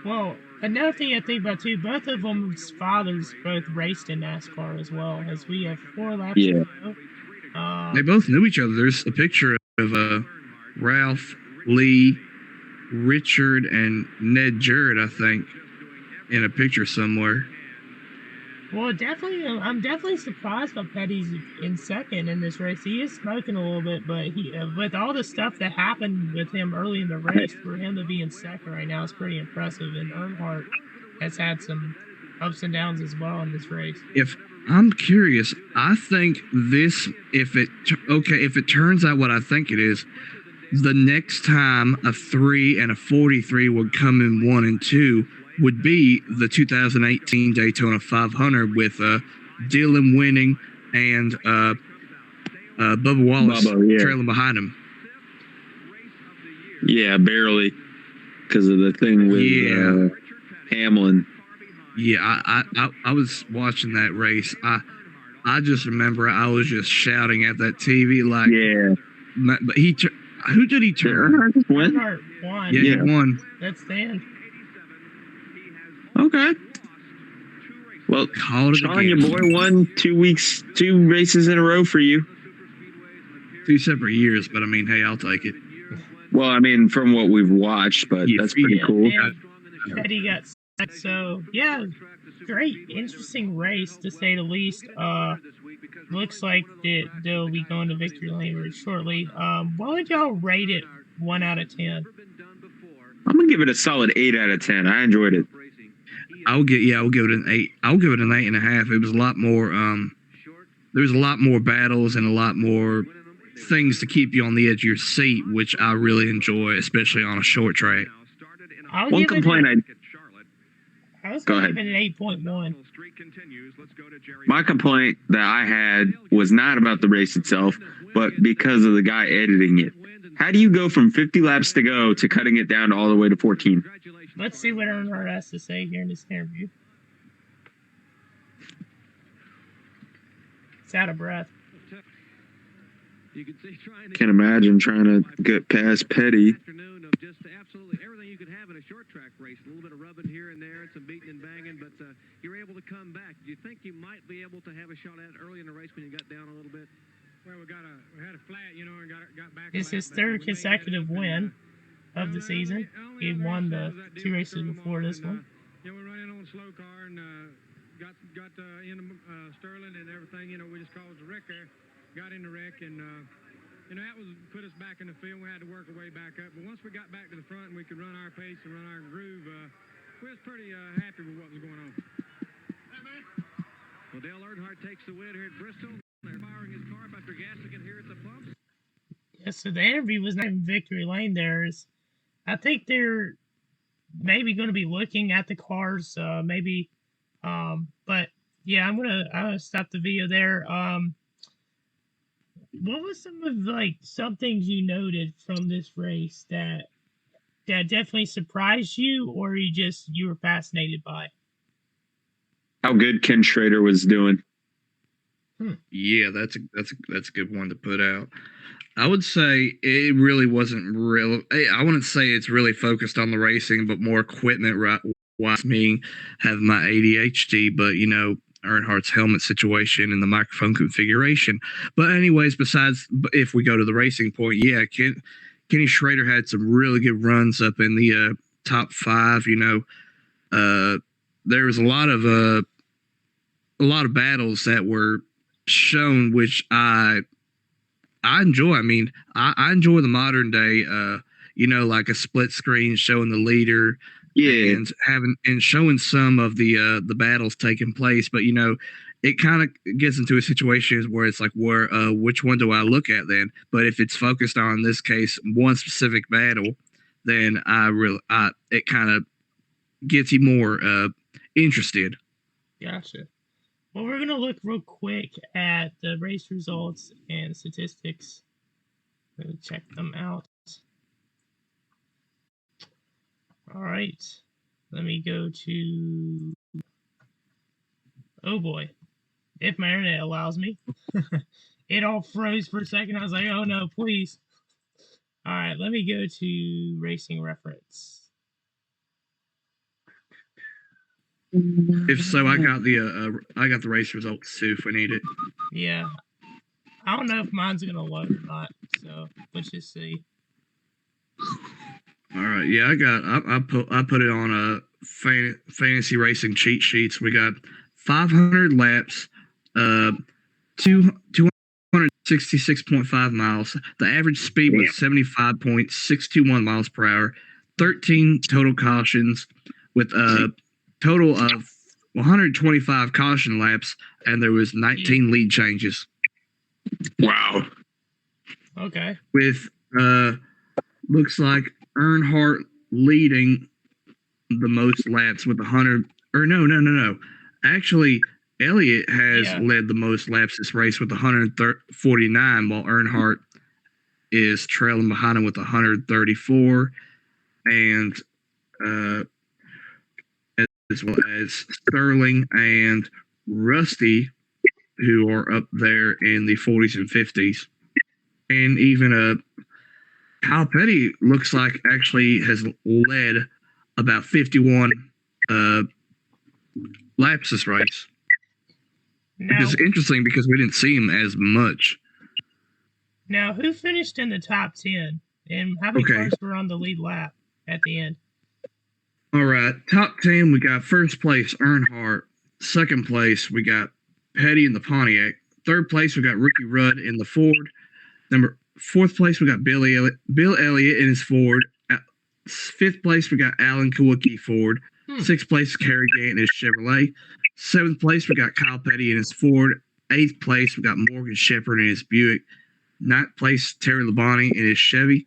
Well, another thing I think about too, both of them's fathers both raced in NASCAR as well, as we have 4 laps Yeah. to go. They both knew each other. There's a picture of Ralph, Lee, Richard, and Ned Jarrett, I think, in a picture somewhere. Well, definitely, I'm definitely surprised that Petty's in second in this race. He is smoking a little bit, but he, with all the stuff that happened with him early in the race, for him to be in second right now is pretty impressive. And Earnhardt has had some ups and downs as well in this race. If I'm curious, I think this, if it turns out what I think it is, the next time a 3 and a 43 would come in 1 and 2 would be the 2018 Daytona 500 with Dylan winning and Bubba Wallace trailing behind him. Yeah, barely. Because of the thing with Hamlin. Yeah, I was watching that race. I just remember I was just shouting at that TV like, Yeah. but who did he turn? Earnhardt just win? Earnhardt won. Yeah, he won. That's the end. Okay. Well, Called it Sean, your again. boy won 2 races in a row for you. 2 separate years, but I mean, hey, I'll take it. Well, I mean, from what we've watched, but Yeah, that's pretty Yeah, cool. and Petty got sacked, so yeah, great, interesting race to say the least. Looks like they'll be going to victory lane very shortly. What would y'all rate it 1 out of 10? I'm gonna give it a solid 8 out of 10. I enjoyed it. I'll give it an 8. I'll give it an 8.5. It was a lot more. There was a lot more battles and a lot more things to keep you on the edge of your seat, which I really enjoy, especially on a short track. One complaint I was Go going to ahead. give it an 8.1. My complaint that I had was not about the race itself, but because of the guy editing it. How do you go from 50 laps to go to cutting it down all the way to 14? Let's see what Earnhardt has to say here in this interview. It's out of breath. You can see trying to Can't imagine trying to get past Petty. afternoon of just absolutely everything you could have in a short track race. A little bit of rubbing here and there and some beating and banging, but you're able to come back. Do you think you might be able to have a shot at it early in the race when you got down a little bit? Well, we had a flat, and got back. It's his third consecutive win of the season. He won the 2 races before this one. Yeah, we're running on a slow car and got in Sterling and everything. We just caused a wreck there. Got in the wreck and that put us back in the field. We had to work our way back up. But once we got back to the front and we could run our pace and run our groove, we was pretty happy with what was going on. Well, Dale Earnhardt takes the win here at Bristol. They're firing his car up after gassing it here at the pumps. Yeah, so the interview was not in victory lane there. I think they're maybe going to be looking at the cars, maybe. But yeah, I'm gonna stop the video there. What was some things you noted from this race that definitely surprised you, or you were fascinated by? How good Ken Schrader was doing. Yeah, that's a good one to put out. I would say it really wasn't real. I wouldn't say it's really focused on the racing, but more equipment wise. Me having my ADHD, but Earnhardt's helmet situation and the microphone configuration. But anyways, if we go to the racing point, yeah, Kenny Schrader had some really good runs up in the top 5. There was a lot of battles that were shown, which I enjoy. I mean, I enjoy the modern day, like a split screen showing the leader. Yeah. And showing some of the battles taking place, but it kind of gets into a situation where it's like, which one do I look at then? But if it's focused on, in this case, one specific battle, then it kind of gets you more interested. Gotcha. Well, we're gonna look real quick at the race results and statistics. Let me check them out. All right, let me go to, oh boy, if my internet allows me. It all froze for a second. I was like, oh no, please. All right, let me go to Racing Reference. If so, I got the race results too if we need it. Yeah, I don't know if mine's gonna load or not, so let's just see. All right, yeah, I put it on a fantasy racing cheat sheets. We got 500 laps, 266.5 miles. The average speed was 75.621 miles per hour. 13 total cautions with a total of 125 caution laps, and there was 19 lead changes. Wow. Okay. With looks like Earnhardt leading the most laps with 100. Or no. Actually, Elliott has led the most laps this race with 149, while Earnhardt is trailing behind him with 134, and as well as Sterling and Rusty, who are up there in the 40s and 50s. And even Kyle Petty looks like actually has led about 51 laps this race. Now, Which is interesting because we didn't see him as much. now, who finished in the top 10? And how many Okay. cars were on the lead lap at the end? All right, top 10, we got first place Earnhardt. Second place, we got Petty in the Pontiac. Third place, we got Ricky Rudd in the Ford. Fourth place, we got Bill Elliott in his Ford. Fifth place, we got Alan Kawicki Ford. Sixth place, Kerry Gant in his Chevrolet. Seventh place, we got Kyle Petty in his Ford. Eighth place, we got Morgan Shepherd in his Buick. Ninth place, Terry Labonte in his Chevy.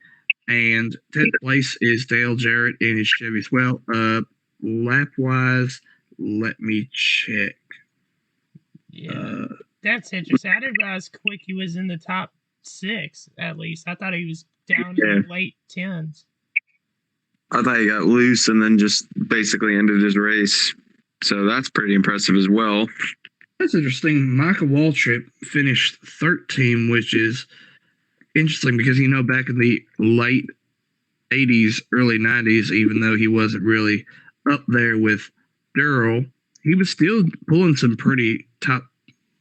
And 10th place is Dale Jarrett in his Chevy as well. Lap-wise, let me check. Yeah, that's interesting. I didn't realize Quickie was in the top 6, at least. I thought he was down in the late 10s. I thought he got loose and then just basically ended his race. So that's pretty impressive as well. That's interesting. Michael Waltrip finished 13, which is interesting because, back in the late 80s, early 90s, even though he wasn't really up there with Durrell, he was still pulling some pretty top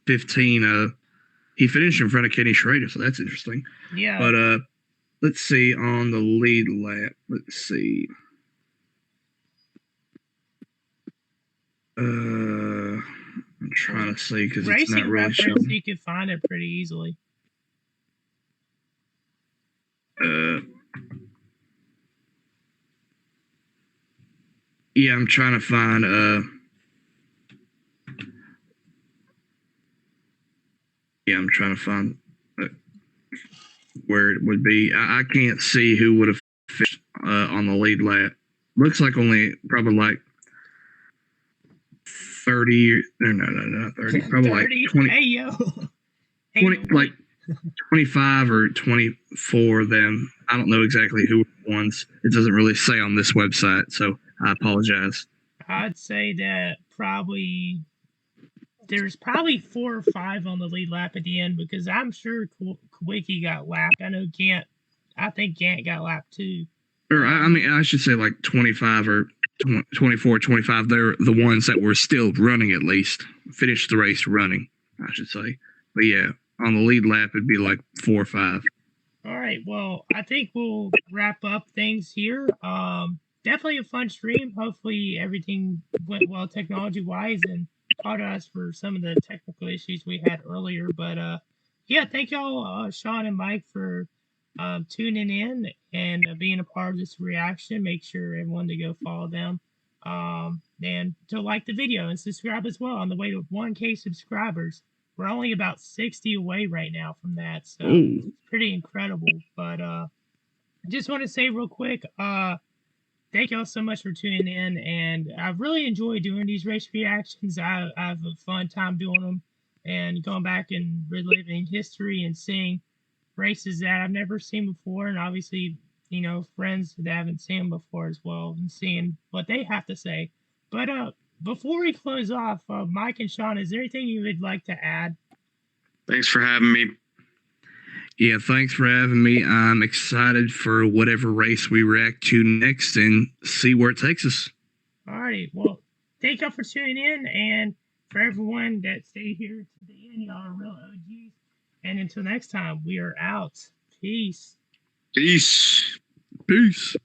15. He finished in front of Kenny Schrader, so that's interesting. Yeah. But let's see on the lead lap. Let's see. I'm trying to see because it's not Racing really reference, showing. you could find it pretty easily. Yeah, I'm trying to find where it would be. I can't see who would have finished on the lead lap. Looks like only probably like 30. No, not 30. Probably 30? like 20. Hey, yo. 20, like 25 or 24 of them. I don't know exactly who ones. It doesn't really say on this website, so I apologize. I'd say that there's probably 4 or 5 on the lead lap at the end because I'm sure Kawicki got lapped. I think Gant got lapped too. Or I should say like 25 or 24, 25. They're the ones that were still running at least. Finished the race running, I should say. But yeah, on the lead lap, it'd be like 4 or 5. All right. Well, I think we'll wrap up things here. Definitely a fun stream. Hopefully everything went well technology-wise, and apologize for some of the technical issues we had earlier. But yeah, thank y'all, Sean and Mike, for tuning in and being a part of this reaction. Make sure everyone to go follow them and to like the video and subscribe as well on the way to 1K subscribers. We're only about 60 away right now from that, so it's pretty incredible. But I just want to say real quick, thank y'all so much for tuning in, and I've really enjoyed doing these race reactions. I have a fun time doing them and going back and reliving history and seeing races that I've never seen before, and obviously, friends that haven't seen them before as well, and seeing what they have to say. But before we close off, Mike and Sean, is there anything you would like to add? Thanks for having me. Yeah, thanks for having me. I'm excited for whatever race we react to next and see where it takes us. Alrighty, well, thank y'all for tuning in, and for everyone that stayed here to the end, y'all are real OGs. And until next time, we are out. Peace. Peace. Peace.